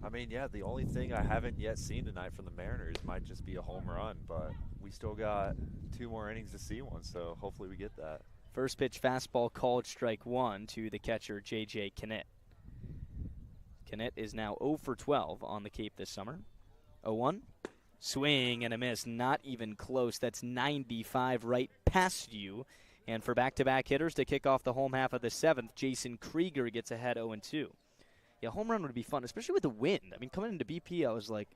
I mean, yeah, the only thing I haven't yet seen tonight from the Mariners might just be a home run, but we still got 2 more innings to see one, so hopefully we get that. First pitch fastball called strike 1 to the catcher, J.J. Knitt. Knitt is now 0 for 12 on the Cape this summer. 0-1. Swing and a miss, not even close. That's 95 right past you. And for back-to-back hitters to kick off the home half of the 7th, Jason Krieger gets ahead 0-2. Yeah, home run would be fun, especially with the wind. I mean, coming into BP, I was like,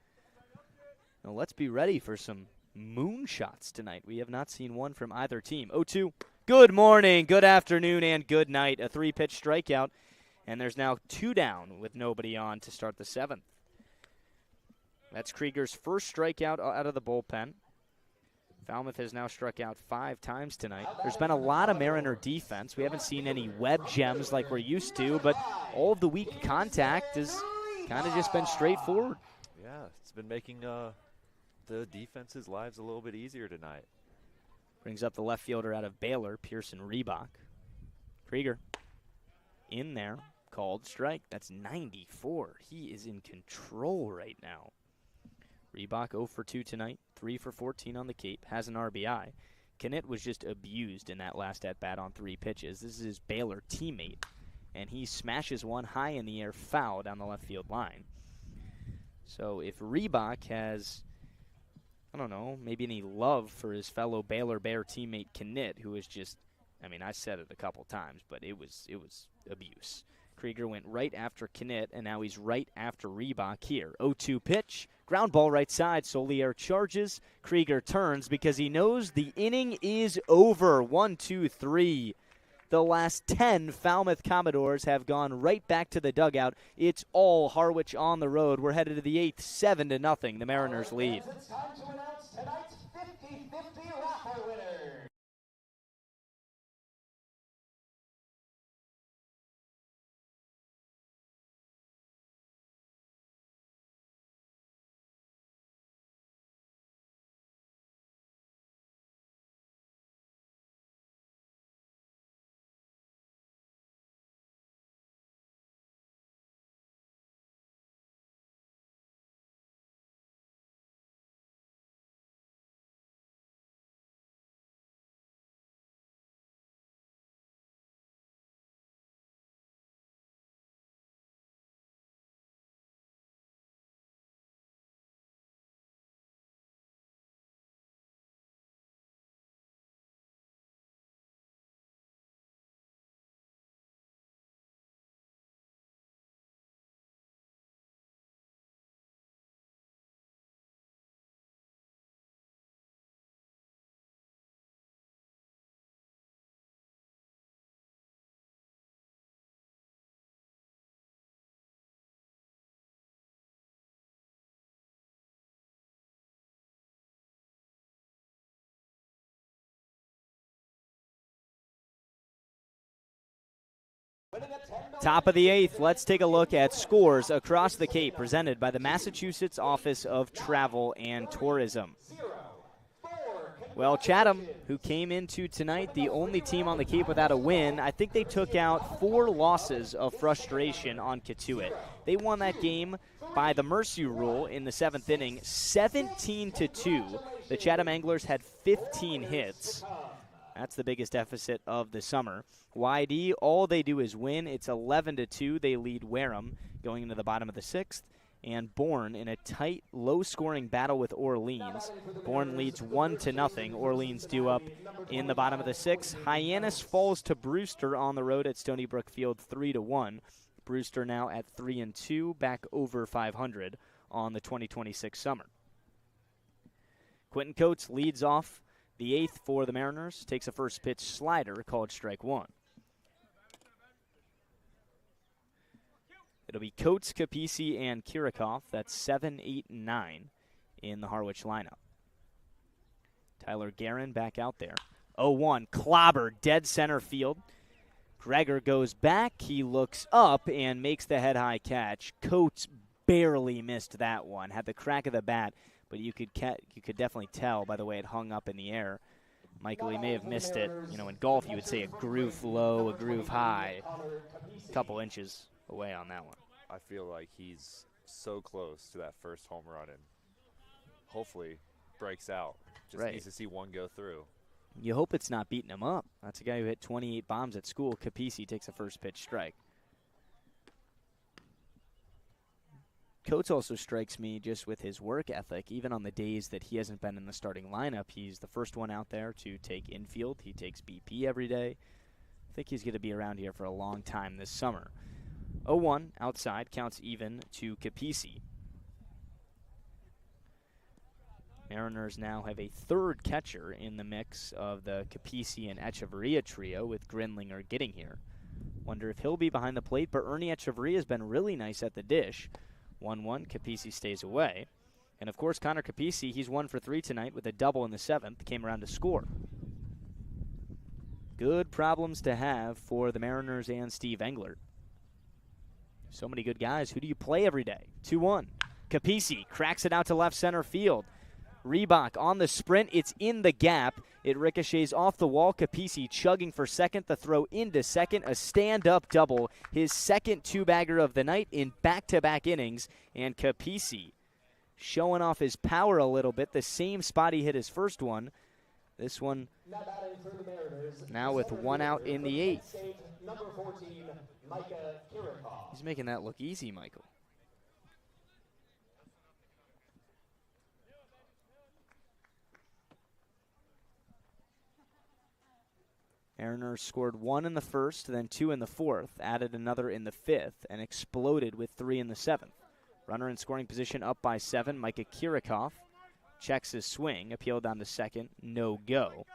let's be ready for some moonshots tonight. We have not seen one from either team. 0-2. Good morning, good afternoon, and good night. A 3-pitch strikeout, and there's now 2 down with nobody on to start the 7th. That's Krieger's first strikeout out of the bullpen. Falmouth has now struck out 5 times tonight. There's been a lot of Mariner defense. We haven't seen any web gems like we're used to, but all of the weak contact has kind of just been straightforward. Yeah, it's been making the defense's lives a little bit easier tonight. Brings up the left fielder out of Baylor, Pearson Reebok. Krieger in there. Called strike. That's 94. He is in control right now. Reebok 0 for 2 tonight, 3 for 14 on the Cape, has an RBI. Knitt was just abused in that last at-bat on 3 pitches. This is his Baylor teammate, and he smashes one high in the air, foul down the left field line. So if Reebok has, I don't know, maybe any love for his fellow Baylor Bear teammate Knitt, who is just, I mean, I said it a couple times, but it was abuse. Krieger went right after Knitt, and now he's right after Reebok here. 0-2 pitch, ground ball right side. Solier charges. Krieger turns because he knows the inning is over. 1-2-3. The last 10 Falmouth Commodores have gone right back to the dugout. It's all Harwich on the road. We're headed to the 8th, 7-0. The Mariners lead. It's time to announce tonight's 50-50 raffle winner. Top of the 8th, let's take a look at scores across the Cape presented by the Massachusetts Office of Travel and Tourism. Well, Chatham, who came into tonight the only team on the Cape without a win, I think they took out 4 losses of frustration on Katuitt. They won that game by the mercy rule in the 7th inning, 17-2. The Chatham Anglers had 15 hits. That's the biggest deficit of the summer. YD, all they do is win. It's 11-2. They lead Wareham going into the bottom of the 6th. And Bourne in a tight, low-scoring battle with Orleans. Bourne leads 1-0. Orleans due up in the bottom of the 6th. Hyannis falls to Brewster on the road at Stony Brook Field 3-1. Brewster now at 3-2, back over 500 on the 2026 summer. Quentin Coates leads off the 8th for the Mariners, takes a first pitch slider called strike 1. It'll be Coates, Capisi, and Kirikoff. That's 7, 8, and 9 in the Harwich lineup. Tyler Guerin back out there. 0-1, clobber, dead center field. Gregor goes back. He looks up and makes the head-high catch. Coates barely missed that one. Had the crack of the bat, but you could definitely tell by the way it hung up in the air. Michael, he may have missed it. You know, in golf, you would say a groove low, a groove high. A couple inches away on that one. I feel like he's so close to that first home run and hopefully breaks out. Just needs to see one go through. You hope it's not beating him up. That's a guy who hit 28 bombs at school. Capisi takes a first pitch strike. Coates also strikes me just with his work ethic. Even on the days that he hasn't been in the starting lineup, he's the first one out there to take infield. He takes BP every day. I think he's going to be around here for a long time this summer. 0-1 outside, counts even to Capisi. Mariners now have a third catcher in the mix of the Capisi and Echeverria trio, with Grinlinger getting here. Wonder if he'll be behind the plate, but Ernie Echeverria has been really nice at the dish. 1-1, Capisi stays away. And of course, Connor Capisi, he's 1 for 3 tonight with a double in the 7th, came around to score. Good problems to have for the Mariners and Steve Englert. So many good guys. Who do you play every day? 2-1. Capisi cracks it out to left center field. Reebok on the sprint. It's in the gap. It ricochets off the wall. Capisi chugging for second. The throw into second. A stand-up double. His second two-bagger of the night in back-to-back innings. And Capisi showing off his power a little bit. The same spot he hit his first one. This one now with one out in the eighth. He's making that look easy, Michael. Mariners scored one in the first, then two in the fourth, added another in the fifth, and exploded with three in the seventh. Runner in scoring position up by 7. Micah Kirikoff checks his swing, appealed down to second, no go.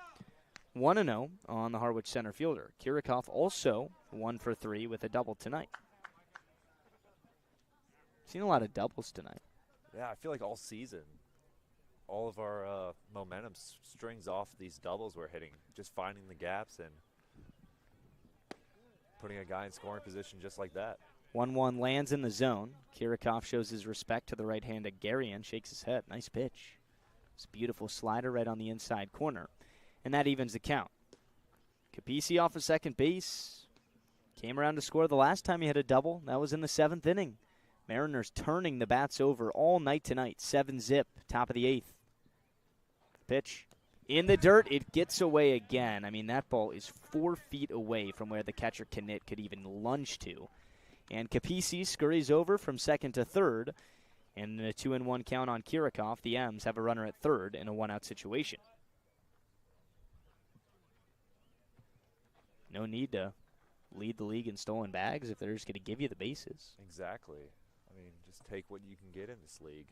1-0 on the Harwich center fielder. Kirikoff also 1 for 3 with a double tonight. Seen a lot of doubles tonight. Yeah, I feel like all season, all of our momentum strings off these doubles we're hitting, just finding the gaps and putting a guy in scoring position just like that. 1-1 lands in the zone. Kirikoff shows his respect to the right-handed Garian, shakes his head. Nice pitch. It's a beautiful slider right on the inside corner. And that evens the count. Capisi off of second base. Came around to score the last time he had a double. That was in the 7th inning. Mariners turning the bats over all night tonight. 7-zip, top of the 8th. Pitch in the dirt. It gets away again. I mean, that ball is 4 feet away from where the catcher Knit could even lunge to. And Capisi scurries over from second to third. And a 2-1 count on Kirikoff. The M's have a runner at third in a one-out situation. No need to lead the league in stolen bags if they're just going to give you the bases. Exactly. I mean, just take what you can get in this league.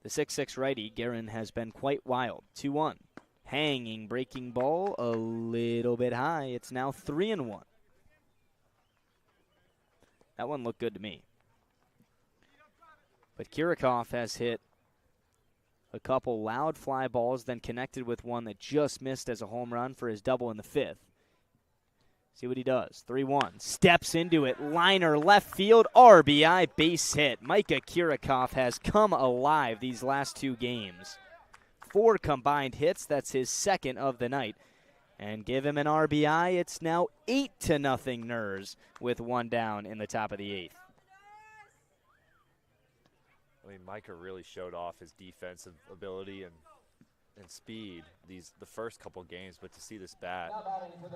The 6'6 righty, Guerin, has been quite wild. 2-1. Hanging, breaking ball, a little bit high. It's now 3-1. That one looked good to me. But Kirikoff has hit a couple loud fly balls, then connected with one that just missed as a home run for his double in the 5th. See what he does. 3-1. Steps into it. Liner left field. RBI base hit. Micah Kirikoff has come alive these last 2 games. 4 combined hits. That's his second of the night. And give him an RBI. It's now 8-0 Ners with 1 down in the top of the 8th. I mean, Micah really showed off his defensive ability and speed the first couple games, but to see this bat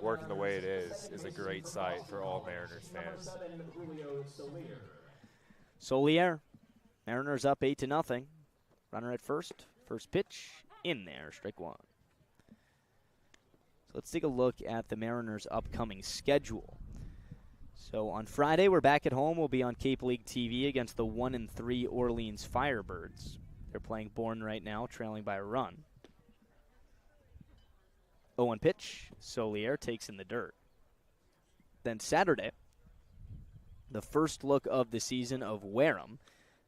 working the way it is a great sight for all Mariners fans. Solier, Mariners up 8-0. Runner at first. First pitch in there, strike 1. So let's take a look at the Mariners' upcoming schedule. So on Friday, we're back at home. We'll be on Cape League TV against the 1-3 Orleans Firebirds. They're playing Bourne right now, trailing by a run. 0-1 pitch. Solier takes in the dirt. Then Saturday, the first look of the season of Wareham.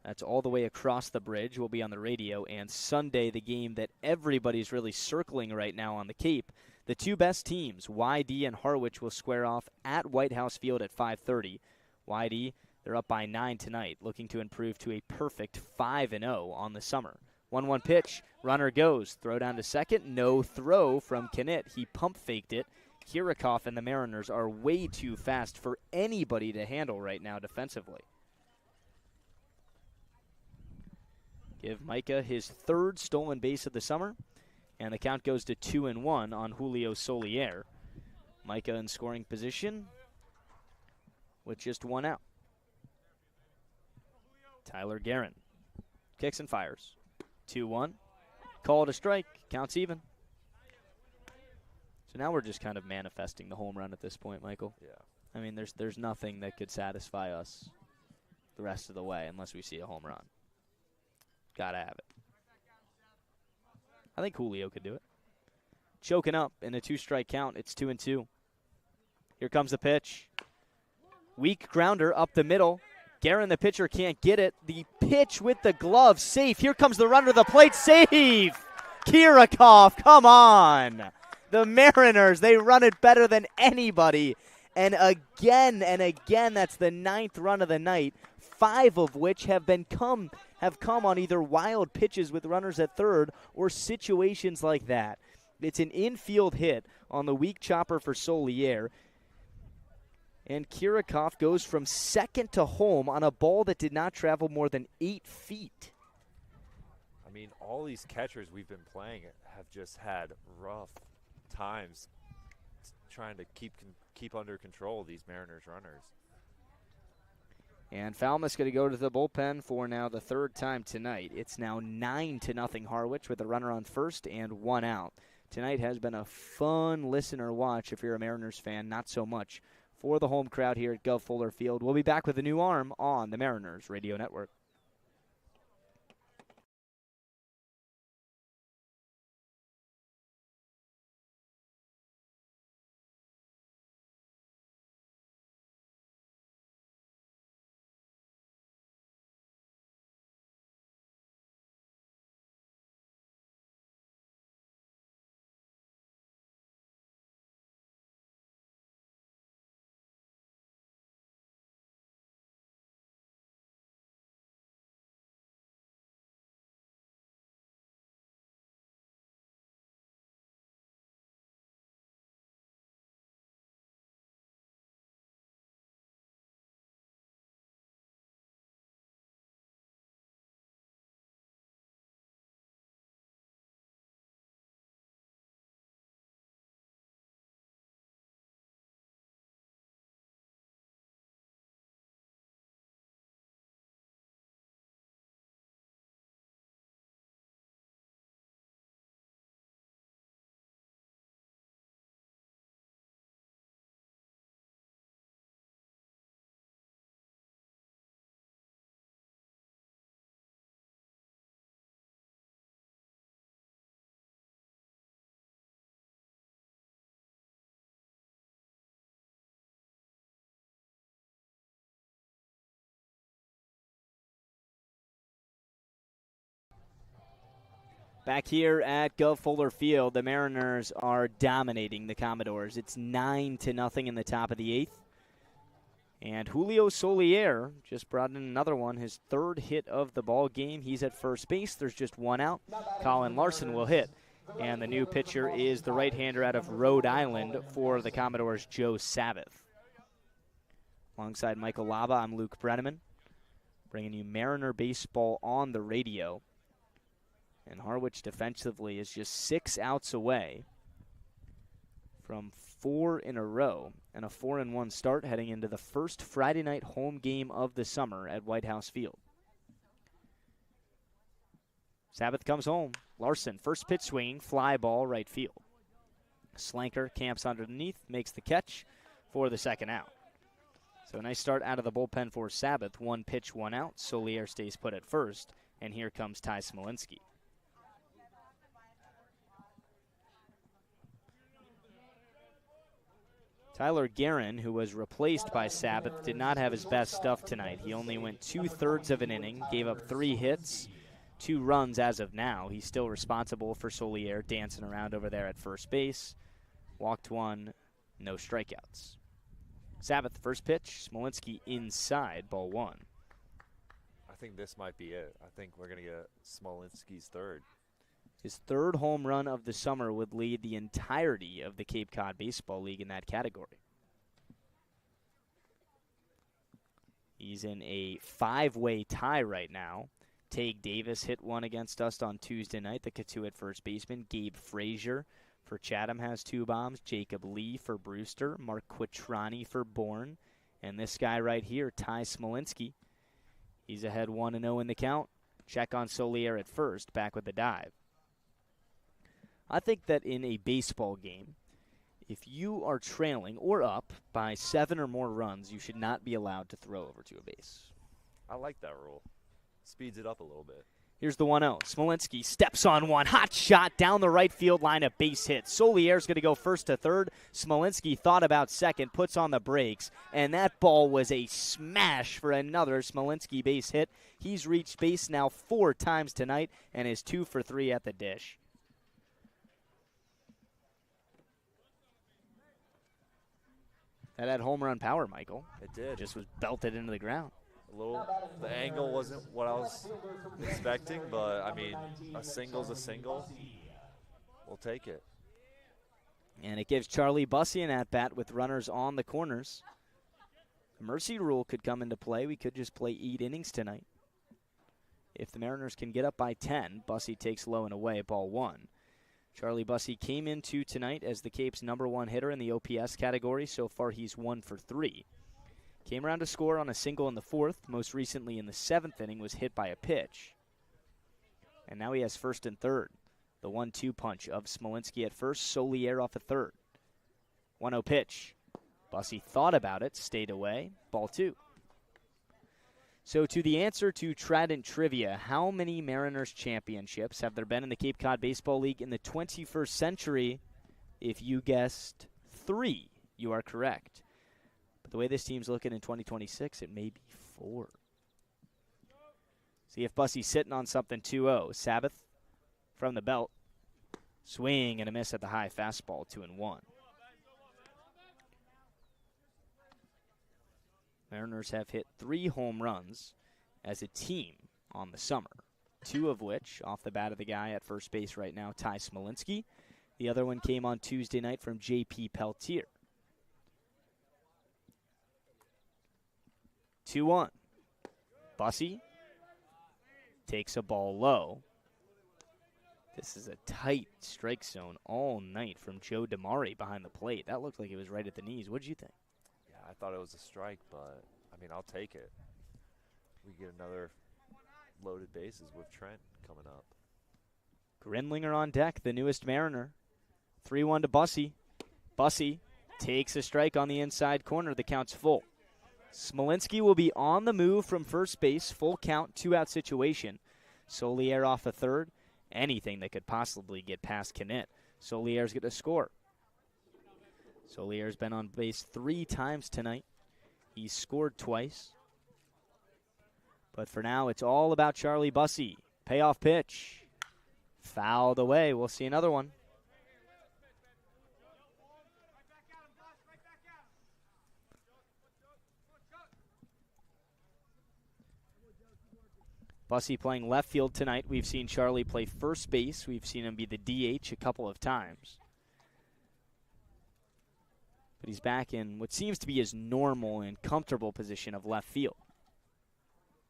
That's all the way across the bridge. Will be on the radio. And Sunday, the game that everybody's really circling right now on the Cape. The 2 best teams, YD and Harwich, will square off at White House Field at 5:30. YD, they're up by 9 tonight, looking to improve to a perfect 5-0 on the summer. 1-1 pitch, runner goes, throw down to second, no throw from Knit. He pump faked it. Kirikoff and the Mariners are way too fast for anybody to handle right now defensively. Give Micah his 3rd stolen base of the summer. And the count goes to 2-1 on Julio Solier. Micah in scoring position with just 1 out. Tyler Guerin kicks and fires. 2-1. Call to strike. Counts even. So now we're just kind of manifesting the home run at this point, Michael. Yeah. I mean, there's nothing that could satisfy us the rest of the way unless we see a home run. Gotta have it. I think Julio could do it. Choking up in a 2-strike count. It's 2-2. Here comes the pitch. Weak grounder up the middle. Guerin, the pitcher, can't get it. The pitch with the glove, safe. Here comes the runner to the plate, save! Kirikoff, come on! The Mariners, they run it better than anybody. and again, that's the 9th run of the night, 5 of which have come on either wild pitches with runners at third or situations like that. It's an infield hit on the weak chopper for Solier. And Kirikov goes from second to home on a ball that did not travel more than 8 feet. I mean, all these catchers we've been playing have just had rough times trying to keep under control these Mariners runners. And Falmouth's going to go to the bullpen for now the 3rd time tonight. It's now 9-0 Harwich with a runner on first and 1 out. Tonight has been a fun listener watch if you're a Mariners fan, not so much for the home crowd here at Gov Fuller Field. We'll be back with a new arm on the Mariners Radio Network. Back here at Gov Fuller Field, the Mariners are dominating the Commodores. It's 9-0 in the top of the 8th. And Julio Solier just brought in another one, his 3rd hit of the ball game. He's at first base. There's just 1 out. Colin Larson will hit. And the new pitcher is the right-hander out of Rhode Island for the Commodores, Joe Sabbath. Alongside Michael Laba, I'm Luke Brenneman, bringing you Mariner baseball on the radio. And Harwich defensively is just 6 outs away from 4 in a row and a 4-1 start heading into the first Friday night home game of the summer at White House Field. Sabbath comes home. Larson, first pitch swinging, fly ball right field. Slanker camps underneath, makes the catch for the 2nd out. So a nice start out of the bullpen for Sabbath. 1 pitch, 1 out. Solier stays put at first, and here comes Ty Smolinski. Tyler Guerin, who was replaced by Sabbath, did not have his best stuff tonight. He only went 2/3 of an inning, gave up 3 hits, 2 runs as of now. He's still responsible for Solier dancing around over there at first base. Walked 1, no strikeouts. Sabbath, first pitch, Smolinski inside, ball 1. I think this might be it. I think we're going to get Smolinski's 3rd. His 3rd home run of the summer would lead the entirety of the Cape Cod Baseball League in that category. He's in a 5-way tie right now. Tage Davis hit 1 against us on Tuesday night, the Katuitt first baseman. Gabe Frazier for Chatham has 2 bombs. Jacob Lee for Brewster. Mark Quitrani for Bourne. And this guy right here, Ty Smolinski. He's ahead 1-0 in the count. Check on Solier at first, back with the dive. I think that in a baseball game, if you are trailing or up by 7 or more runs, you should not be allowed to throw over to a base. I like that rule. Speeds it up a little bit. Here's the 1-0. Smolinski steps on one. Hot shot down the right field line, a base hit. Solier's going to go first to third. Smolinski thought about second, puts on the brakes, and that ball was a smash for another Smolinski base hit. He's reached base now 4 times tonight and is 2 for 3 at the dish. That had home run power, Michael. It did. Just was belted into the ground. The angle wasn't what I was expecting, but I mean, a single's a single. We'll take it. And it gives Charlie Bussey an at-bat with runners on the corners. The mercy rule could come into play. We could just play 8 innings tonight. If the Mariners can get up by 10, Bussey takes low and away, ball 1. Charlie Bussey came into tonight as the Cape's #1 hitter in the OPS category. So far, he's 1 for 3. Came around to score on a single in the 4th. Most recently in the 7th inning was hit by a pitch. And now he has first and third. The 1-2 punch of Smolinski at first, Solier off a third. 1-0 pitch. Bussey thought about it, stayed away, ball 2. So to the answer to Trident Trivia, how many Mariners championships have there been in the Cape Cod Baseball League in the 21st century? If you guessed 3, you are correct. But the way this team's looking in 2026, it may be 4. See if Bussey's sitting on something. 2-0. Sabbath from the belt. Swing and a miss at the high fastball. 2-1. Mariners have hit 3 home runs as a team on the summer, 2 of which off the bat of the guy at first base right now, Ty Smolinski. The other one came on Tuesday night from J.P. Peltier. 2-1. Bussey takes a ball low. This is a tight strike zone all night from Joe DeMari behind the plate. That looked like it was right at the knees. What did you think? I thought it was a strike, but, I mean, I'll take it. We get another loaded bases with Trent coming up. Grinlinger on deck, the newest Mariner. 3-1 to Bussey. Bussey takes a strike on the inside corner. The count's full. Smolinski will be on the move from first base. Full count, 2-out situation. Solier off a third. Anything that could possibly get past Knet. Solier's going to score. Solier's been on base 3 times tonight. He's scored twice. But for now, it's all about Charlie Bussey. Payoff pitch. Fouled away. We'll see another one. Bussey playing left field tonight. We've seen Charlie play first base. We've seen him be the DH a couple of times. But he's back in what seems to be his normal and comfortable position of left field.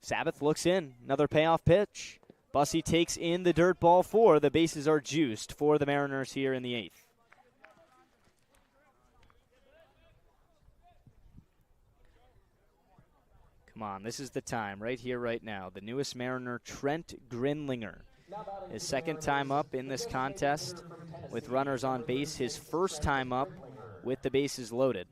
Sabbath looks in. Another payoff pitch. Bussey takes in the dirt ball 4. The bases are juiced for the Mariners here in the 8th. Come on, this is the time right here, right now. The newest Mariner, Trent Grinlinger. His second time up in this contest with runners on base. His first time up with the bases loaded.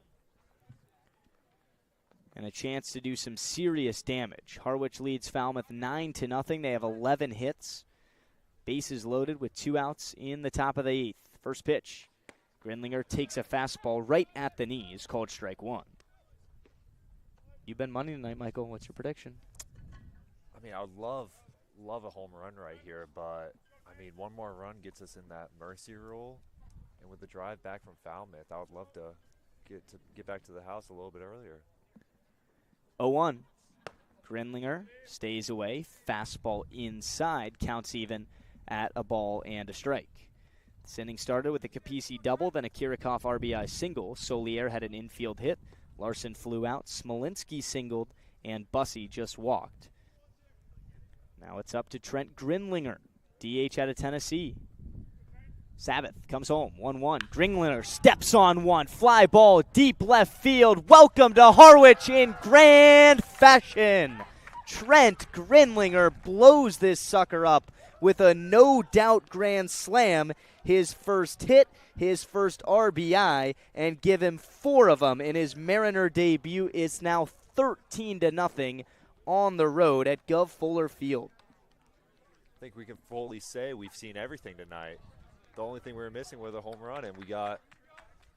And a chance to do some serious damage. Harwich leads Falmouth 9-0. They have 11 hits. Bases loaded with 2 outs in the top of the 8th. First pitch. Grinlinger takes a fastball right at the knees, called strike 1. You've been money tonight, Michael. What's your prediction? I mean, I would love a home run right here, but, I mean, one more run gets us in that mercy rule. And with the drive back from Falmouth, I would love to get back to the house a little bit earlier. 0-1. Grinlinger stays away. Fastball inside. Counts even at a ball and a strike. This inning started with a Capisi double, then a Kirikoff RBI single. Solier had an infield hit. Larson flew out. Smolinski singled, and Bussey just walked. Now it's up to Trent Grinlinger, DH out of Tennessee. Sabbath comes home, 1-1. Grinlinger steps on one. Fly ball deep left field. Welcome to Harwich in grand fashion. Trent Grinlinger blows this sucker up with a no-doubt grand slam. His first hit, his first RBI, and give him 4 of them in his Mariner debut. It's now 13-0 on the road at Gov Fuller Field. I think we can fully say we've seen everything tonight. The only thing we were missing was a home run, and we got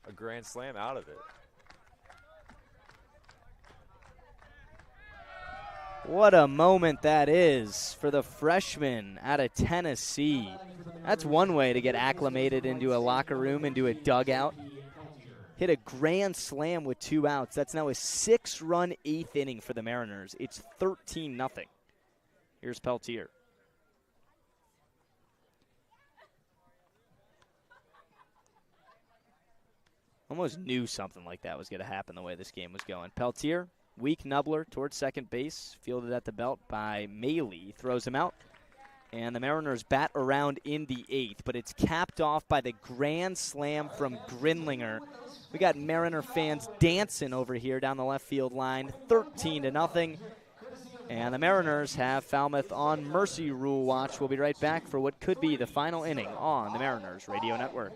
a grand slam out of it. What a moment that is for the freshman out of Tennessee. That's one way to get acclimated into a locker room, into a dugout. hit a grand slam with 2 outs. That's now a 6-run 8th inning for the Mariners. It's 13-0. Here's Peltier. Almost knew something like that was going to happen the way this game was going. Peltier, weak nubbler towards second base, fielded at the belt by Maley, throws him out. And the Mariners bat around in the 8th, but it's capped off by the grand slam from Grinlinger. We got Mariner fans dancing over here down the left field line, 13-0. And the Mariners have Falmouth on mercy rule watch. We'll be right back for what could be the final inning on the Mariners Radio Network.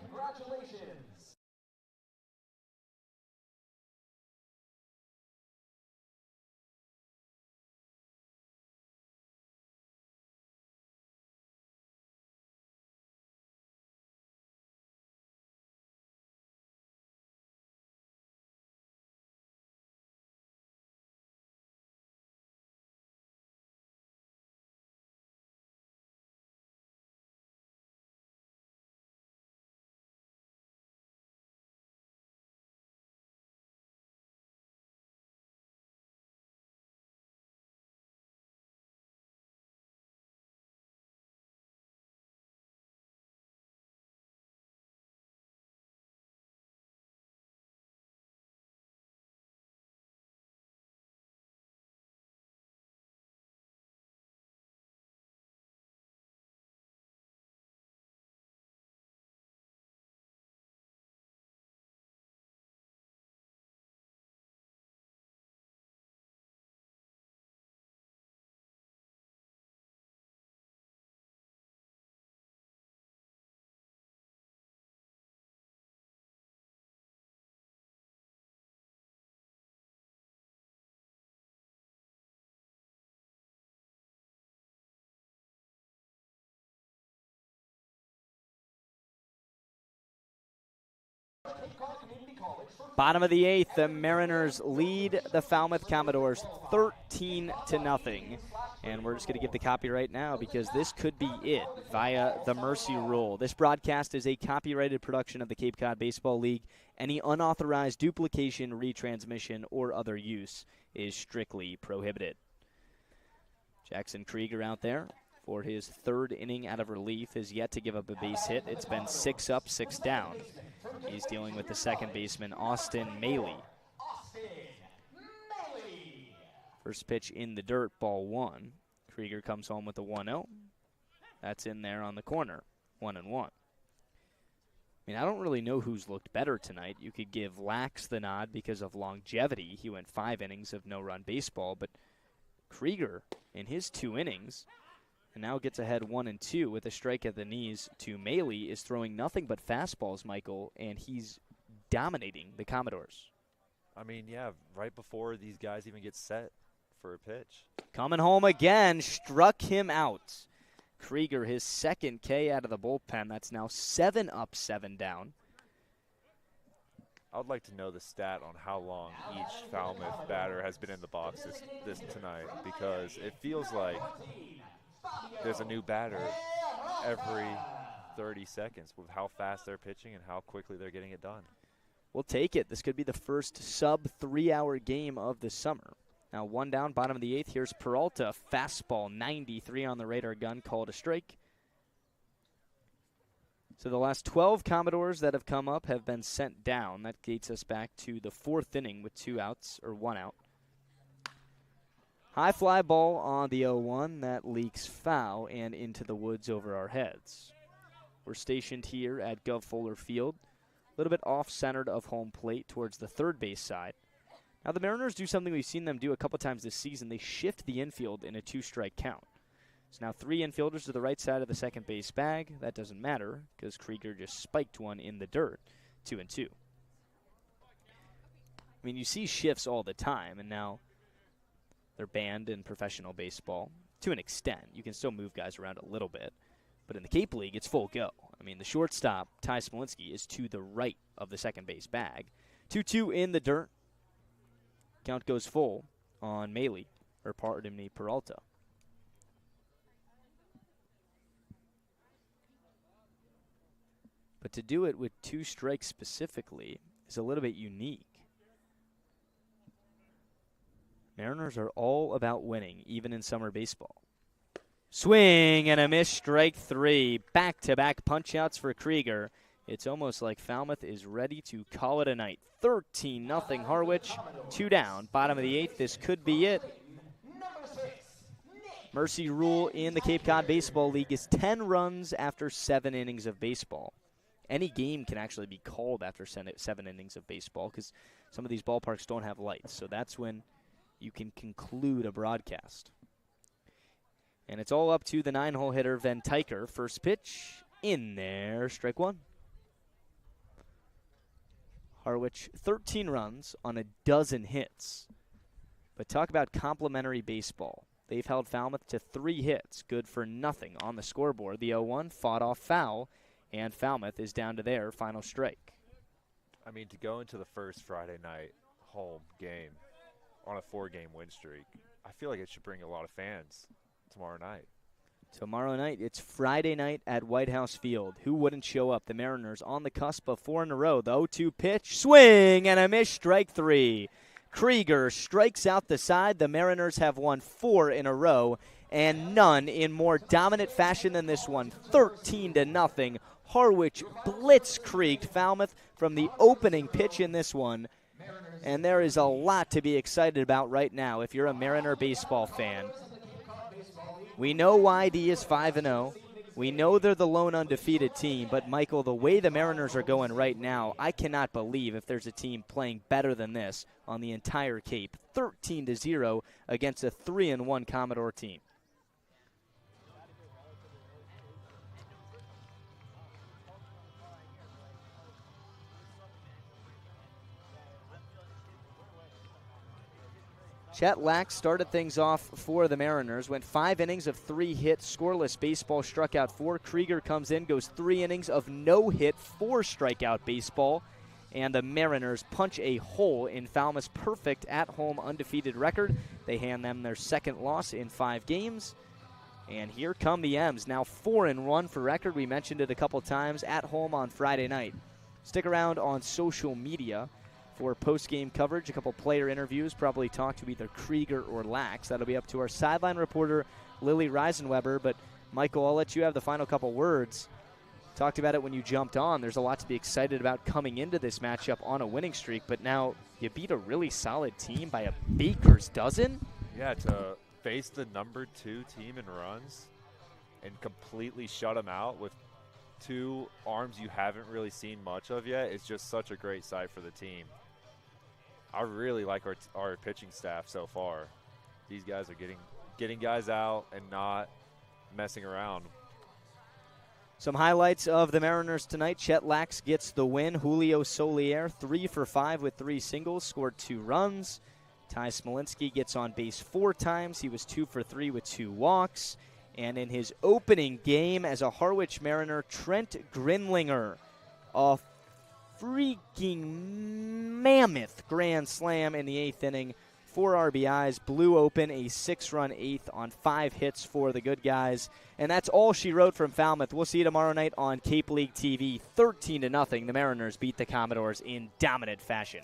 Bottom of the 8th, the Mariners lead the Falmouth Commodores 13-0. And we're just going to give the copy right now because this could be it via the mercy rule. This broadcast is a copyrighted production of the Cape Cod Baseball League. Any unauthorized duplication, retransmission, or other use is strictly prohibited. Jackson Krieger out there for his 3rd inning out of relief has yet to give up a base hit. It's been 6 up, 6 down. He's dealing with the second baseman, Austin Maley. First pitch in the dirt, ball 1. Krieger comes home with a 1-0. That's in there on the corner, 1-1. I mean, I don't really know who's looked better tonight. You could give Lax the nod because of longevity. He went 5 innings of no-run baseball, but Krieger, in his 2 innings, and now gets ahead 1-2 with a strike at the knees to Maley, is throwing nothing but fastballs, Michael, and he's dominating the Commodores. I mean, yeah, right before these guys even get set for a pitch. Coming home again, struck him out. Krieger, his 2nd K out of the bullpen. That's now 7 up, 7 down. I would like to know the stat on how long each Falmouth batter has been in the box this tonight, because it feels like there's a new batter every 30 seconds with how fast they're pitching and how quickly they're getting it done. We'll take it. This could be the first sub-3-hour game of the summer. Now 1 down, bottom of the 8th. Here's Peralta, fastball, 93 on the radar gun, called a strike. So the last 12 Commodores that have come up have been sent down. That gates us back to the 4th inning with 2 outs, or 1 out. High fly ball on the 0-1. That leaks foul and into the woods over our heads. We're stationed here at Gov Fuller Field, a little bit off-centered of home plate towards the third base side. Now the Mariners do something we've seen them do a couple times this season. They shift the infield in a 2-strike count. So now 3 infielders to the right side of the second base bag. That doesn't matter because Krieger just spiked one in the dirt, 2-2. I mean, you see shifts all the time, and now they're banned in professional baseball to an extent. You can still move guys around a little bit. But in the Cape League, it's full go. I mean, the shortstop, Ty Smolinski, is to the right of the second base bag. 2-2 in the dirt. Count goes full on Maley, or pardon me, Peralta. But to do it with 2 strikes specifically, is a little bit unique. Mariners are all about winning, even in summer baseball. Swing and a miss, strike 3. Back-to-back punch-outs for Krieger. It's almost like Falmouth is ready to call it a night. 13-0 Harwich, 2 down. Bottom of the 8th, this could be it. Mercy rule in the Cape Cod Baseball League is 10 runs after 7 innings of baseball. Any game can actually be called after 7 innings of baseball because some of these ballparks don't have lights. So that's when you can conclude a broadcast. And it's all up to the 9-hole hitter, Van Tyker. First pitch, in there, strike 1. Harwich, 13 runs on a dozen hits. But talk about complimentary baseball. They've held Falmouth to 3 hits, good for nothing on the scoreboard. The 0-1 fought off foul, and Falmouth is down to their final strike. I mean, to go into the first Friday night home game on a 4-game win streak, I feel like it should bring a lot of fans tomorrow night. Tomorrow night, it's Friday night at White House Field. Who wouldn't show up? The Mariners on the cusp of 4 in a row. The 0-2 pitch, swing and a miss, strike 3. Krieger strikes out the side. The Mariners have won 4 in a row, and none in more dominant fashion than this one. 13-0. Harwich blitzkrieged Falmouth from the opening pitch in this one. And there is a lot to be excited about right now if you're a Mariner baseball fan. We know YD is 5-0. We know they're the lone undefeated team, but Michael, the way the Mariners are going right now, I cannot believe if there's a team playing better than this on the entire Cape. 13-0 against a 3-1 Commodore team. Chet Lack started things off for the Mariners, went 5 innings of 3 hits, scoreless baseball, struck out 4. Krieger comes in, goes 3 innings of no hit, 4 strikeout baseball, and the Mariners punch a hole in Falmouth's perfect at-home undefeated record. They hand them their second loss in 5 games. And here come the M's, now 4-1 for record. We mentioned it a couple times at home on Friday night. Stick around on social media for post-game coverage, a couple player interviews, probably talk to either Krieger or Lax. That'll be up to our sideline reporter, Lily Reisenweber. But, Michael, I'll let you have the final couple words. Talked about it when you jumped on. There's a lot to be excited about coming into this matchup on a winning streak, but now you beat a really solid team by a baker's dozen? Yeah, to face the number 2 team in runs and completely shut them out with 2 arms you haven't really seen much of yet is just such a great sight for the team. I really like our pitching staff so far. These guys are getting guys out and not messing around. Some highlights of the Mariners tonight. Chet Lax gets the win. Julio Solier, 3 for 5 with 3 singles, scored 2 runs. Ty Smolinski gets on base 4 times. He was 2 for 3 with 2 walks. And in his opening game as a Harwich Mariner, Trent Grinlinger, a freaking mammoth grand slam in the 8th inning. 4 RBIs, blew open a 6-run 8th on 5 hits for the good guys. And that's all she wrote from Falmouth. We'll see you tomorrow night on Cape League TV. 13-0, the Mariners beat the Commodores in dominant fashion.